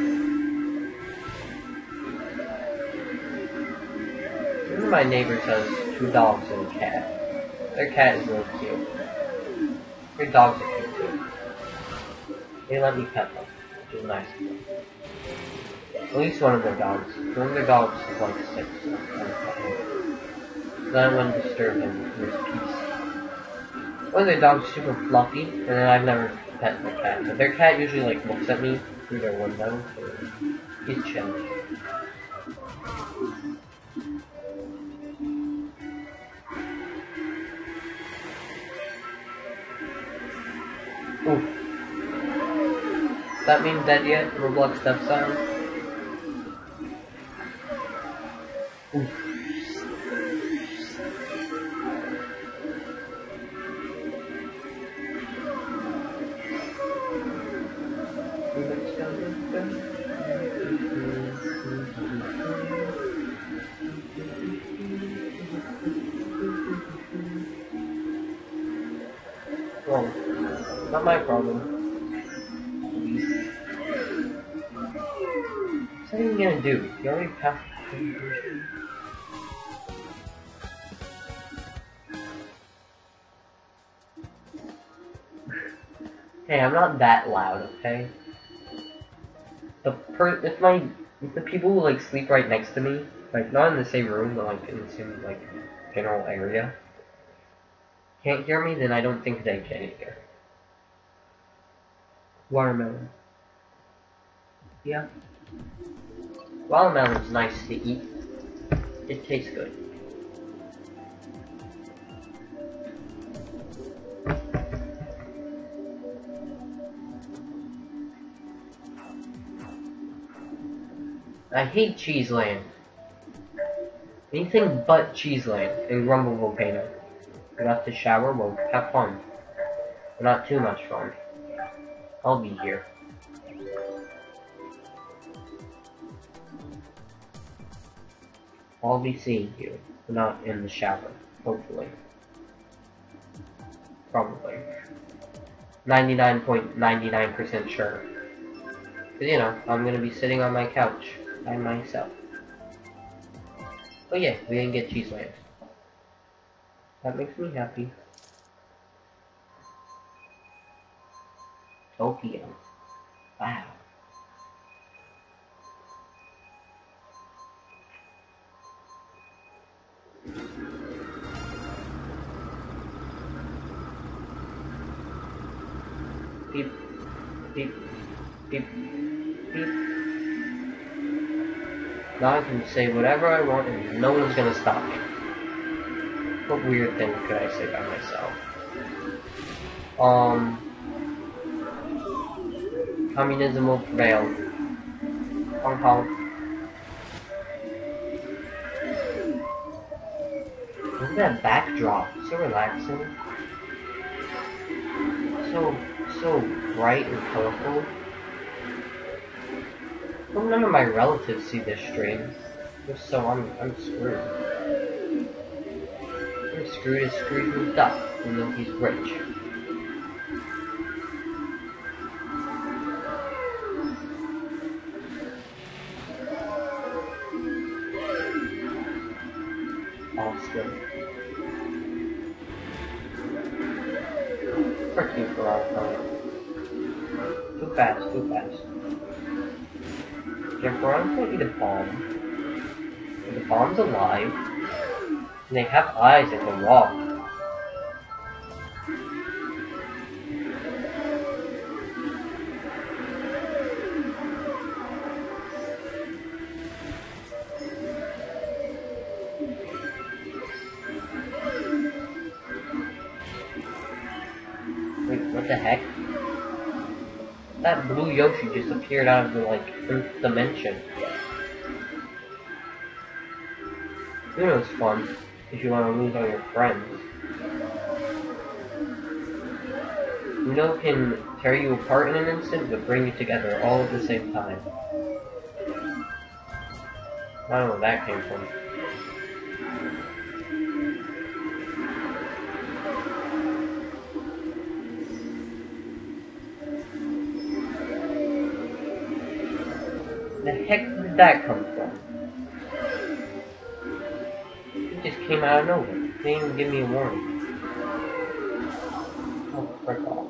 One of my neighbors has 2 dogs and a cat. Their cat is really cute. Their dogs are cute too. They let me pet them, which is nice of them. At least one of their dogs. One of their dogs is like 6, so I pet him. Then I wouldn't disturb him in his peace. One of their dogs is super fluffy, and then I've never pet their cat. But their cat usually like looks at me through their window, so he's chilling. Oof. That mean dead yet? Roblox step sign? Oof. Well, not my problem. What's that even gonna do? You already passed the presentation. Hey, I'm not that loud, okay? If the people who like sleep right next to me, like not in the same room, but like in the same like general area, can't hear me, then I don't think they can either. Watermelon. Yeah. Watermelon's nice to eat. It tastes good. I hate Cheeseland. Anything but Cheeseland and Grumble Volcano. I got to shower, well, have fun. But not too much fun. I'll be here. I'll be seeing you, but not in the shower, hopefully. Probably. 99.99% sure. Because, you know, I'm gonna be sitting on my couch by myself. Oh yeah, we didn't get Cheese Land. That makes me happy. Tokyo. Wow. Beep, beep, beep, beep. Now I can say whatever I want and no one's gonna stop me. What weird thing could I say by myself? Communism will prevail. Hong Kong. Look at that backdrop. So relaxing. So bright and colorful. Well, none of my relatives see this stream. Just so I'm screwed. I'm screwed as Scrooge McDuck, even though he's rich. Austin. Freaking Toronto. Too fast, too fast. Jeff Brown's gonna eat a bomb. The bomb's alive. And they have eyes that can walk. Wait, what the heck? That blue Yoshi just appeared out of the, like, 3rd dimension. You know it's fun, if you want to lose all your friends. You know it can tear you apart in an instant, but bring you together all at the same time. I don't know where that came from. The heck did that come from? It just came out of nowhere. They didn't even give me a warning. Oh, frick off.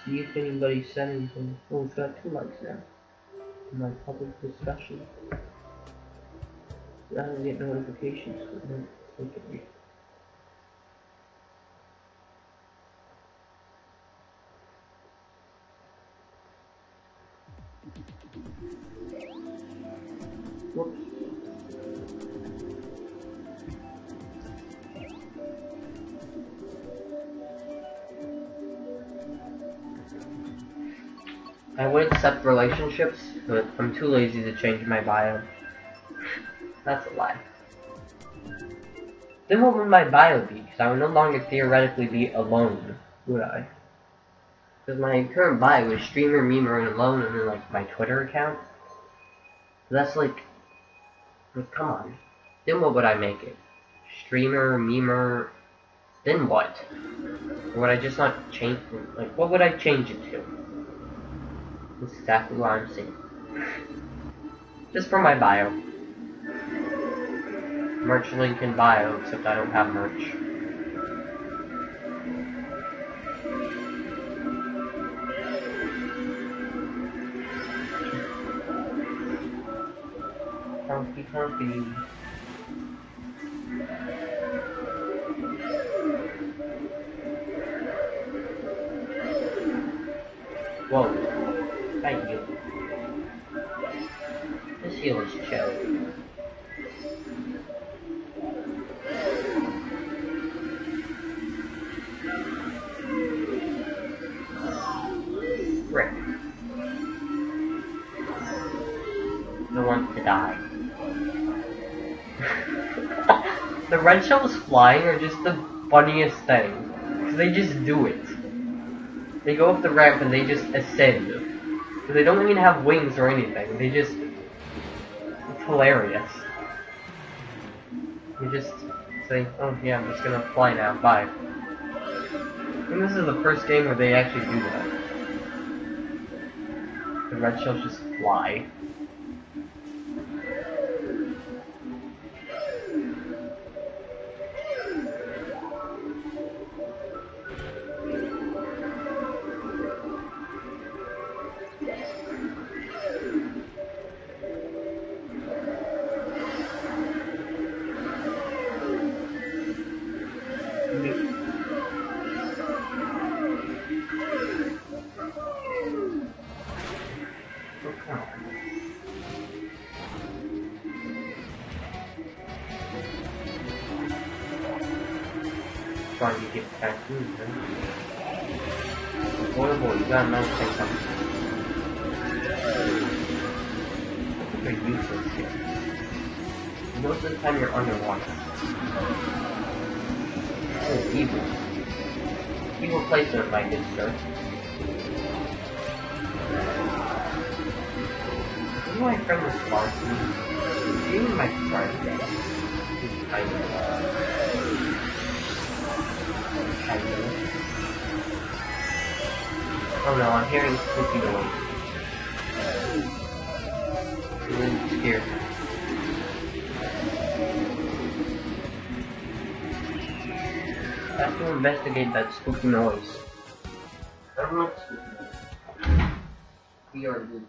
See if anybody said anything. Oh, it's got 2 likes now. In my public discussion. I don't get notifications. Look at me. Whoops. I would accept relationships, but I'm too lazy to change my bio. That's a lie. Then what would my bio be? Because I would no longer theoretically be alone, would I? Because my current bio is streamer, memer, and alone, and then like my Twitter account. That's like, come on. Then what would I make it? Streamer, memer, then what? Or would I just not change it? Like, what would I change it to? That's exactly what I'm saying. Just for my bio. Merch link in bio, except I don't have merch. Comfy, comfy. Whoa. Thank you. This heel is chill. Frick. No one to die. The red shells flying are just the funniest thing. Because they just do it. They go up the ramp and they just ascend. So they don't even have wings or anything. They just... It's hilarious. You just say, oh yeah, I'm just gonna fly now, bye. And this is the first game where they actually do that. The red shells just fly. Trying to get back in, man. Boy, oh boy, you gotta know say something. I think they're useless here. Most of the time you're underwater. Oh, evil. Evil placement, my good sir. You know my friend responds to me? Even my friend. He's kind of, oh no, I'm hearing spooky noise. I'm really scared. I have to investigate that spooky noise. I don't know what's spooky. We are good.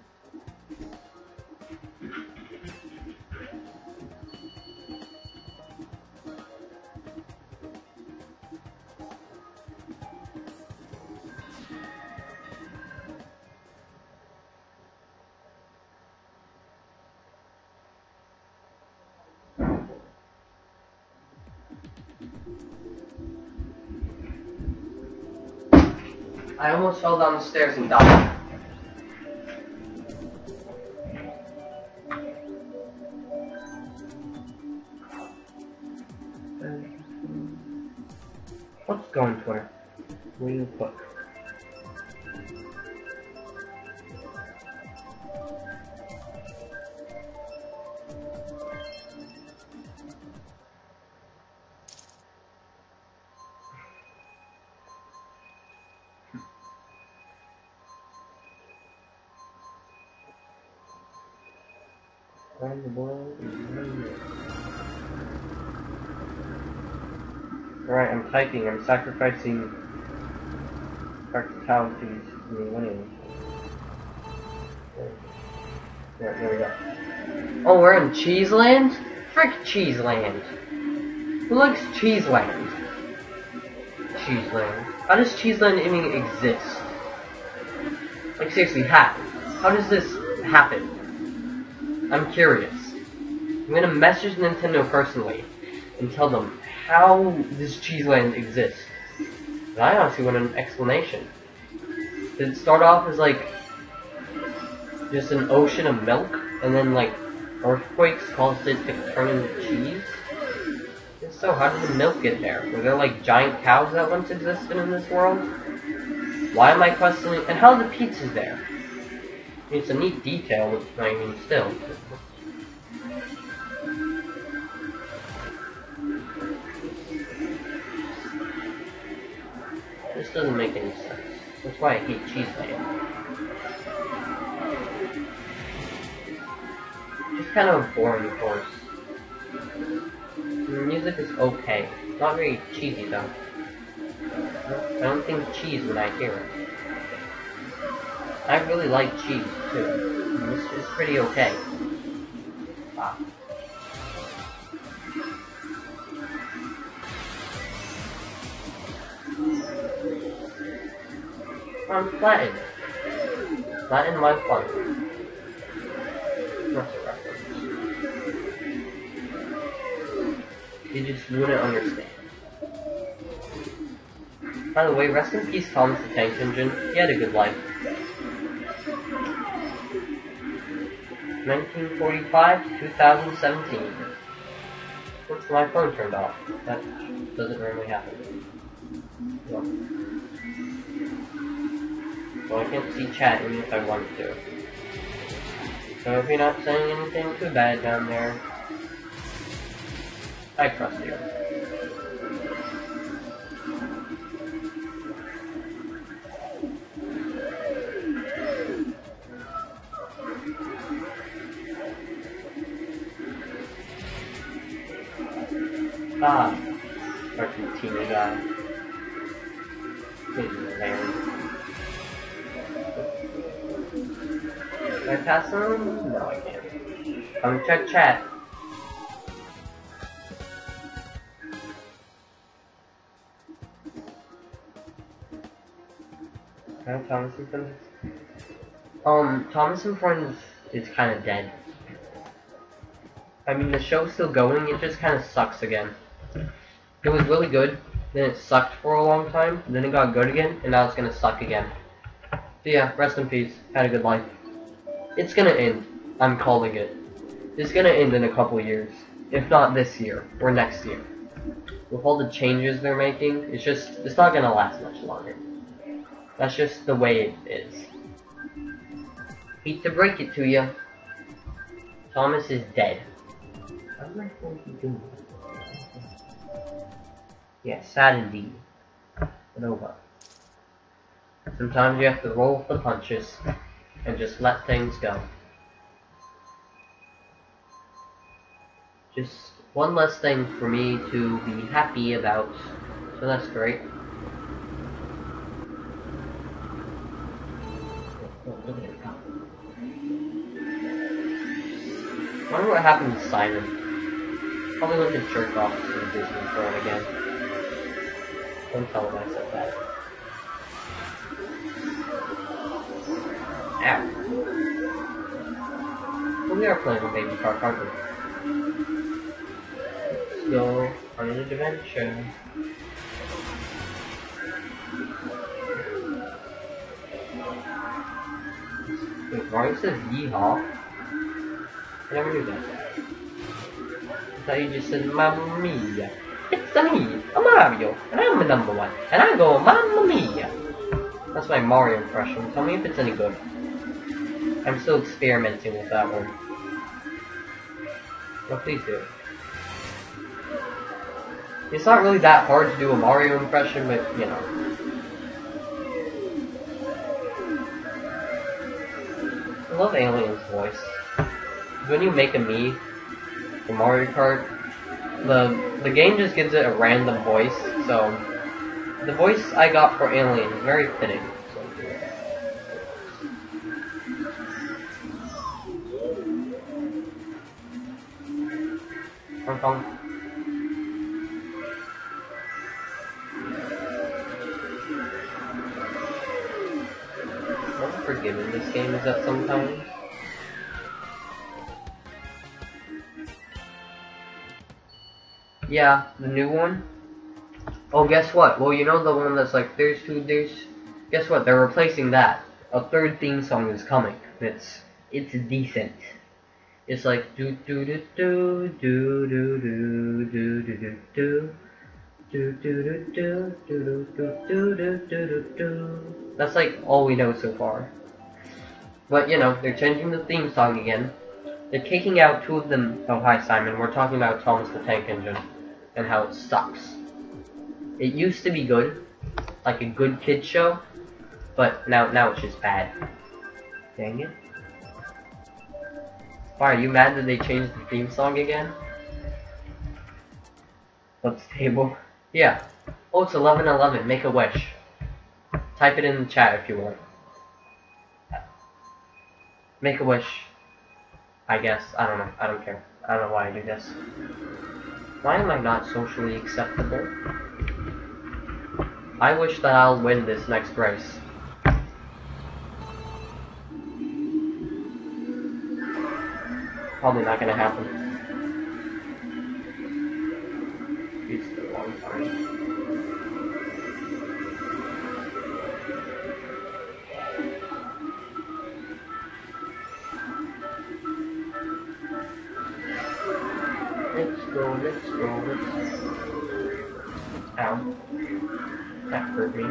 I almost fell down the stairs and died. What's going, Twitter? What do you put? Around the world is alright, I'm typing, I'm sacrificing practicalities to me winning. There we go. Oh, we're in Cheeseland? Frick Cheeseland. Who likes Cheeseland? Cheeseland. How does Cheeseland even exist? Like seriously, how does this happen? I'm curious. I'm gonna message Nintendo personally and tell them how this Cheeseland exists. And I honestly want an explanation. Did it start off as like just an ocean of milk, and then like earthquakes caused it to turn into cheese? If so, how did the milk get there? Were there like giant cows that once existed in this world? Why am I questioning? And how are the pizzas there? I mean, it's a neat detail, but I mean, still. This doesn't make any sense. That's why I hate Cheeseland. It's kind of a boring course. The music is okay. Not very cheesy though. I don't think cheese when I hear it. I really like cheese too. This is pretty okay. Wow. I'm flattened. Flatten my fun. That's a reference. You just wouldn't understand. By the way, rest in peace Thomas the Tank Engine. He had a good life. 1945 to 2017. What's my phone turned off? That doesn't really happen. No. So I can't see chat even if I wanted to. So if you're not saying anything too bad down there, I trust you. Ah, Argentina guy. He's there. Can I pass him? No, I can't. Check chat. Thomas and Friends. Thomas and Friends is kind of dead. I mean, the show's still going, it just kind of sucks again. It was really good, then it sucked for a long time, then it got good again, and now it's gonna suck again. So yeah, rest in peace, had a good life. It's gonna end, I'm calling it. It's gonna end in a couple years, if not this year, or next year. With all the changes they're making, it's not gonna last much longer. That's just the way it is. Hate to break it to you. Thomas is dead. How am I supposed to do this? Yeah, sad indeed. But oh well. Sometimes you have to roll with the punches and just let things go. Just one less thing for me to be happy about, so that's great. I wonder what happened to Simon. Probably went to jerk off to the Disney throne again. Don't tell him I said that. Ow. Well, we are playing a baby park, aren't we? Let's go on an adventure. Wait, Mario says yeehaw? I never knew that. I thought you just said Mamma Mia. It's me, Mario, and I'm the number one, and I go Mamma Mia. That's my Mario impression. Tell me if it's any good. I'm still experimenting with that one. Well, please do. It's not really that hard to do a Mario impression, but you know. I love Alien's voice. When you make a Mii for Mario Kart, the game just gives it a random voice, so the voice I got for Alien is very fitting. Hong Kong. I'm forgiving this game is that sometimes. Yeah, the new one. Oh, guess what? Well, you know the one that's like, there's... Guess what? They're replacing that. A third theme song is coming. It's decent. It's like do do do do do do do do do do do do do do do do do. That's like all we know so far. But you know, they're changing the theme song again. They're taking out two of them. Oh, hi Simon. We're talking about Thomas the Tank Engine and how it sucks. It used to be good, like a good kid show, but now it's just bad. Dang it. Why, are you mad that they changed the theme song again? What's table? Yeah. Oh, it's 11:11. Make a wish. Type it in the chat if you want. Make a wish. I guess. I don't know. I don't care. I don't know why I do this. Why am I not socially acceptable? I wish that I'll win this next race. Probably not gonna happen. It's a long time. Let's go. Ow. That hurt me.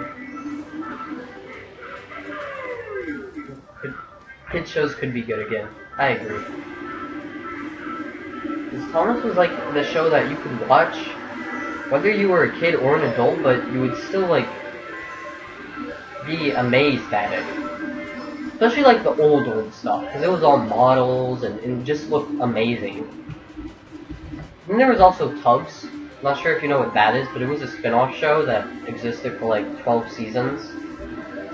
Kid shows could be good again. I agree. Thomas was like the show that you could watch, whether you were a kid or an adult, but you would still like be amazed at it. Especially like the old stuff, because it was all models and it just looked amazing. And there was also Tubbs. Not sure if you know what that is, but it was a spin-off show that existed for like 12 seasons.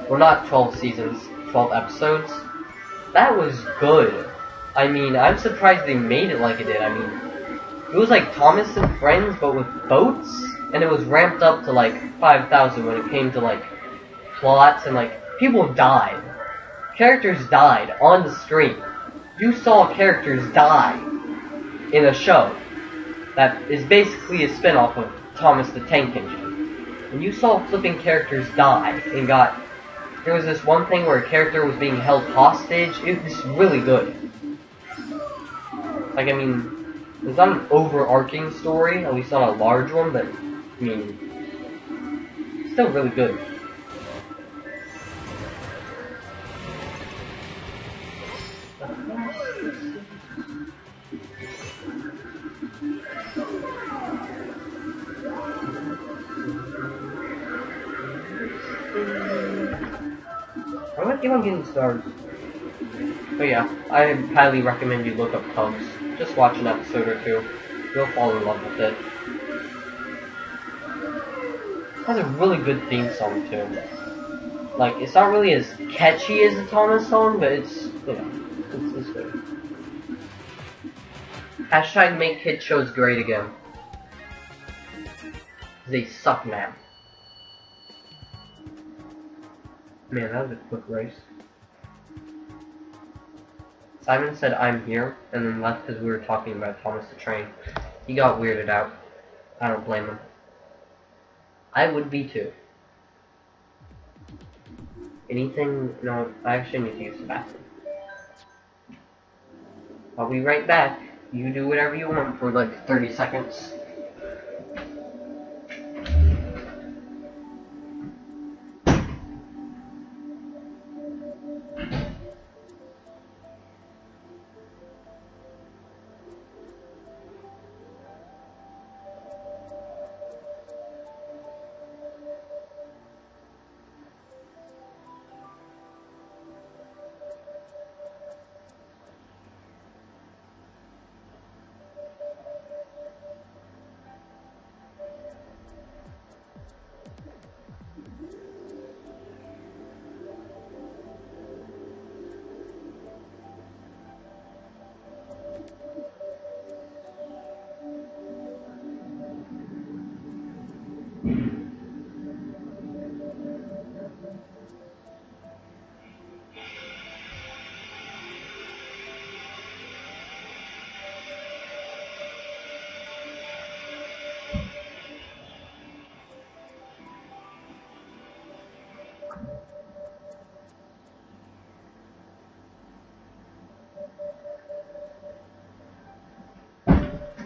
Well, not 12 seasons, 12 episodes. That was good. I mean, I'm surprised they made it like it did. I mean, it was like Thomas and Friends, but with boats, and it was ramped up to like 5,000 when it came to like plots, and like people died. Characters died on the screen. You saw characters die in a show that is basically a spin-off of Thomas the Tank Engine. And you saw flipping characters die and got... There was this one thing where a character was being held hostage. It was really good. Like, I mean, it's not an overarching story, at least not a large one, but, I mean, it's still really good. I'm gonna keep on getting stars. But yeah, I highly recommend you look up Tugs. Just watch an episode or two. You'll fall in love with it. It has a really good theme song too. Like, it's not really as catchy as the Thomas song, but it's, you know, it's good. Hashtag make kid shows great again. They suck now. Man, that was a quick race. Simon said I'm here, and then left because we were talking about Thomas the Train. He got weirded out. I don't blame him. I would be too. Anything? No, I actually need to use the bathroom. I'll be right back. You do whatever you want for like 30 seconds.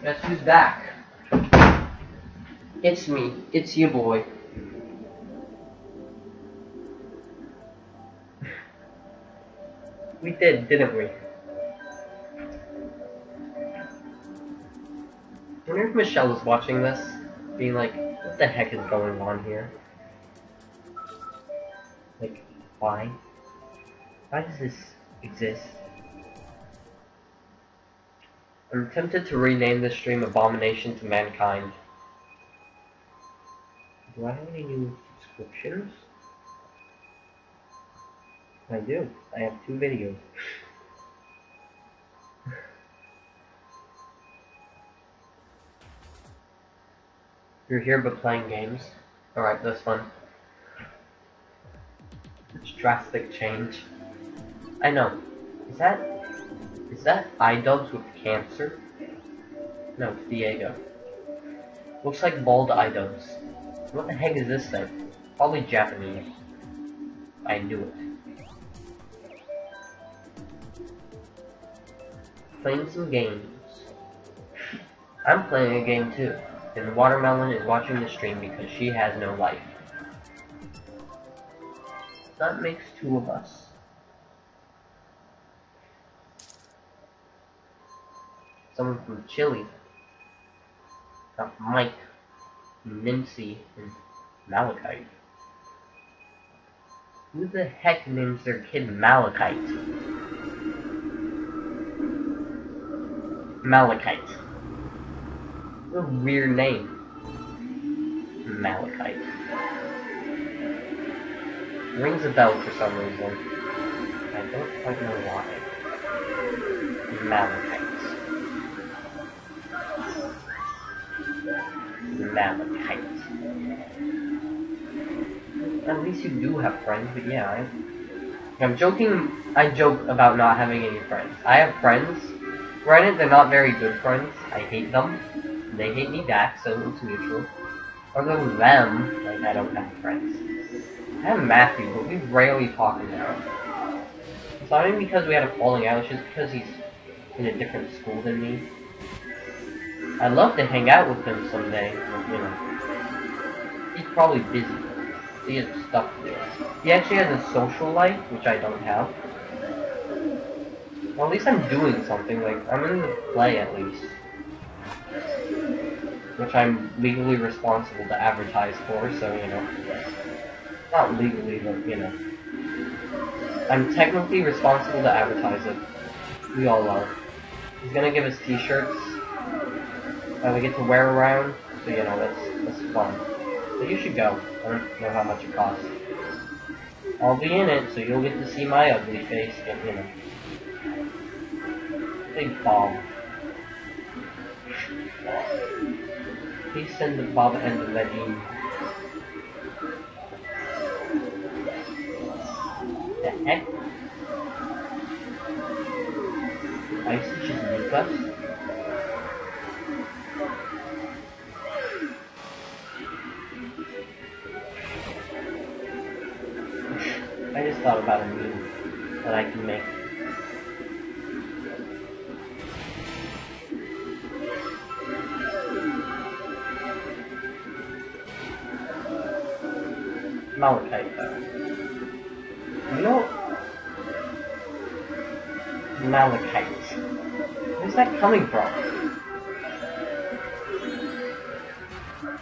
Guess who's back? It's me. It's your boy. We did, didn't we? I wonder if Michelle is watching this, being like, what the heck is going on here? Like, why? Why does this exist? I'm tempted to rename this stream Abomination to Mankind. Do I have any new subscriptions? I do. I have 2 videos. You're here but playing games? Alright, this one. It's drastic change. I know. Is that iDubbbz with cancer? No, it's Diego. Looks like bald iDubbbz. What the heck is this thing? Probably Japanese. I knew it. Playing some games. I'm playing a game too, and Watermelon is watching the stream because she has no life. That makes 2 of us. Someone from Chile. Got Mike, Nancy, and Malachite. Who the heck names their kid Malachite? Malachite. What a weird name. Malachite. Rings a bell for some reason. I don't quite know why. Malachite. Malachite. At least you do have friends, but yeah, I'm joking. I joke about not having any friends. I have friends. Granted, they're not very good friends. I hate them. They hate me back, so it's mutual. Other than them, like, I don't have friends. I have Matthew, but we rarely talk now. It's not even because we had a falling out, it's just because he's in a different school than me. I'd love to hang out with him someday, but, you know. He's probably busy. He has stuff to do. He actually has a social life, which I don't have. Well, at least I'm doing something, like, I'm in the play at least. Which I'm legally responsible to advertise for, so, you know. Not legally, but, you know. I'm technically responsible to advertise it. We all are. He's gonna give us t-shirts that we get to wear around, so, you know, that's fun. But you should go. I don't know how much it costs. I'll be in it, so you'll get to see my ugly face, but, you know. Big Bob. Please send the Bob and the Legend. The heck? Ice is Lucas? I just thought about a meme that I can make. Malachite, though. You know, Malachite. Where's that coming from?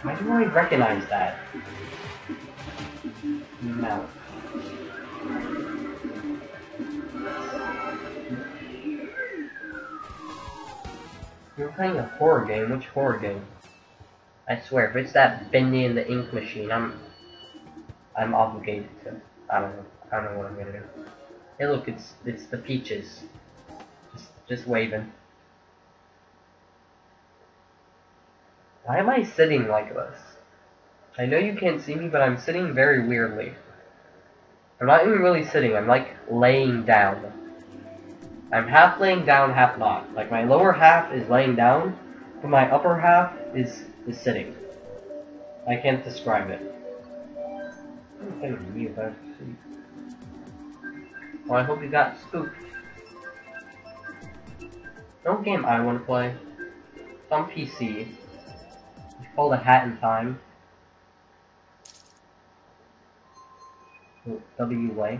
Why do I recognize that? Malachite. You're playing a horror game. Which horror game? I swear, if it's that Bendy and the Ink Machine, I'm obligated to. I don't know what I'm gonna do. Hey, look, it's the Peaches. Just waving. Why am I sitting like this? I know you can't see me, but I'm sitting very weirdly. I'm not even really sitting. I'm like laying down. I'm half laying down, half not. Like my lower half is laying down, but my upper half is sitting. I can't describe it. Well, I hope you got spooked. No game I want to play. It's on PC. It's called A Hat in Time. WA.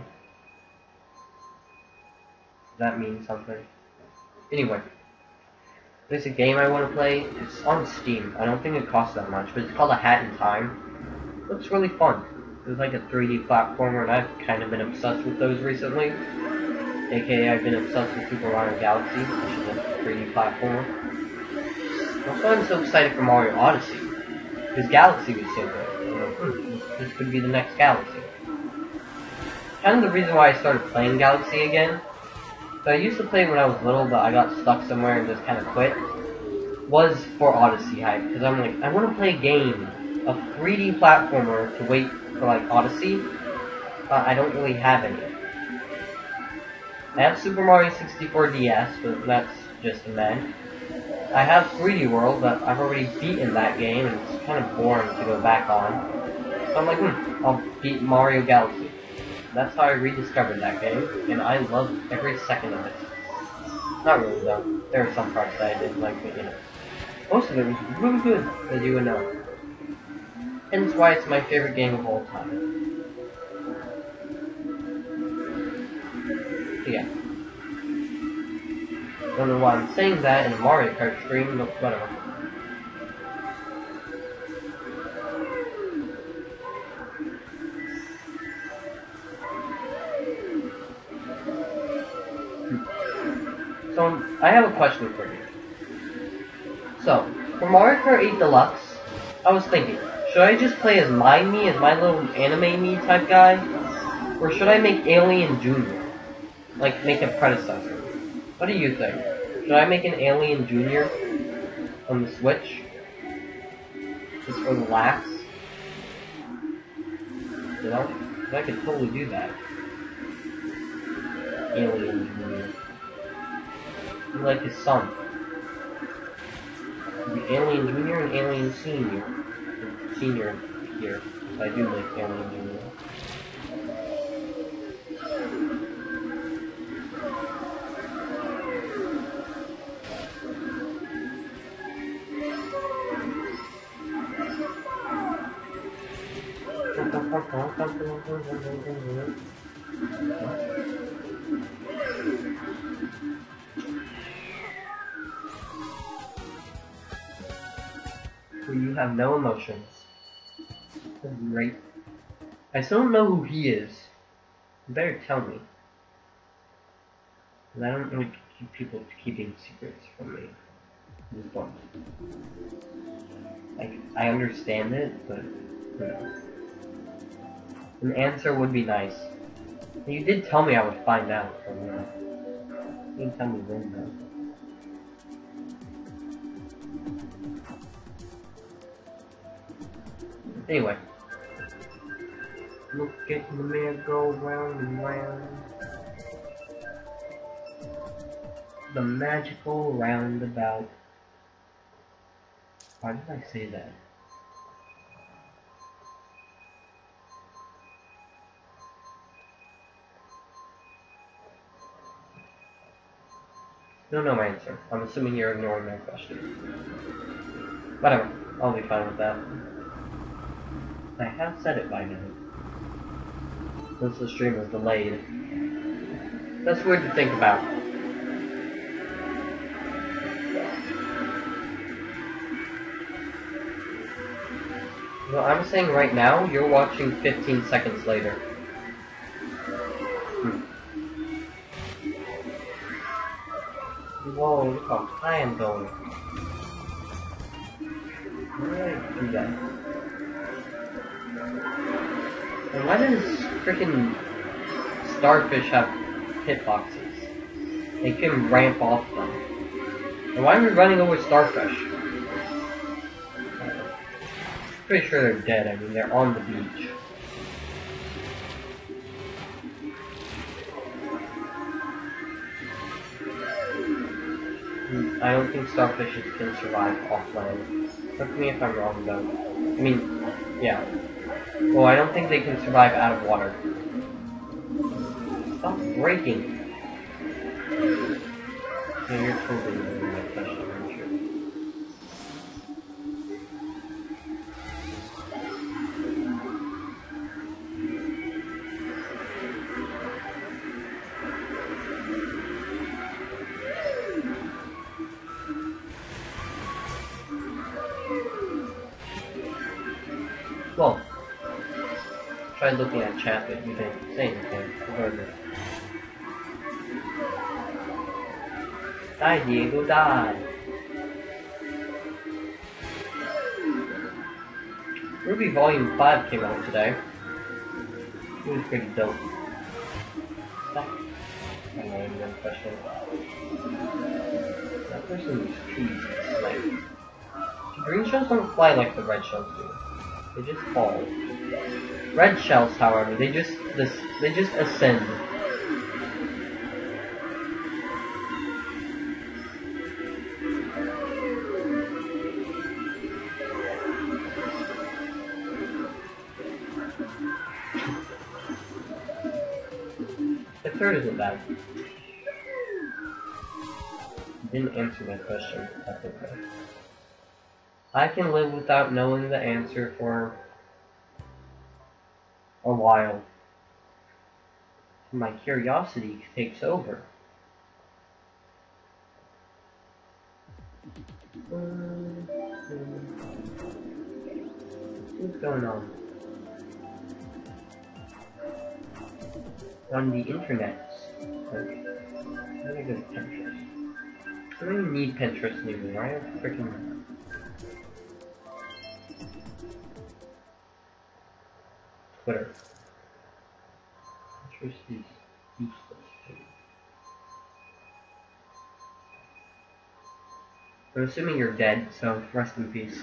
Does that mean something? Anyway. There's a game I want to play. It's on Steam. I don't think it costs that much, but it's called A Hat in Time. It looks really fun. It was like a 3D platformer, and I've kind of been obsessed with those recently. AKA, I've been obsessed with Super Mario Galaxy, which is a 3D platformer. Also, I'm so excited for Mario Odyssey, because Galaxy was so good. You know, this could be the next Galaxy. Kind of the reason why I started playing Galaxy again. So I used to play when I was little, but I got stuck somewhere and just kind of quit. Was for Odyssey hype, because I'm like, I want to play a game, a 3D platformer to wait for like Odyssey. I don't really have any. I have Super Mario 64 DS, but that's just a meh. I have 3D World, but I've already beaten that game, and it's kind of boring to go back on. So I'm like, I'll beat Mario Galaxy. That's how I rediscovered that game, and I love every second of it. Not really, though. There are some parts that I didn't like, but you know. Most of it was really good, as you would know. And that's why it's my favorite game of all time. So yeah. Don't know why I'm saying that in a Mario Kart stream, but whatever. So, I have a question for you. So, for Mario Kart 8 Deluxe, I was thinking, Should I just play as my little anime me type guy? Or should I make Alien Junior? Like, make a predecessor? What do you think? Should I make an Alien Junior on the Switch? Just for the laughs? You know? 'Cause I could totally do that. Alien Junior. Be like his son. Be Alien Junior and Alien Senior. Senior here. So I do like Alien Junior. So you have no emotions. That's great. I still don't know who he is. You better tell me. Because I don't really keep people keeping secrets from me. At this point. Like, I understand it, but, you know. An answer would be nice. You did tell me I would find out, so, you know. You didn't tell me when, though. Anyway. Look at the man go round and round. The magical roundabout. Why did I say that? Don't know my answer. I'm assuming you're ignoring my question. Whatever. I'll be fine with that. I have said it by now. Since the stream is delayed. That's weird to think about. Well, I'm saying right now, you're watching 15 seconds later. Whoa, look how high I'm going. Why did I do that? And why does frickin' starfish have hitboxes? They can ramp off them. And why am I running over starfish? Pretty sure they're dead. I mean, they're on the beach. I don't think starfishes can survive off-land. Correct me if I'm wrong, though. I mean, yeah. Well, I don't think they can survive out of water. Stop breaking. Yeah, you're totally ignoring my question, aren't you? Well, try looking at chat, but you didn't say anything. Regardless. Die, Diego, die! RWBY Volume 5 came out today. It was pretty dope. Stop. I don't know any question. That person is trees like. The green shells don't fly like the red shells do. They just fall. Red shells, however, they just ascend. The third isn't bad. You didn't answer my question. That's okay. I can live without knowing the answer for a while. My curiosity takes over. What's going on? On the internet. Okay. I'm gonna go to Pinterest. I don't even need Pinterest anymore. I have freaking... Twitter. Which is useless. I'm assuming you're dead, so rest in peace.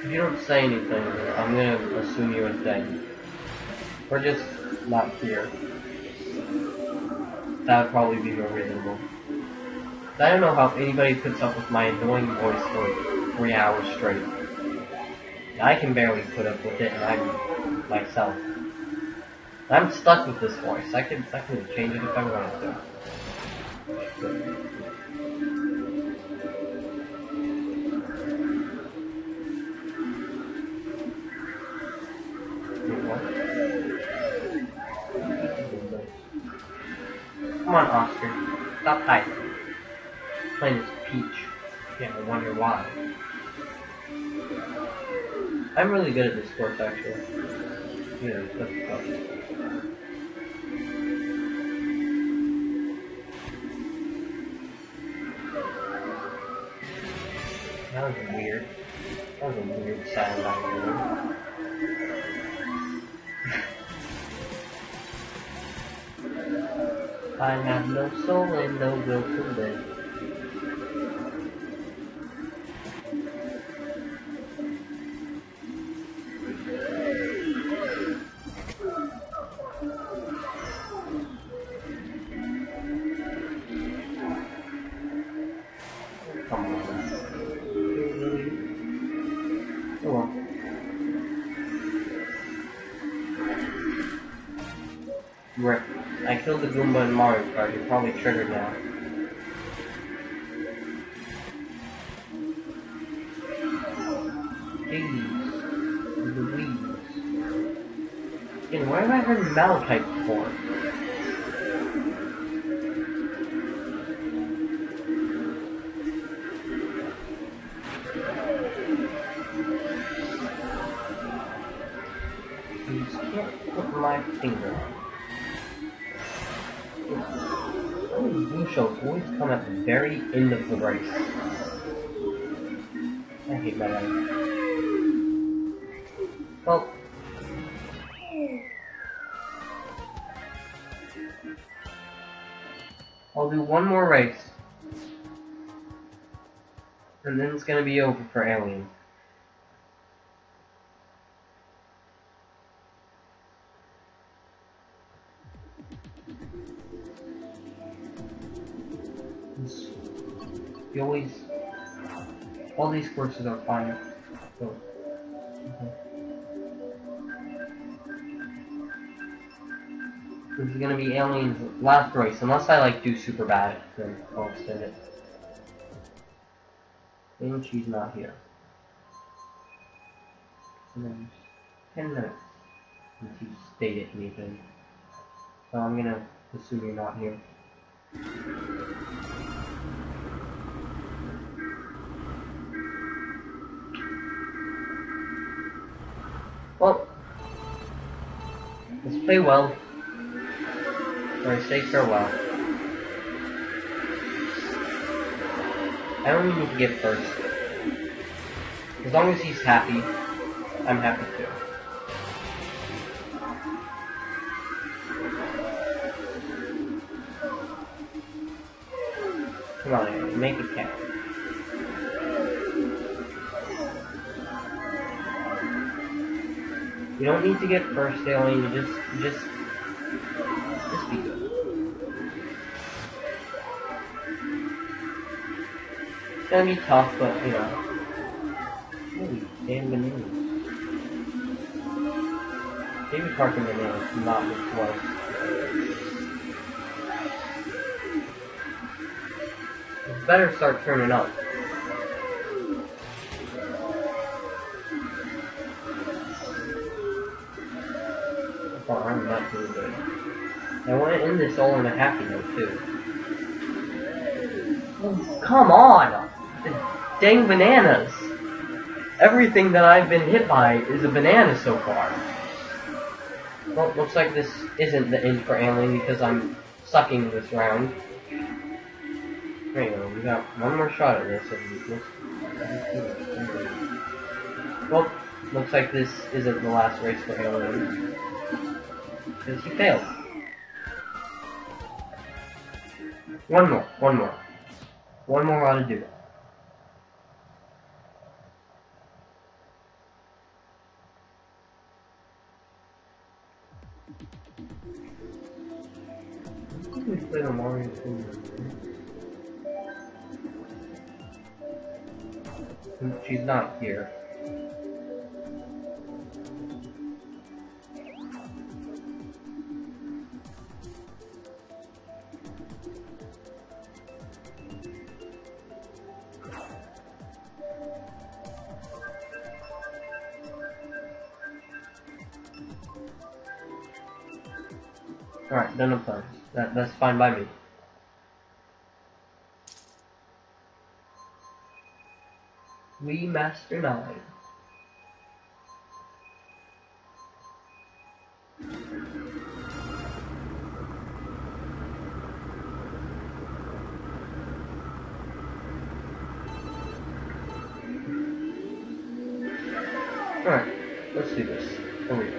If you don't say anything, I'm gonna assume you're dead. Or just not here. That would probably be more reasonable. I don't know how anybody puts up with my annoying voice for 3 hours straight. I can barely put up with it, and I'm myself. I'm stuck with this voice. I can change it if I wanted to. Come on, Oscar. Stop hiding. Playing as Peach. Yeah, I wonder why. I'm really good at this course, actually. Yeah, that's fun. That was weird. That was a weird sound I heard. I have no soul and no will to live. Come on. Come on. Rip. I killed the Goomba in Mario Kart. You're probably triggered now. Jeez. Louise. Again, where have I heard Malachite before? You just can't put my finger on. Blue shows always come at the very end of the race. I hate my life. Well, I'll do one more race, and then it's gonna be over for Alien. You always, all these courses are fine. So, This is gonna be Alien's last race, unless I like do super bad, then I'll extend it. And she's not here. And then 10 minutes since you stated anything. So I'm gonna assume you're not here. Well, let's play well, or I say farewell. I don't even need to get first. As long as he's happy, I'm happy too. Come on, Aaron, make it count. You don't need to get first, Alien. You just be good. It's gonna be tough, but you know. Holy damn bananas! Baby Parker bananas do not look close. It's better start turning up. I'm not doing good. I want to end this all on a happy note too. Oh, come on! The dang bananas! Everything that I've been hit by is a banana so far. Well, looks like this isn't the end for Alien because I'm sucking this round. There you go, we got one more shot at this. Well, looks like this isn't the last race for Alien. Because he failed. One more. One more ought to do it. We played on Mario 2. She's not here. Alright, done of plans. That's fine by me. We Master 9. Alright, let's do this. Over here.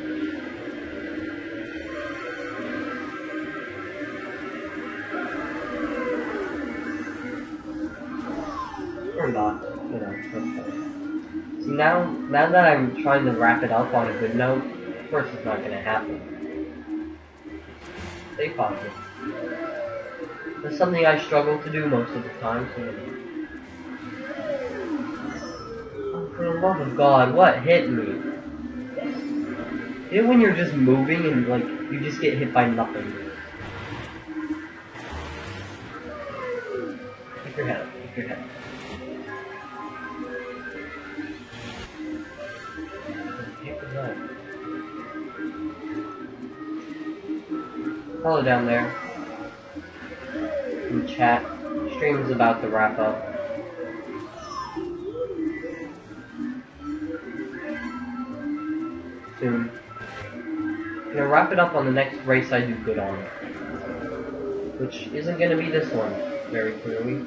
Or not, you know, that's fine. See, now that I'm trying to wrap it up on a good note, of course it's not gonna happen. Stay positive. That's something I struggle to do most of the time, so... Oh, for the love of God, what hit me? You know when you're just moving and, like, you just get hit by nothing? Keep your head up, keep your head up. Hello down there. In chat. Stream is about to wrap up. Soon. I'm gonna wrap it up on the next race I do good on. Which isn't gonna be this one, very clearly.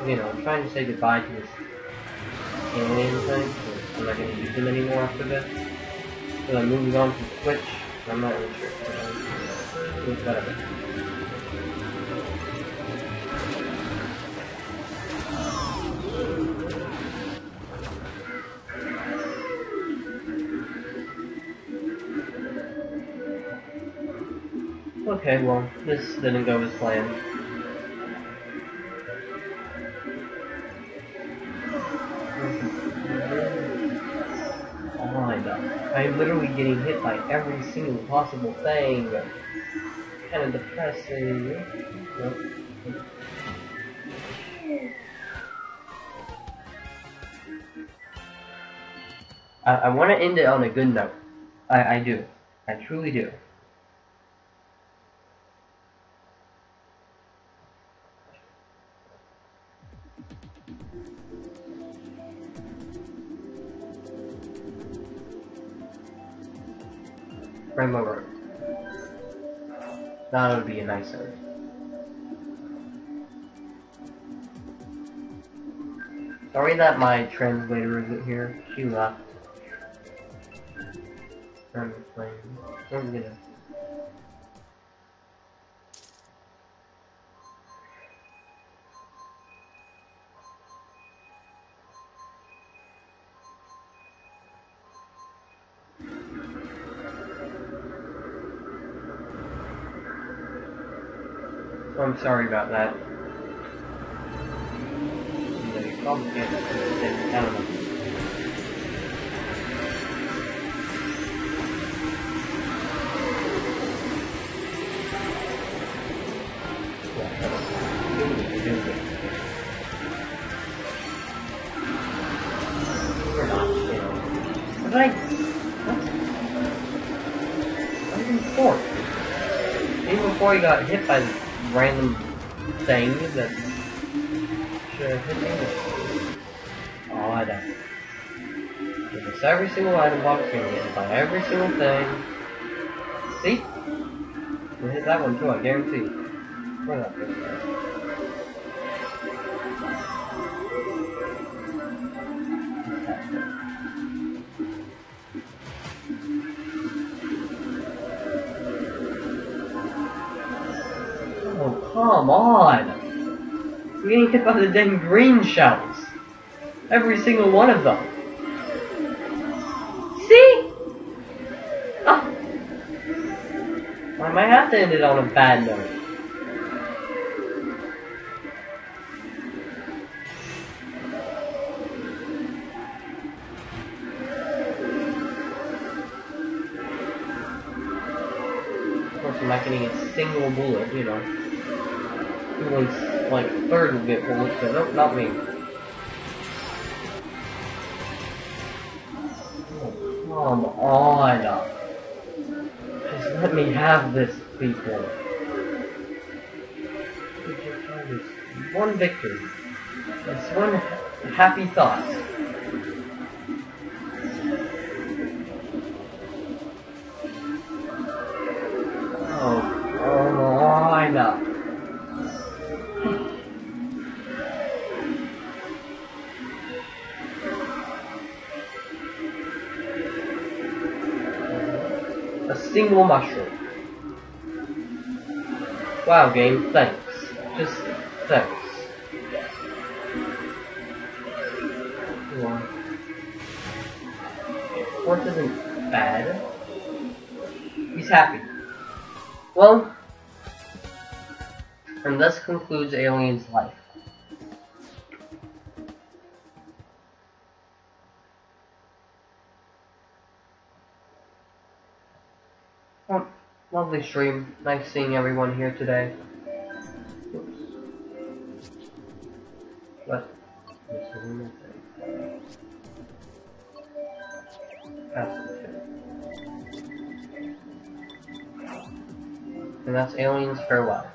You know, I'm trying to say goodbye to this alien thing. I'm not gonna use them anymore after this. So I'm moving on to Twitch. I'm not really sure. Whatever. Okay, well, this didn't go as planned. I'm literally getting hit by every single possible thing. Kind of depressing. Nope. I want to end it on a good note. I do. I truly do. Rainbow Road. That would be a nice area. Sorry that my translator isn't here. She left. I'm gonna... I'm sorry about that. You probably can't I don't know. We're not, you know. What did I... What? I was in fourth. Even before he got hit by random things that should have hit me. Oh, god. Give us every single item box, we're gonna get to buy every single thing. See? We'll hit that one too, I guarantee. Where's that thing? Oh, come on! We're getting hit by the dang green shells. Every single one of them. See? Ah. I might have to end it on a bad note. Of course, I'm not getting a single bullet, you know. Everyone's like third will get bullets, but nope, not me. Oh, come on. Just let me have this, people. Just one victory. It's one happy thought. Oh, come on. A single mushroom. Wow, game, thanks. Just thanks. Fourth isn't bad. He's happy. Well, and thus concludes Alien's life. Well, lovely stream. Nice seeing everyone here today. Oops. What? And that's Alien's farewell.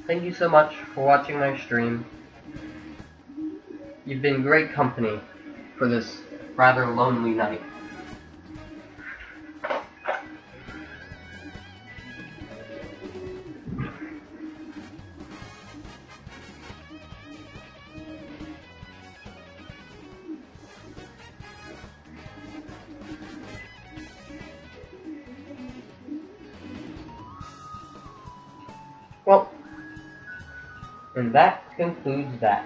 Thank you so much for watching my stream. You've been great company for this rather lonely night. Well, and that concludes that.